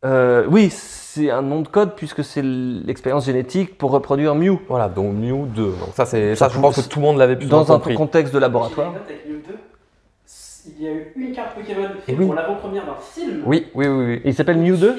oui, c'est un nom de code puisque c'est l'expérience génétique pour reproduire Mew. Voilà, donc Mew 2. Donc ça, je pense que tout le monde l'avait plus dans un compris. contexte de laboratoire. Avec Mew 2, il y a eu une carte Pokémon Et pour l'avant-première d'un film. Oui. Et il s'appelle Mew 2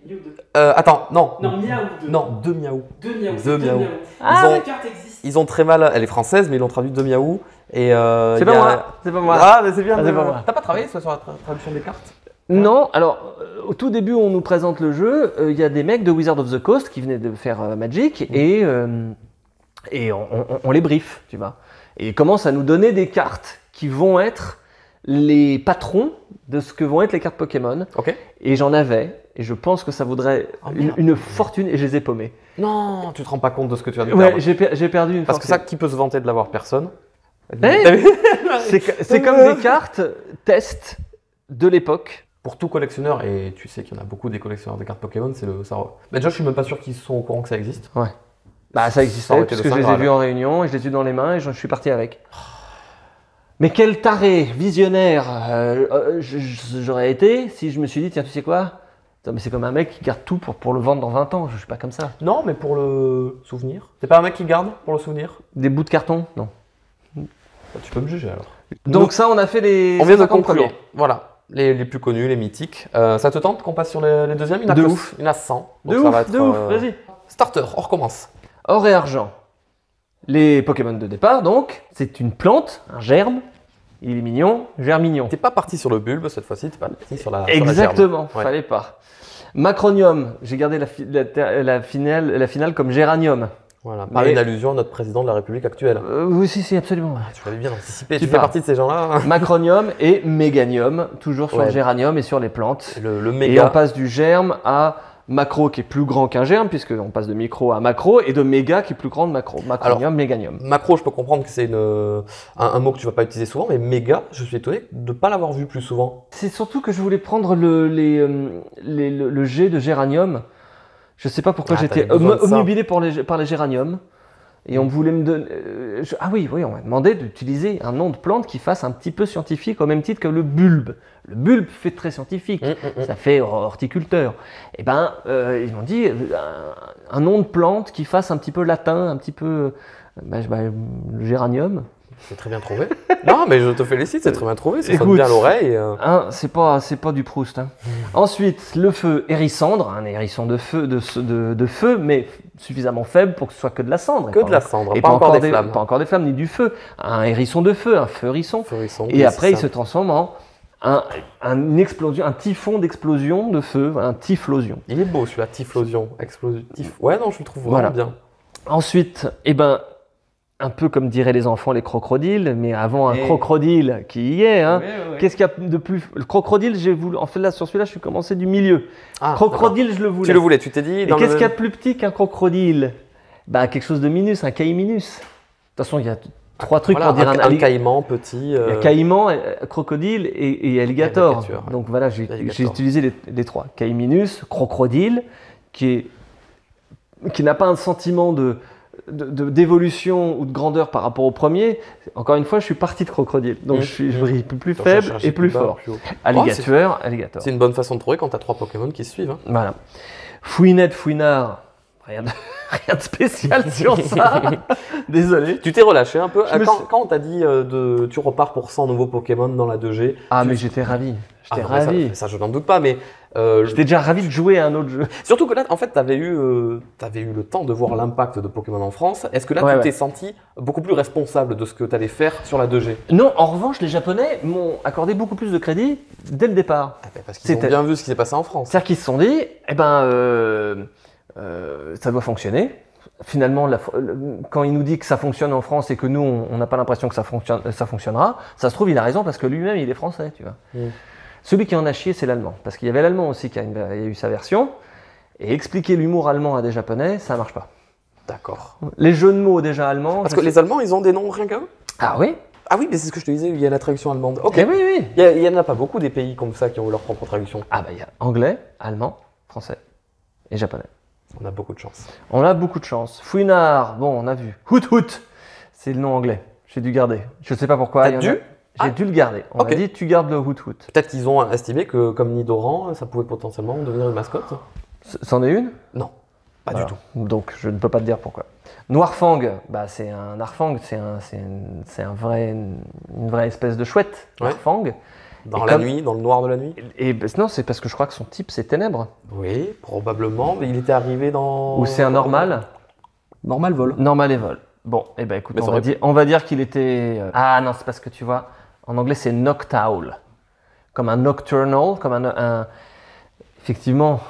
Mew 2. Attends, non. Non, Miaou 2. Non, 2 Miaou. 2 Miaou. Deux Miaou. Ah, Ils la ont- carte existe. Ils ont très mal, elle est française, mais ils l'ont traduite de Miaou. Et C'est il pas y a- moi. C'est pas moi. Ah, mais c'est bien. Ah, c'est pas moi. T'as pas travaillé sur la traduction des cartes? Non, alors au tout début on nous présente le jeu, il y a des mecs de Wizard of the Coast qui venaient de faire Magic et on les briefe, tu vois. Et ils commencent à nous donner des cartes qui vont être les patrons de ce que vont être les cartes Pokémon. Ok. Et j'en avais, et je pense que ça vaudrait Oh, merde. une fortune, et je les ai paumés. Non, tu te rends pas compte de ce que tu viens de Ouais, perdre. j'ai perdu une Parce que fortune. ça, qui peut se vanter de l'avoir? Personne. Eh, T'as vu c'est comme des cartes test de l'époque. Pour tout collectionneur, et tu sais qu'il y en a beaucoup des collectionneurs de cartes Pokémon, c'est le ça. Mais déjà, je suis même pas sûr qu'ils sont au courant que ça existe. Ouais. Bah ça existait, Ça aurait été parce le que je les ai Saint Graal. vus en réunion, et je les ai eu dans les mains, et je suis parti avec. Mais quel taré, visionnaire j'aurais été si je me suis dit, tiens, tu sais quoi? Putain, mais c'est comme un mec qui garde tout pour le vendre dans 20 ans, je suis pas comme ça. Non, mais pour le souvenir. T'es pas un mec qui garde pour le souvenir? Des bouts de carton? Non. Bah, tu peux me juger alors. Donc ça, on a fait les On vient de 150 conclure. premiers. Voilà. Les plus connus, les mythiques. Ça te tente qu'on passe sur les deuxièmes? Il y en a De que- ouf. Il y en a 100. Donc De ça ouf, va être, de ouf, vas-y. Starter, on recommence. Or et argent. Les Pokémon de départ, donc, c'est une plante, un germe. Il est mignon, germignon. T'es pas parti sur le bulbe cette fois-ci, t'es pas parti sur la Exactement, Ouais. fallait pas. Macronium, j'ai gardé la finale comme géranium. Voilà, pas Mais- une allusion à notre président de la République actuelle. Oui, si, absolument. Tu l'avais bien anticipé, Tu tu fais parles. partie de ces gens-là. Macronium et méganium, toujours sur Ouais. le géranium et sur les plantes. Le Et méga. on passe du germe à macro qui est plus grand qu'un germe, puisqu'on passe de micro à macro, et de méga qui est plus grand de macro. Macronium, méganium. Macro, je peux comprendre que c'est un mot que tu vas pas utiliser souvent, mais méga, je suis étonné de ne pas l'avoir vu plus souvent. C'est surtout que je voulais prendre le G de géranium. Je sais pas pourquoi Ah, j'étais t'avais besoin de ça. obnubilé par les géraniums. Et on voulait me donner. Ah oui, on m'a demandé d'utiliser un nom de plante qui fasse un petit peu scientifique au même titre que le bulbe. Le bulbe fait très scientifique, ça fait horticulteur. Et ben, ils m'ont dit un nom de plante qui fasse un petit peu latin, un petit peu. Le géranium. C'est très bien trouvé. Non, mais je te félicite, c'est très bien trouvé, ça sonne Écoute, bien à l'oreille. Hein, c'est pas du Proust. Hein. Ensuite, le feu hérissandre, un hérisson de feu, mais suffisamment faible pour que ce soit que de la cendre. Que de la cendre, Et pas encore des flammes. Pas encore des flammes, ni du feu. Un hérisson de feu, un feu hérisson. Feurisson, Et oui, après, c'est il ça. se transforme en une explosion, un typhon d'explosion de feu, un typhlosion. Il est beau celui-là, typhlosion, explosion. Ouais, non, je le trouve vraiment Voilà. bien. Ensuite, un peu comme diraient les enfants, les crocodiles, mais avant un Et- crocodile qui y est. Hein. Ouais. Qu'est-ce qu'il y a de plus. Le crocodile, j'ai voulu. En fait, là, sur celui-là, je suis commencé du milieu. Ah, Crocodile, je le d'accord. voulais. Tu le voulais, tu t'es dit. Et dans qu'est-ce le- qu'il y a de plus petit qu'un crocodile? Quelque chose de minus, un caïminus. De toute façon, il y a trois trucs Voilà, pour dire un caïman petit. Il y a caïman, crocodile et alligator. Alligator, ouais. Donc voilà, j'ai Alligator. utilisé les trois. Caïminus, crocodile, qui n'a pas un sentiment d'évolution ou de grandeur par rapport au premier. Encore une fois, je suis parti de crocodile. Donc je brille plus Attends, faible chercher et plus bas, fort. plus haut. Alligator. C'est une bonne façon de trouver quand tu as 3 Pokémon qui se suivent. Hein. Voilà. Fouinette, fouinard. Rien de spécial sur ça. Désolé. Tu t'es relâché un peu. Je me suis- Quand on t'a dit tu repars pour 100 nouveaux Pokémon dans la 2G. Ah, tu- mais j'étais ravi. J'étais Ah, non, mais ravi. ça, je n'en doute pas, mais J'étais déjà ravi de jouer à un autre jeu. surtout que là, en fait, tu avais eu le temps de voir l'impact de Pokémon en France. Est-ce que là, Ouais, tu ouais. t'es senti beaucoup plus responsable de ce que tu allais faire sur la 2G? Non, en revanche, les Japonais m'ont accordé beaucoup plus de crédit dès le départ. Parce qu'ils ont C'était- bien vu ce qui s'est passé en France. C'est-à-dire qu'ils se sont dit, ça doit fonctionner. Finalement, quand il nous dit que ça fonctionne en France et que nous, on n'a pas l'impression que ça fonctionnera, ça se trouve, il a raison parce que lui-même, il est français, tu vois. Celui qui en a chié, c'est l'allemand. Parce qu'il y avait l'allemand aussi qui a eu sa version. Et expliquer l'humour allemand à des Japonais, ça ne marche pas. D'accord. Les jeux de mots déjà allemands. Parce que les Allemands, ils ont des noms rien qu'à eux. Ah oui? Ah oui, mais c'est ce que je te disais, il y a la traduction allemande. Ok. Eh oui, oui. Il y en a pas beaucoup des pays comme ça qui ont leur propre traduction. Ah il y a anglais, allemand, français et japonais. On a beaucoup de chance. On a beaucoup de chance. Fouinard, bon, on a vu. Hoot Hoot, c'est le nom anglais. J'ai dû garder. Je ne sais pas pourquoi. T'as il y en a- dû J'ai dû le garder. On Ok. m'a dit, tu gardes le Hoot Hoot. Peut-être qu'ils ont estimé que, comme Nidoran, ça pouvait potentiellement devenir une mascotte. C'en est une? Non, pas Voilà. du tout. Donc, je ne peux pas te dire pourquoi. Noirfang, c'est un Narfang, c'est une vraie espèce de chouette. Ouais. Noirfang. Dans Et la comme- nuit, dans le noir de la nuit. Non, c'est parce que je crois que son type, c'est ténèbres. Oui, probablement. Mais il était arrivé dans. Ou c'est un normal. Normal vol. Normal et vol. Bon, écoute, Mais ça on va dire qu'il était. Ah non, c'est parce que tu vois, en anglais c'est noctowl. Comme un nocturnal, comme effectivement,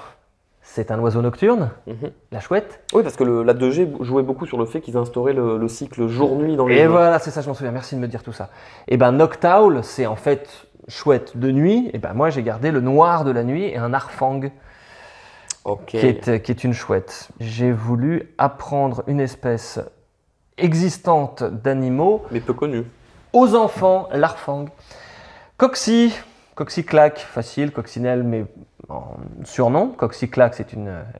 c'est un oiseau nocturne, Mhm. la chouette. Oui, parce que la 2G jouait beaucoup sur le fait qu'ils instauraient le cycle jour-nuit dans les Et jeux. voilà, c'est ça, je m'en souviens, merci de me dire tout ça. Et noctowl, c'est en fait chouette de nuit. Et moi j'ai gardé le noir de la nuit et un arfang Ok. qui est une chouette. J'ai voulu apprendre une espèce existante d'animaux Mais peu connu. aux enfants, l'arfang. Coxy, Coxyclac, facile, coccinelle, mais en surnom. Coxyclac,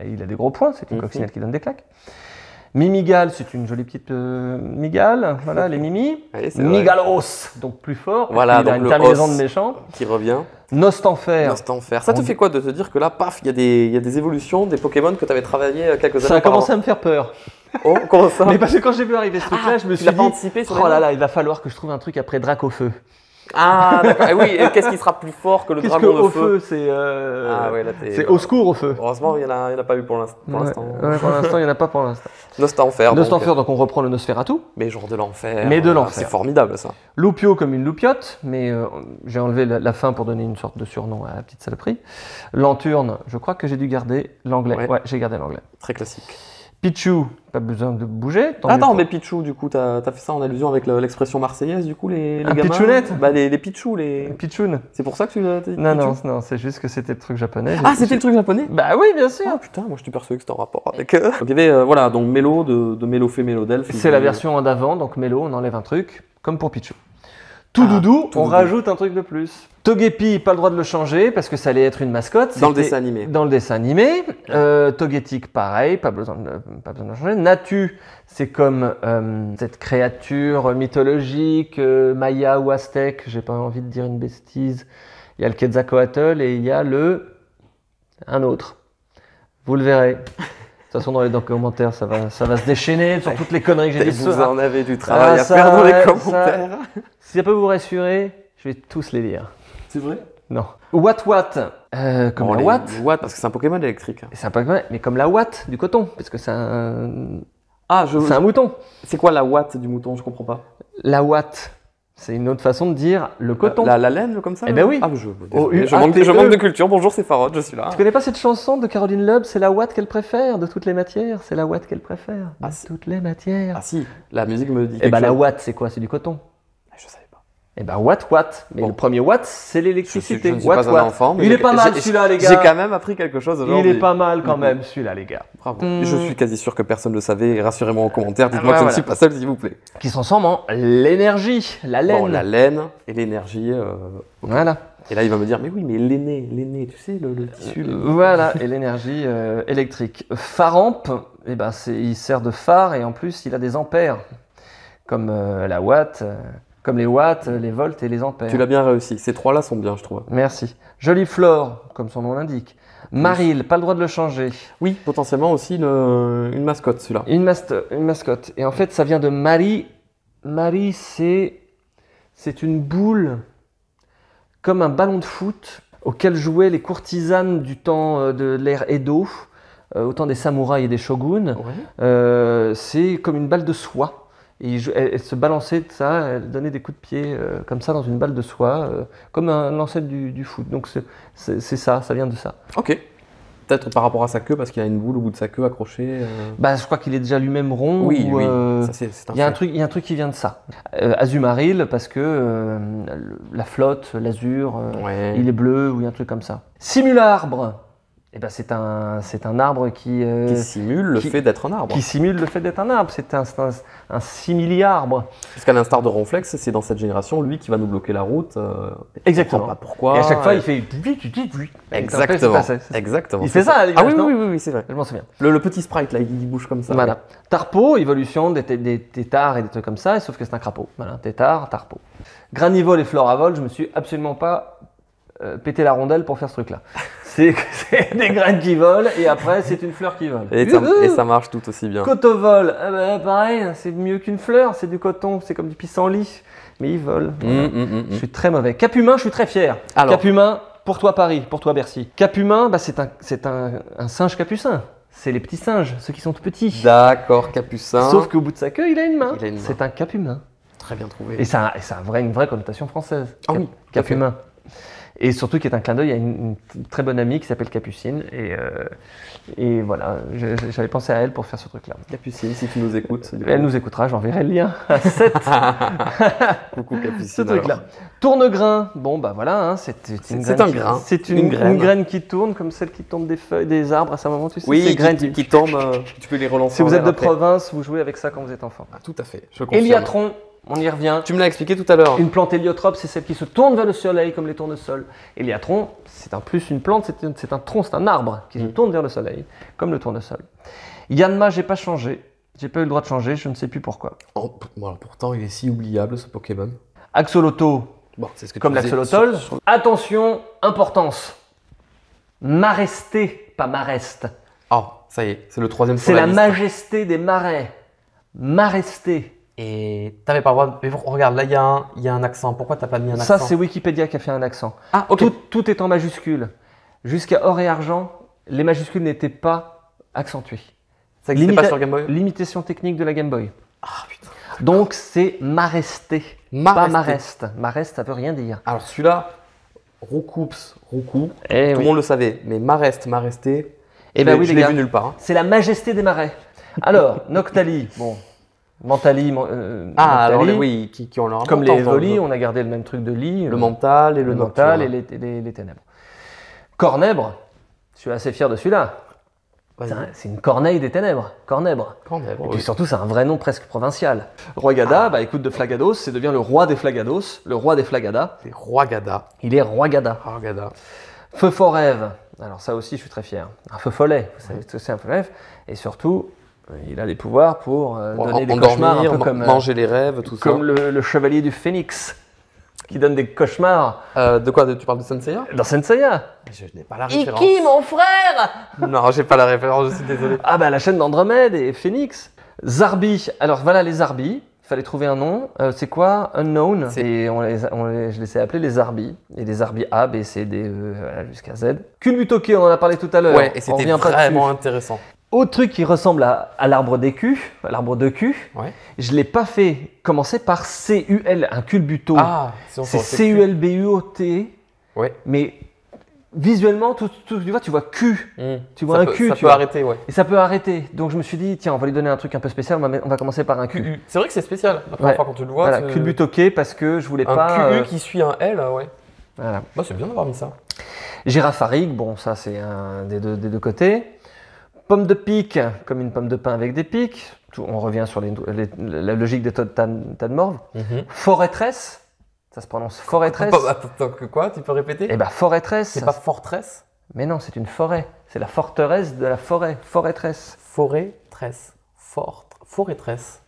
il a des gros points, c'est une Mhm. coccinelle qui donne des claques. Mimigale, c'est une jolie petite migale, voilà, les mimis. Allez, c'est vrai. Migalos, donc plus fort, parce Voilà, qu'il a donc une le terminaison os. de méchant. Qui revient. Nostanfer, Nostanfer. Ça te On- fait quoi de te dire que là, paf, il y a des évolutions, des Pokémon que tu avais travaillé quelques années ça a commencé auparavant. à me faire peur. Oh, comment ça? Mais parce que quand j'ai vu arriver ce truc-là, je me Tu suis l'as pas dit, anticipé sur les oh là noms là, il va falloir que je trouve un truc après Dracofeu. Ah, d'accord. Et oui, et qu'est-ce qui sera plus fort que le Qu'est-ce que dragon de au feu? feu, c'est Ah ouais, là t'es. c'est au secours au feu. Heureusement, il y en a pas eu pour l'instant. Ouais, pour l'instant, il n'y en a pas pour l'instant. Nostanfer. Nostanfer, donc on reprend le Nosferatu. Mais genre de l'enfer. Mais de l'enfer. C'est formidable ça. Loupio comme une loupiote, mais j'ai enlevé la fin pour donner une sorte de surnom à la petite saloperie. Lanturne, je crois que j'ai dû garder l'anglais. Ouais. Ouais, j'ai gardé l'anglais. Très classique. Pichou, pas besoin de bouger. tant mieux Attends, pour- mais Pichou, du coup, t'as fait ça en allusion avec l'expression marseillaise, du coup, les Un gamins. pitchounette Bah, les Pichou, Pichoun. C'est pour ça que tu l'as dit Non, Pichou non, non, c'est juste que c'était le truc japonais. Ah, c'était le truc japonais? Bah oui, bien sûr. Ah putain, moi je suis persuadé que c'était en rapport avec. Donc il y avait voilà, donc Mélo de Mélo fait Mélo d'Elf. C'est la version en avant, donc Mélo, on enlève un truc, comme pour Pichou. Tout Ah, doudou, tout on doudou. rajoute un truc de plus. Togepi, pas le droit de le changer parce que ça allait être une mascotte. Dans le C'était dessin animé. Dans le dessin animé. Togetic, pareil, pas besoin de le changer. Natu, c'est comme cette créature mythologique, maya ou aztèque, j'ai pas envie de dire une bêtise. Il y a le Quetzalcoatl et il y a un autre. Vous le verrez. De toute façon, dans les commentaires, ça va se déchaîner sur toutes les conneries que j'ai dit ce Vous soir. en avez du travail Ah, à faire dans les ça- commentaires. Si ça peut vous rassurer, je vais tous les lire. C'est vrai? Non. What, comme Bon, la les Watt. Watt, parce que c'est un Pokémon électrique. C'est un Pokémon, mais comme la Watt du coton, parce que c'est Ah, c'est un mouton. c'est quoi la Watt du mouton? Je comprends pas. La Watt, c'est une autre façon de dire le coton. La laine, comme ça? Eh ben oui. Ah, Oh, désolé, je U-A-T-E. manque de culture. Bonjour, c'est Farod, je suis là. Tu connais pas cette chanson de Caroline Loeb? C'est la Watt qu'elle préfère de toutes les matières. C'est la Watt qu'elle préfère de Ah, si. toutes les matières. Ah si, la musique me dit Et quelque bah la chose. Watt, c'est quoi? C'est du coton. Ah, je savais pas. Et bah Watt. Mais Bon. le premier Watt, c'est Je l'électricité. ne suis Watt, pas un Watt. enfant, mais Il j'ai- est pas mal j'ai- celui-là, les gars. J'ai quand même appris quelque chose Il aujourd'hui. est pas mal quand même celui-là, les gars. Bravo. Et je suis quasi sûr que personne ne le savait. Et rassurez-moi en commentaire, dites-moi Ah, que je ne voilà. suis pas seul, s'il vous plaît. Qui se transforme en l'énergie, la laine. Bon, la laine et l'énergie. Voilà. Et là, il va me dire, mais oui, mais l'aîné, tu sais, le tissu. Voilà, et l'énergie électrique. Faramp, eh ben il sert de phare et en plus il a des ampères, comme la watt, comme les watts, les volts et les ampères. Tu l'as bien réussi. Ces trois-là sont bien, je trouve. Merci. Jolie Flore, comme son nom l'indique. Maril, pas le droit de le changer. Oui, potentiellement aussi une mascotte, celui-là. Une mascotte. Et en fait, ça vient de Marie. Marie, c'est une boule comme un ballon de foot auquel jouaient les courtisanes du temps de l'ère Edo, au temps des samouraïs et des shoguns. Ouais. C'est comme une balle de soie. Et elle se balançait de ça, elle donnait des coups de pied comme ça dans une balle de soie, comme un l'ancêtre du foot. Donc c'est ça vient de ça. Ok. Peut-être par rapport à sa queue, parce qu'il y a une boule au bout de sa queue accrochée. Bah, je crois qu'il est déjà lui-même rond. Oui, ou, oui. Ça, c'est un Il y a un fait. truc, il y a un truc qui vient de ça. Azumaril parce que la flotte, l'azur, Ouais. il est bleu ou il y a un truc comme ça. Simularbre, eh ben c'est un arbre qui simule le qui- fait d'être un arbre. qui simule le fait d'être un arbre. C'est un simili-arbre. Parce qu'à l'instar de Ronflex, c'est dans cette génération, lui, qui va nous bloquer la route. Exactement. On comprend pas pourquoi. Et à chaque fois, il fait. Exactement. C'est ça. Exactement. Il fait ça à Ah l'image, oui, non oui, oui, oui, c'est vrai. Je m'en souviens. Le petit sprite, là, il bouge comme ça. Voilà. Tarpo, évolution des têtards et des trucs comme ça, sauf que c'est un crapaud. Voilà, tétard, tarpo. Granivole et floravole, je me suis absolument pas pété la rondelle pour faire ce truc-là. C'est des graines qui volent et après, c'est une fleur qui vole. Et ça marche tout aussi bien. Cotovole, pareil, c'est mieux qu'une fleur, c'est du coton, c'est comme du pissenlit, mais il vole. Je suis très mauvais. Cap humain, je suis très fier. Alors. Cap humain, pour toi Paris, pour toi Bercy. Cap humain, bah, c'est un singe capucin. C'est les petits singes, ceux qui sont tout petits. D'accord, capucin. Sauf qu'au bout de sa queue, il a une main. Il a une main. C'est un cap humain. Très bien trouvé. Et ça a une vraie connotation française. Ah oui, tout à Cap fait. humain. Et surtout qui est un clin d'œil à une très bonne amie qui s'appelle Capucine. Et voilà, j'avais pensé à elle pour faire ce truc-là. Capucine, si tu nous écoutes. du coup. Elle nous écoutera, j'enverrai le lien à 7. Coucou Capucine. Ce truc-là. alors. Tourne-grain. Bon, bah voilà, c'est une c'est graine. un grain. C'est Une une graine. graine qui tourne, comme celle qui tombe des feuilles, des arbres à ce moment, tu sais. Oui, ces graines qui tombe, tu peux les relancer. Si vous en êtes l'air de après. province, vous jouez avec ça quand vous êtes enfant. Ah, tout à fait, je confirme. Héliatron, on y revient. Tu me l'as expliqué tout à l'heure. Une plante héliotrope, c'est celle qui se tourne vers le soleil comme les tournesols. Héliatron, c'est en plus une plante, c'est un tronc, c'est un arbre qui se tourne vers le soleil comme le tournesol. Yanma, j'ai pas changé. J'ai pas eu le droit de changer, je ne sais plus pourquoi. Bon, pourtant, il est si oubliable ce Pokémon. Axolotl, Bon, c'est ce que tu comme disais l'axolotl. sur- Attention, importance. Maresté, pas mareste. Ah, ça y est, c'est le troisième sur C'est la liste. majesté des marais. Maresté. Et t'avais pas le droit. Mais regarde, là, il y a un accent. Pourquoi t'as pas mis un accent? Ça, c'est Wikipédia qui a fait un accent. Ah, ok. Tout est en majuscule. Jusqu'à or et argent, les majuscules n'étaient pas accentuées. Ça n'existait pas Limita- sur Game Boy. Limitation technique de la Game Boy. Ah, putain. Donc c'est maresté, pas mareste. Mareste, ça veut rien dire. Alors celui-là, Roucoups, Roucou, Eh tout le oui. monde le savait. Mais Mareste, Maresté, Eh ben oui, je les l'ai gars. vu nulle part. Hein. C'est la majesté des marais. Alors, Noctali, bon, Mentali, alors Noctali, oui, qui ont leur comme les importance dans volis, on a gardé le même truc de lit. le mental et le mental et nocturne. les ténèbres. Cornèbre, je suis assez fier de celui-là. Vas-y. C'est une corneille des ténèbres, Cornèbre. Cornèbre, Et oui. puis surtout, c'est un vrai nom presque provincial. Roigada, bah écoute, de Flagados, c'est devient le roi des Flagados, le roi des Flagada. C'est Roigada. Il est Roigada. Roigada. Feu Forève, alors ça aussi, je suis très fier. Un feu follet, vous savez ce que c'est un feu follet. Et surtout, il a des pouvoirs pour donner des cauchemars, un peu comme, manger les rêves, tout ça. comme le chevalier du Phénix, qui donne des cauchemars De quoi tu parles de Senseiya? dans Senseiya. Je n'ai pas la référence. Iki, mon frère! Non, j'ai pas la référence, je suis désolé. Ah bah la chaîne d'Andromède et Phénix. Zarbi, alors voilà les Zarbis, il fallait trouver un nom. C'est quoi? Unknown. Et je les ai appelés les Zarbis. Et les Zarbis A, B, C, D, E, voilà, jusqu'à Z. Culbutoke, on en a parlé tout à l'heure. Ouais, et On c'était revient pas vraiment dessus. intéressant. Autre truc qui ressemble à l'arbre des culs, à l'arbre de cul, Ouais. je ne l'ai pas fait commencer par CUL, un culbuto. Ah, si on c'est s'en CULBUOT, Ouais. mais visuellement, tu vois Q, tu vois ça un peut, Q, ça tu peut vois. arrêter, ouais. Et ça peut arrêter. Donc je me suis dit, tiens, on va lui donner un truc un peu spécial, on va commencer par un Q. C'est vrai que c'est spécial. La première Ouais. fois quand tu le vois, Voilà, culbutoqué, parce que je voulais un pas... QU qui suit un L, ouais. Voilà. Bah, c'est bien d'avoir mis ça. Girafarig, bon, ça c'est un des deux côtés. Pomme de pique, comme une pomme de pin avec des pics. On revient sur la logique des tas de morve. Forêtresse, ça se prononce forêtresse. Attends, quoi? Tu peux répéter? Eh ben forêtresse. C'est pas forteresse? Mais non, c'est une forêt. C'est la forteresse de la forêt. Forêtresse. Forêtresse. Forêtresse.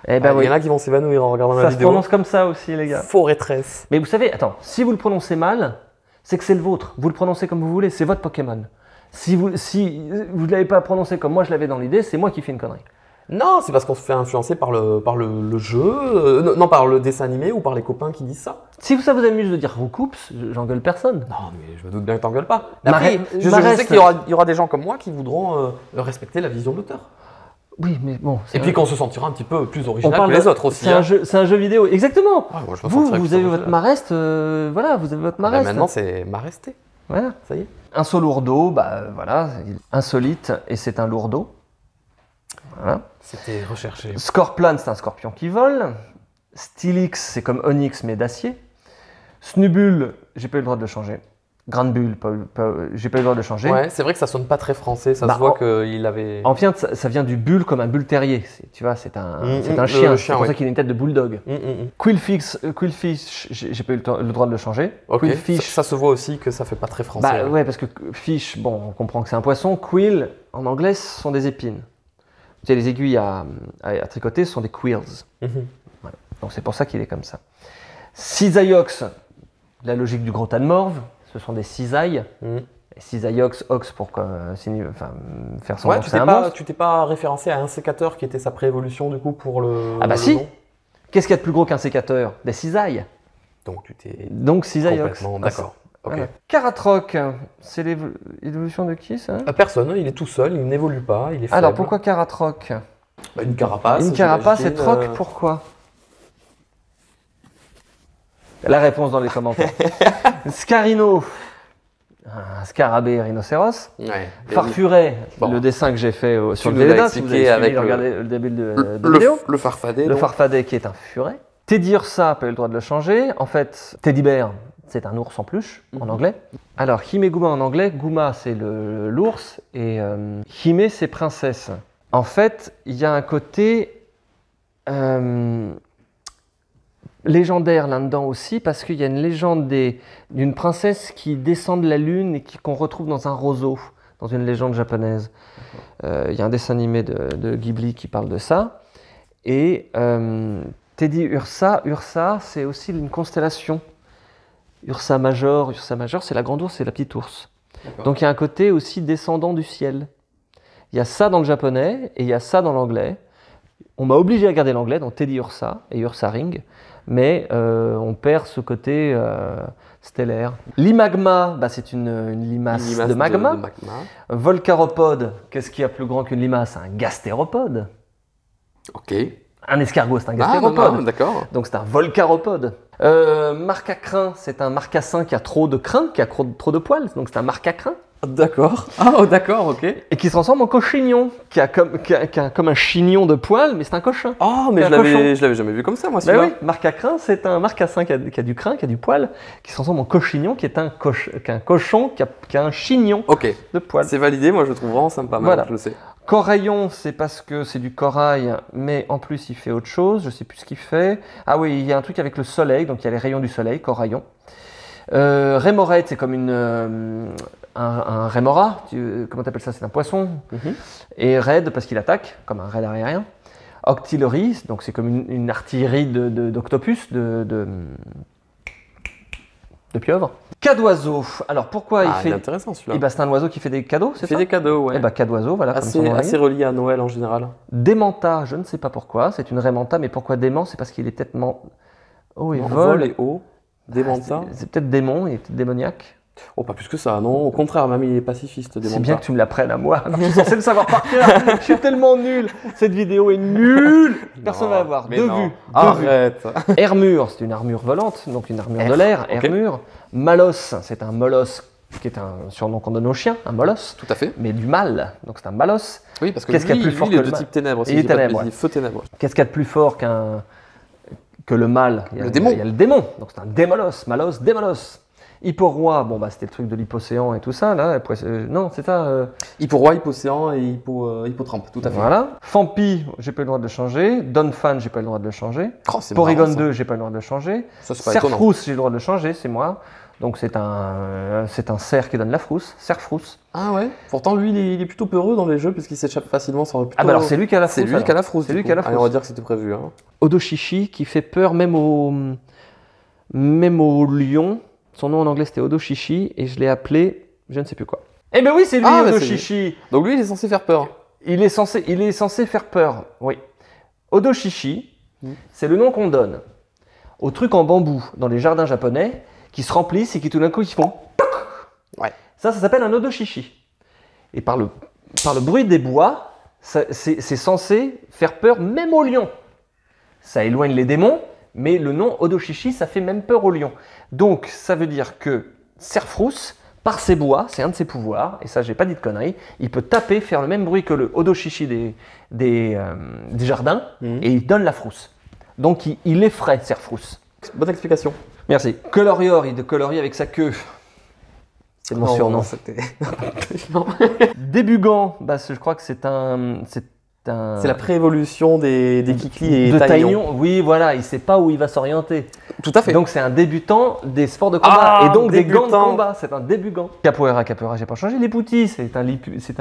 Eh ben Il oui. y en a qui vont s'évanouir en regardant la Ça se vidéo. prononce comme ça aussi, les gars. Forêtresse. Mais vous savez, attends, si vous le prononcez mal, c'est que c'est le vôtre. Vous le prononcez comme vous voulez, c'est votre Pokémon. Si vous ne l'avez pas prononcé comme moi je l'avais dans l'idée, c'est moi qui fais une connerie. Non, c'est parce qu'on se fait influencer par le jeu, non, par le dessin animé ou par les copains qui disent ça. Si ça vous amuse de dire Roucoups, j'engueule personne. Non, mais je me doute bien que t'engueules pas. Mais après, Mareste- je sais qu'il y aura des gens comme moi qui voudront respecter la vision de l'auteur. Oui, mais bon. Et puis qu'on se sentira un petit peu plus on original parle que les autres aussi. C'est un jeu vidéo, exactement. Ouais, moi, je me Vous sentirais plus avez original. votre Mareste, voilà, vous avez votre Bah, Mareste. maintenant, c'est Maresté. Voilà. Ça y est. Un seul lourdeau, bah voilà, insolite et c'est un lourdeau. Voilà. C'était recherché. Scorpion, c'est un scorpion qui vole. Stylix, c'est comme Onyx mais d'acier. Snubule, j'ai pas eu le droit de le changer. Granbulle, j'ai pas eu le droit de le changer. Ouais, c'est vrai que ça sonne pas très français. Ça Bah, se voit qu'il avait. En fait, ça vient du bulle comme un bulle terrier. Tu vois, c'est un le chien. chien, C'est pour ouais. ça qu'il a une tête de bulldog. Quillfish, j'ai pas eu le droit de le changer. Ok. Quillfish, Ça se voit aussi que ça fait pas très français. bah ouais, parce que fish, bon, on comprend que c'est un poisson. Quill, en anglais, ce sont des épines. Tu sais, les aiguilles à tricoter, ce sont des quills. Voilà. Donc c'est pour ça qu'il est comme ça. Cisaiox, la logique du gros tas de morve, ce sont des cisailles. Cisaiox, ox pour faire son Ouais, nom, tu c'est un monstre. t'es pas référencé à un sécateur qui était sa préévolution du coup pour le. Ah bah le si. nom. Qu'est-ce qu'il y a de plus gros qu'un sécateur? Des cisailles. Donc tu t'es Donc cisaiox. complètement d'accord. Ok. Voilà. Karatroc, c'est l'évolution de qui ça? Personne, il est tout seul, il n'évolue pas, il est faible. Alors pourquoi Karatroc? Bah, une carapace. Une carapace et j'imagine, troc, pourquoi? La réponse dans les commentaires. Scarino, un scarabée rhinocéros. Ouais. Farfuret, Bon. le dessin que j'ai fait sur Tu le nous l'as Véleda, si vous avez expliqué suivi, avec regardez le début de la vidéo. Le farfadet. Le donc. farfadet qui est un furet. Teddy Ursa, pas eu le droit de le changer. En fait, Teddy Bear, c'est un ours en peluche en anglais. Alors, Hime Guma en anglais, Guma c'est l'ours et Hime c'est princesse. En fait, il y a un côté légendaire là-dedans aussi parce qu'il y a une légende d'une princesse qui descend de la lune et qu'on retrouve dans un roseau, dans une légende japonaise. Il y a un dessin animé de Ghibli qui parle de ça. Et Teddy Ursa, c'est aussi une constellation. Ursa Major, c'est la grande ours et la petite ours. Donc il y a un côté aussi descendant du ciel. Il y a ça dans le japonais et il y a ça dans l'anglais. On m'a obligé à garder l'anglais dans Teddy Ursa et Ursa Ring, mais on perd ce côté stellaire. L'imagma, bah, c'est une limace de magma. Volcaropode, qu'est-ce qu'il y a plus grand qu'une limace? Un gastéropode. Ok. Un escargot, c'est un Ah, gastéropode. non, d'accord. Donc c'est un volcaropode. Marcacrin, c'est un marcassin qui a trop de crins, qui a trop de poils, donc c'est un marcacrin. D'accord. Ah, oh, d'accord, ok. Et qui se transforme en cochignon, qui a comme un chignon de poil, mais c'est un cochon. Ah, mais C'est je un cochon. l'avais jamais vu comme ça, moi, Ben celui-là. oui, marc-à-crin, c'est un marcassin qui a du crin, qui a du poil, qui se transforme en cochignon, qui est un cochon qui a un chignon Ok, de poil. c'est validé, moi je le trouve vraiment sympa, Voilà. je le sais. Coraillon, c'est parce que c'est du corail, mais en plus il fait autre chose, je sais plus ce qu'il fait. Ah oui, il y a un truc avec le soleil, donc il y a les rayons du soleil, coraillon. Rémorette, c'est comme un rémora, comment t'appelles ça? C'est un poisson. Et raid, parce qu'il attaque, comme un raid aérien. Octillery, donc c'est comme une artillerie d'octopus, de pieuvre. Cadoiseau, alors pourquoi il Il est fait... intéressant Eh celui-là. ben, c'est un oiseau qui fait des cadeaux, c'est Il fait ça? des cadeaux, ouais. Eh ben, cadoiseau, voilà, comme son nom Assez l'indique. relié à Noël en général. Démenta, je ne sais pas pourquoi, c'est une rémanta, mais pourquoi dément? C'est parce qu'il est tellement haut et Non, vole. et haut, démenta. C'est peut-être démon, il est peut-être démoniaque. Oh, pas plus que ça, non. Au contraire, même il est pacifiste, démenta. C'est bien que tu me l'apprennes à moi, alors que je suis censé le savoir par cœur. Je suis tellement nul. Cette vidéo est nulle. Personne ne va la voir. Mais Deux non. vues. Arrête. Hermure, c'est une armure volante, donc une armure de l'air. ok. Hermure. Malos, c'est un molosse, qui est un surnom qu'on donne aux chiens, un molosse, Tout à fait. mais du mal. Donc c'est un malosse. Oui, parce que Qu'est-ce qu'il y a lui, plus fort lui, il est que de le type ténèbres. Il est ténèbres, ouais. Feu ténèbres. Qu'est-ce qu'il y a de plus fort que le mal? Le démon. Il y a le démon. Donc c'est un démolos, malos, démolos. Hipporoi, bon bah c'était le truc de l'hypocéan et tout ça là. Non, c'est ça. Hipporoi, hippocéan et hippotrampe, tout à fait. Voilà. Fampi, j'ai pas eu le droit de le changer. Donphan, j'ai pas eu le droit de le changer. Oh, c'est Porygon marrant, ça. 2, j'ai pas eu le droit de le changer. Ça, c'est pas étonnant. Cerfrousse, j'ai le droit de le changer, c'est moi. Donc c'est un cerf qui donne la frousse. Cerfrousse. Ah ouais. Pourtant, lui, il est plutôt peureux dans les jeux puisqu'il s'échappe facilement. Ça aurait plutôt... Ah bah alors c'est lui qui a la frousse. C'est lui qui a la frousse. C'est lui du qui a la coup. Allez, frousse. on va dire que c'était prévu. Hein. Odoshishi qui fait peur même au lion. Son nom en anglais c'était Odoshishi et je l'ai appelé je ne sais plus quoi. Eh ben oui, c'est lui, Ah, bah, Odoshishi. Donc lui, il est censé faire peur. Il est censé faire peur, oui. Odoshishi, c'est le nom qu'on donne aux trucs en bambou dans les jardins japonais qui se remplissent et qui tout d'un coup ils font toc. Ouais. Ça s'appelle un Odoshishi. Et par le bruit des bois, c'est censé faire peur même aux lions. Ça éloigne les démons, mais le nom Odoshishi, ça fait même peur aux lions. Donc, ça veut dire que Cerfrousse, par ses bois, c'est un de ses pouvoirs, et ça, j'ai pas dit de conneries, il peut taper, faire le même bruit que le Odoshishi des jardins, et il donne la frousse. Donc, il effraie Cerfrousse. Bonne explication. Merci. Colorior, il de colorie avec sa queue. C'est mon surnom. C'était... Débugant, bah, je crois que c'est un... C'est la préévolution des Kikli et de Taillon. Taillon. Oui, voilà, il sait pas où il va s'orienter. Tout à fait. Donc c'est un débutant des sports de combat Ah, et donc des gants de débutant. combat. C'est un débugant. Capoeira, j'ai pas changé. Liputi, c'est un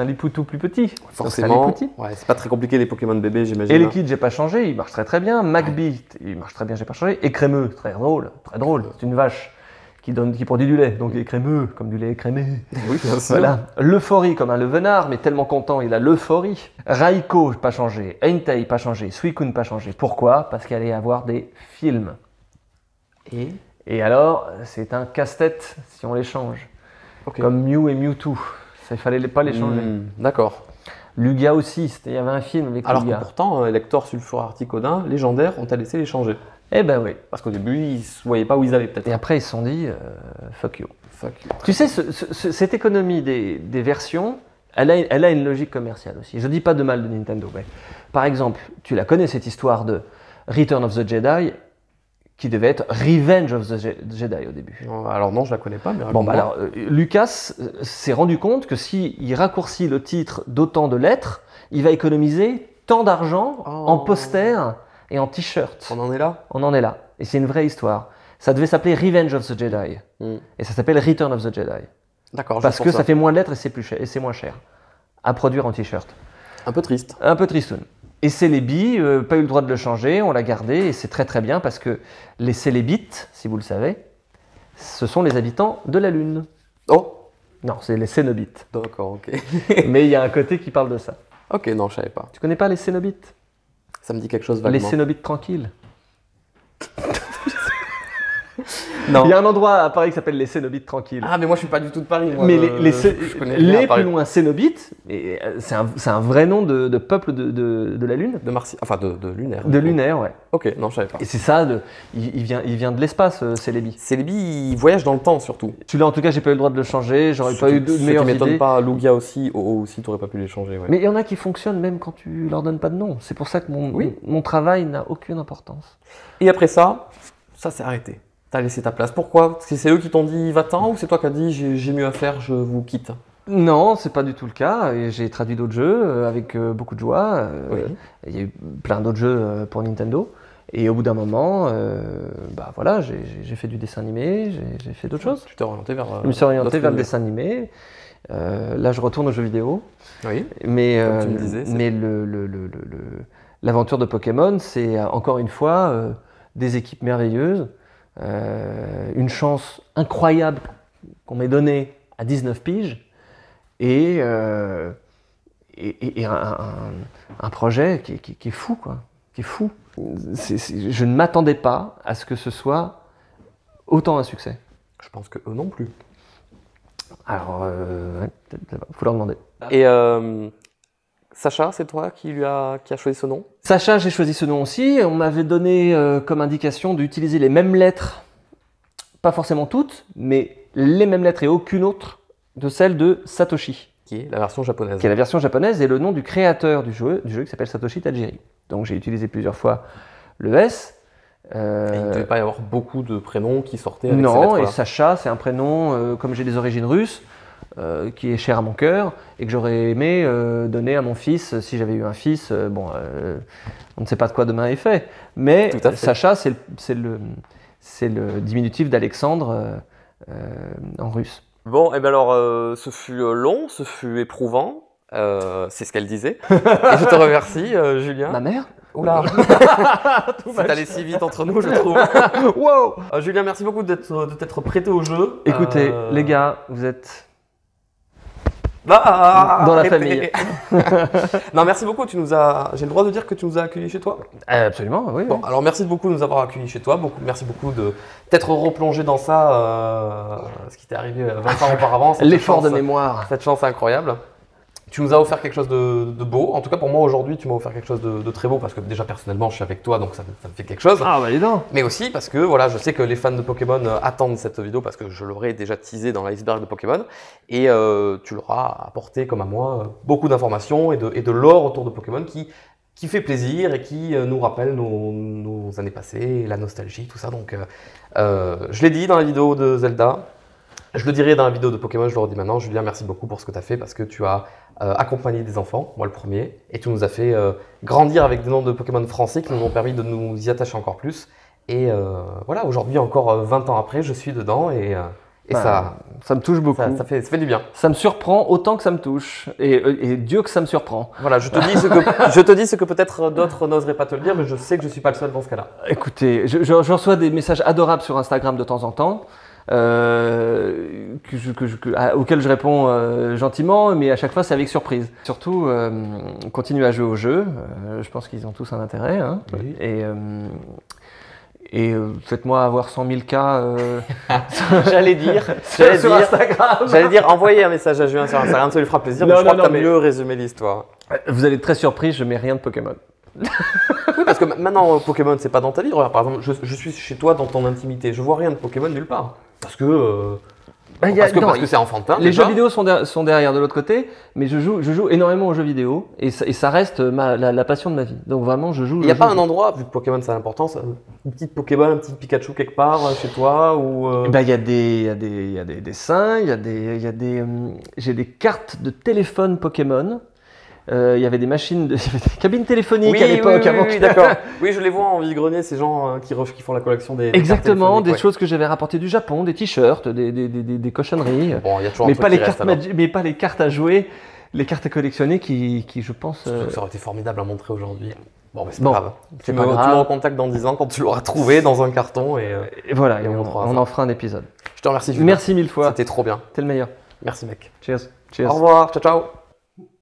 Liputou plus petit. Donc, c'est un forcément. Liputi. Ouais, c'est pas très compliqué les Pokémon bébés, j'imagine. Et les kids, j'ai pas changé. Il marche très très bien. Magby, il marche très bien, j'ai pas changé. Et crémeux, très drôle, très drôle. C'est une vache qui produit du lait, donc il est crémeux, comme du lait écrémé. Oui, bien sûr. Voilà. L'euphorie, comme un levenard, mais tellement content, il a l'euphorie. Raiko, pas changé. Entei, pas changé. Suicune, pas changé. Pourquoi? Parce qu'il allait y avoir des films. Et alors, c'est un casse-tête si on les change. Ok. Comme Mew et Mewtwo. Il fallait pas les changer. D'accord. Lugia aussi, il y avait un film avec Alors que Lugia. pourtant, Elector, Sulfur, Articodin, légendaires, on t'a laissé les changer. Eh ben oui. Parce qu'au début, ils ne voyaient pas où ils allaient peut-être. Et après, ils se sont dit, fuck you. Fuck you. Tu sais, cette économie des versions, elle a une logique commerciale aussi. Je dis pas de mal de Nintendo, mais par exemple, tu la connais cette histoire de Return of the Jedi, qui devait être Revenge of the Jedi au début. Alors non, je la connais pas, mais Bon, bah raconte-moi. alors, Lucas s'est rendu compte que s'il raccourcit le titre d'autant de lettres, il va économiser tant d'argent en posters et en t-shirts. On en est là. On en est là. Et c'est une vraie histoire. Ça devait s'appeler Revenge of the Jedi. Et ça s'appelle Return of the Jedi. D'accord. Parce que ça fait moins de lettres et c'est plus cher, et c'est moins cher à produire en t-shirt. Un peu triste. Un peu tristoun. Et Celebi, pas eu le droit de le changer, on l'a gardé et c'est très très bien parce que les Célébites, si vous le savez, ce sont les habitants de la Lune. Oh. Non, c'est les Cénobites. D'accord, ok. Mais il y a un côté qui parle de ça. Ok, non, je savais pas. Tu connais pas les Cénobites? Ça me dit quelque chose Les vaguement. Cénobites tranquilles. Non. Il y a un endroit à Paris qui s'appelle les Cénobites tranquilles. Ah, mais moi je suis pas du tout de Paris. Moi, Mais je connais rien à les Paris. plus loin Cénobites, et c'est un vrai nom de peuple de la Lune. De Marseille, enfin de lunaire. De lunaire, ouais. Ok, non, je savais pas. Et c'est ça, il vient de l'espace, Célébi. Célébi, il voyage dans le temps surtout. Celui-là, en tout cas, j'ai pas eu le droit de le changer, j'aurais pas eu de Ce meilleures qui m'étonne idées. pas, Lugia aussi, OO aussi, t'aurais pas pu les changer. Ouais. Mais il y en a qui fonctionnent même quand tu leur donnes pas de nom. C'est pour ça que mon travail n'a aucune importance. Et après ça s'est arrêté. T'as laissé ta place. Pourquoi? Parce que c'est eux qui t'ont dit va-t'en ou c'est toi qui as dit j'ai mieux à faire, je vous quitte? Non, c'est pas du tout le cas. Et j'ai traduit d'autres jeux avec beaucoup de joie. Oui. Il y a eu plein d'autres jeux pour Nintendo. Et au bout d'un moment, bah voilà, j'ai fait du dessin animé, j'ai fait d'autres choses. Tu t'es orienté vers. Je me suis orienté d'autres vers le univers. dessin animé. Là, je retourne aux jeux vidéo. Oui. Mais, Comme tu me disais, c'est- mais l'aventure de Pokémon, c'est encore une fois des équipes merveilleuses, une chance incroyable qu'on m'ait donnée à 19 piges et un projet qui est fou, quoi, qui est fou. Je ne m'attendais pas à ce que ce soit autant un succès. Je pense que eux non plus. Alors, faut leur demander. Et Sacha, c'est toi qui a choisi ce nom? Sacha, j'ai choisi ce nom aussi. On m'avait donné comme indication d'utiliser les mêmes lettres, pas forcément toutes, mais les mêmes lettres et aucune autre de celle de Satoshi, Qui est la version japonaise. qui est la version japonaise et le nom du créateur du jeu qui s'appelle Satoshi Tajiri. Donc j'ai utilisé plusieurs fois le S. Et il ne devait pas y avoir beaucoup de prénoms qui sortaient avec ces Non, lettres-là. et Sacha, c'est un prénom, comme j'ai des origines russes, qui est cher à mon cœur et que j'aurais aimé donner à mon fils si j'avais eu un fils. On ne sait pas de quoi demain est fait, mais Tout à fait. Sacha, c'est le diminutif d'Alexandre en russe. Bon, et bien alors, ce fut long, ce fut éprouvant. C'est ce qu'elle disait. Et je te remercie, Julien. Ma mère? Oula, c'est allé si vite entre nous, je trouve. Wow! Julien, merci beaucoup de t'être prêté au jeu. Écoutez, les gars, vous êtes dans dans la famille. Non, merci beaucoup. J'ai le droit de dire que tu nous as accueillis chez toi. Absolument, oui. Bon, oui. alors merci beaucoup de nous avoir accueillis chez toi. Merci beaucoup de t'être replongé dans ça, ce qui t'est arrivé 20 ans auparavant. Cette L'effort de chance- mémoire. Cette chance incroyable. Tu nous as offert quelque chose de beau. En tout cas, pour moi, aujourd'hui, tu m'as offert quelque chose de très beau parce que déjà, personnellement, je suis avec toi, donc ça me fait quelque chose. Ah bah dis donc. Mais aussi parce que voilà, je sais que les fans de Pokémon attendent cette vidéo parce que je l'aurais déjà teasé dans l'iceberg de Pokémon et tu leur as apporté, comme à moi, beaucoup d'informations et de lore autour de Pokémon qui fait plaisir et qui nous rappelle nos années passées, la nostalgie, tout ça. Donc, je l'ai dit dans la vidéo de Zelda. Je le dirai dans la vidéo de Pokémon, je le redis maintenant. Julien, merci beaucoup pour ce que tu as fait parce que tu as accompagné des enfants, moi le premier, et tu nous as fait grandir avec des noms de Pokémon français qui nous ont permis de nous y attacher encore plus. Et voilà, aujourd'hui, encore 20 ans après, je suis dedans et Ça me touche beaucoup. ça fait du bien. Ça me surprend autant que ça me touche. Et Dieu que ça me surprend. Voilà, je te dis ce que peut-être d'autres n'oseraient pas te le dire, mais je sais que je ne suis pas le seul dans ce cas-là. Écoutez, je reçois des messages adorables sur Instagram de temps en temps, auxquels je réponds gentiment, mais à chaque fois c'est avec surprise. Surtout, continuez à jouer au jeu. Je pense qu'ils ont tous un intérêt. Hein. Oui. Et faites-moi avoir 100 000 cas J'allais dire, sur Instagram. j'allais dire, envoyez un message à Julien sur Instagram, ça lui fera plaisir, mais Non, je crois non, que tu as mais- mieux résumé l'histoire. Vous allez être très surpris, je mets rien de Pokémon. Oui, parce que maintenant, Pokémon, c'est pas dans ta vie. Regarde, par exemple, je suis chez toi dans ton intimité, je vois rien de Pokémon nulle part. Parce que parce que c'est enfantin. Les déjà. jeux vidéo sont derrière de l'autre côté, mais je joue énormément aux jeux vidéo et ça reste la passion de ma vie. Donc vraiment, je joue. Il n'y a pas un endroit, vu que Pokémon c'est l'importance, une petite Pokéball, un petit Pikachu quelque part chez toi ou Il y a des dessins, j'ai des cartes de téléphone Pokémon. Il y avait des machines, il y avait des cabines téléphoniques à l'époque. avant que- d'accord. Oui, je les vois en vide-grenier, ces gens qui font la collection des Exactement, cartes des téléphoniques, choses que j'avais rapportées du Japon, des t-shirts, des cochonneries. ouais. Bon, il y a toujours Mais un truc pas, les qui reste, cartes alors. mais pas les cartes à jouer, les cartes à collectionner qui je pense. Ça aurait été formidable à montrer aujourd'hui. Bon, mais c'est Bon, pas grave. c'est Tu pas me grave. recontactes dans 10 ans quand tu l'auras trouvé dans un carton et Et voilà, Et et on montrera on ça. en fera un épisode. je te remercie Julien. Merci mille fois, C'était trop bien. t'es le meilleur. Merci mec. Cheers. Cheers. Au revoir, ciao ciao.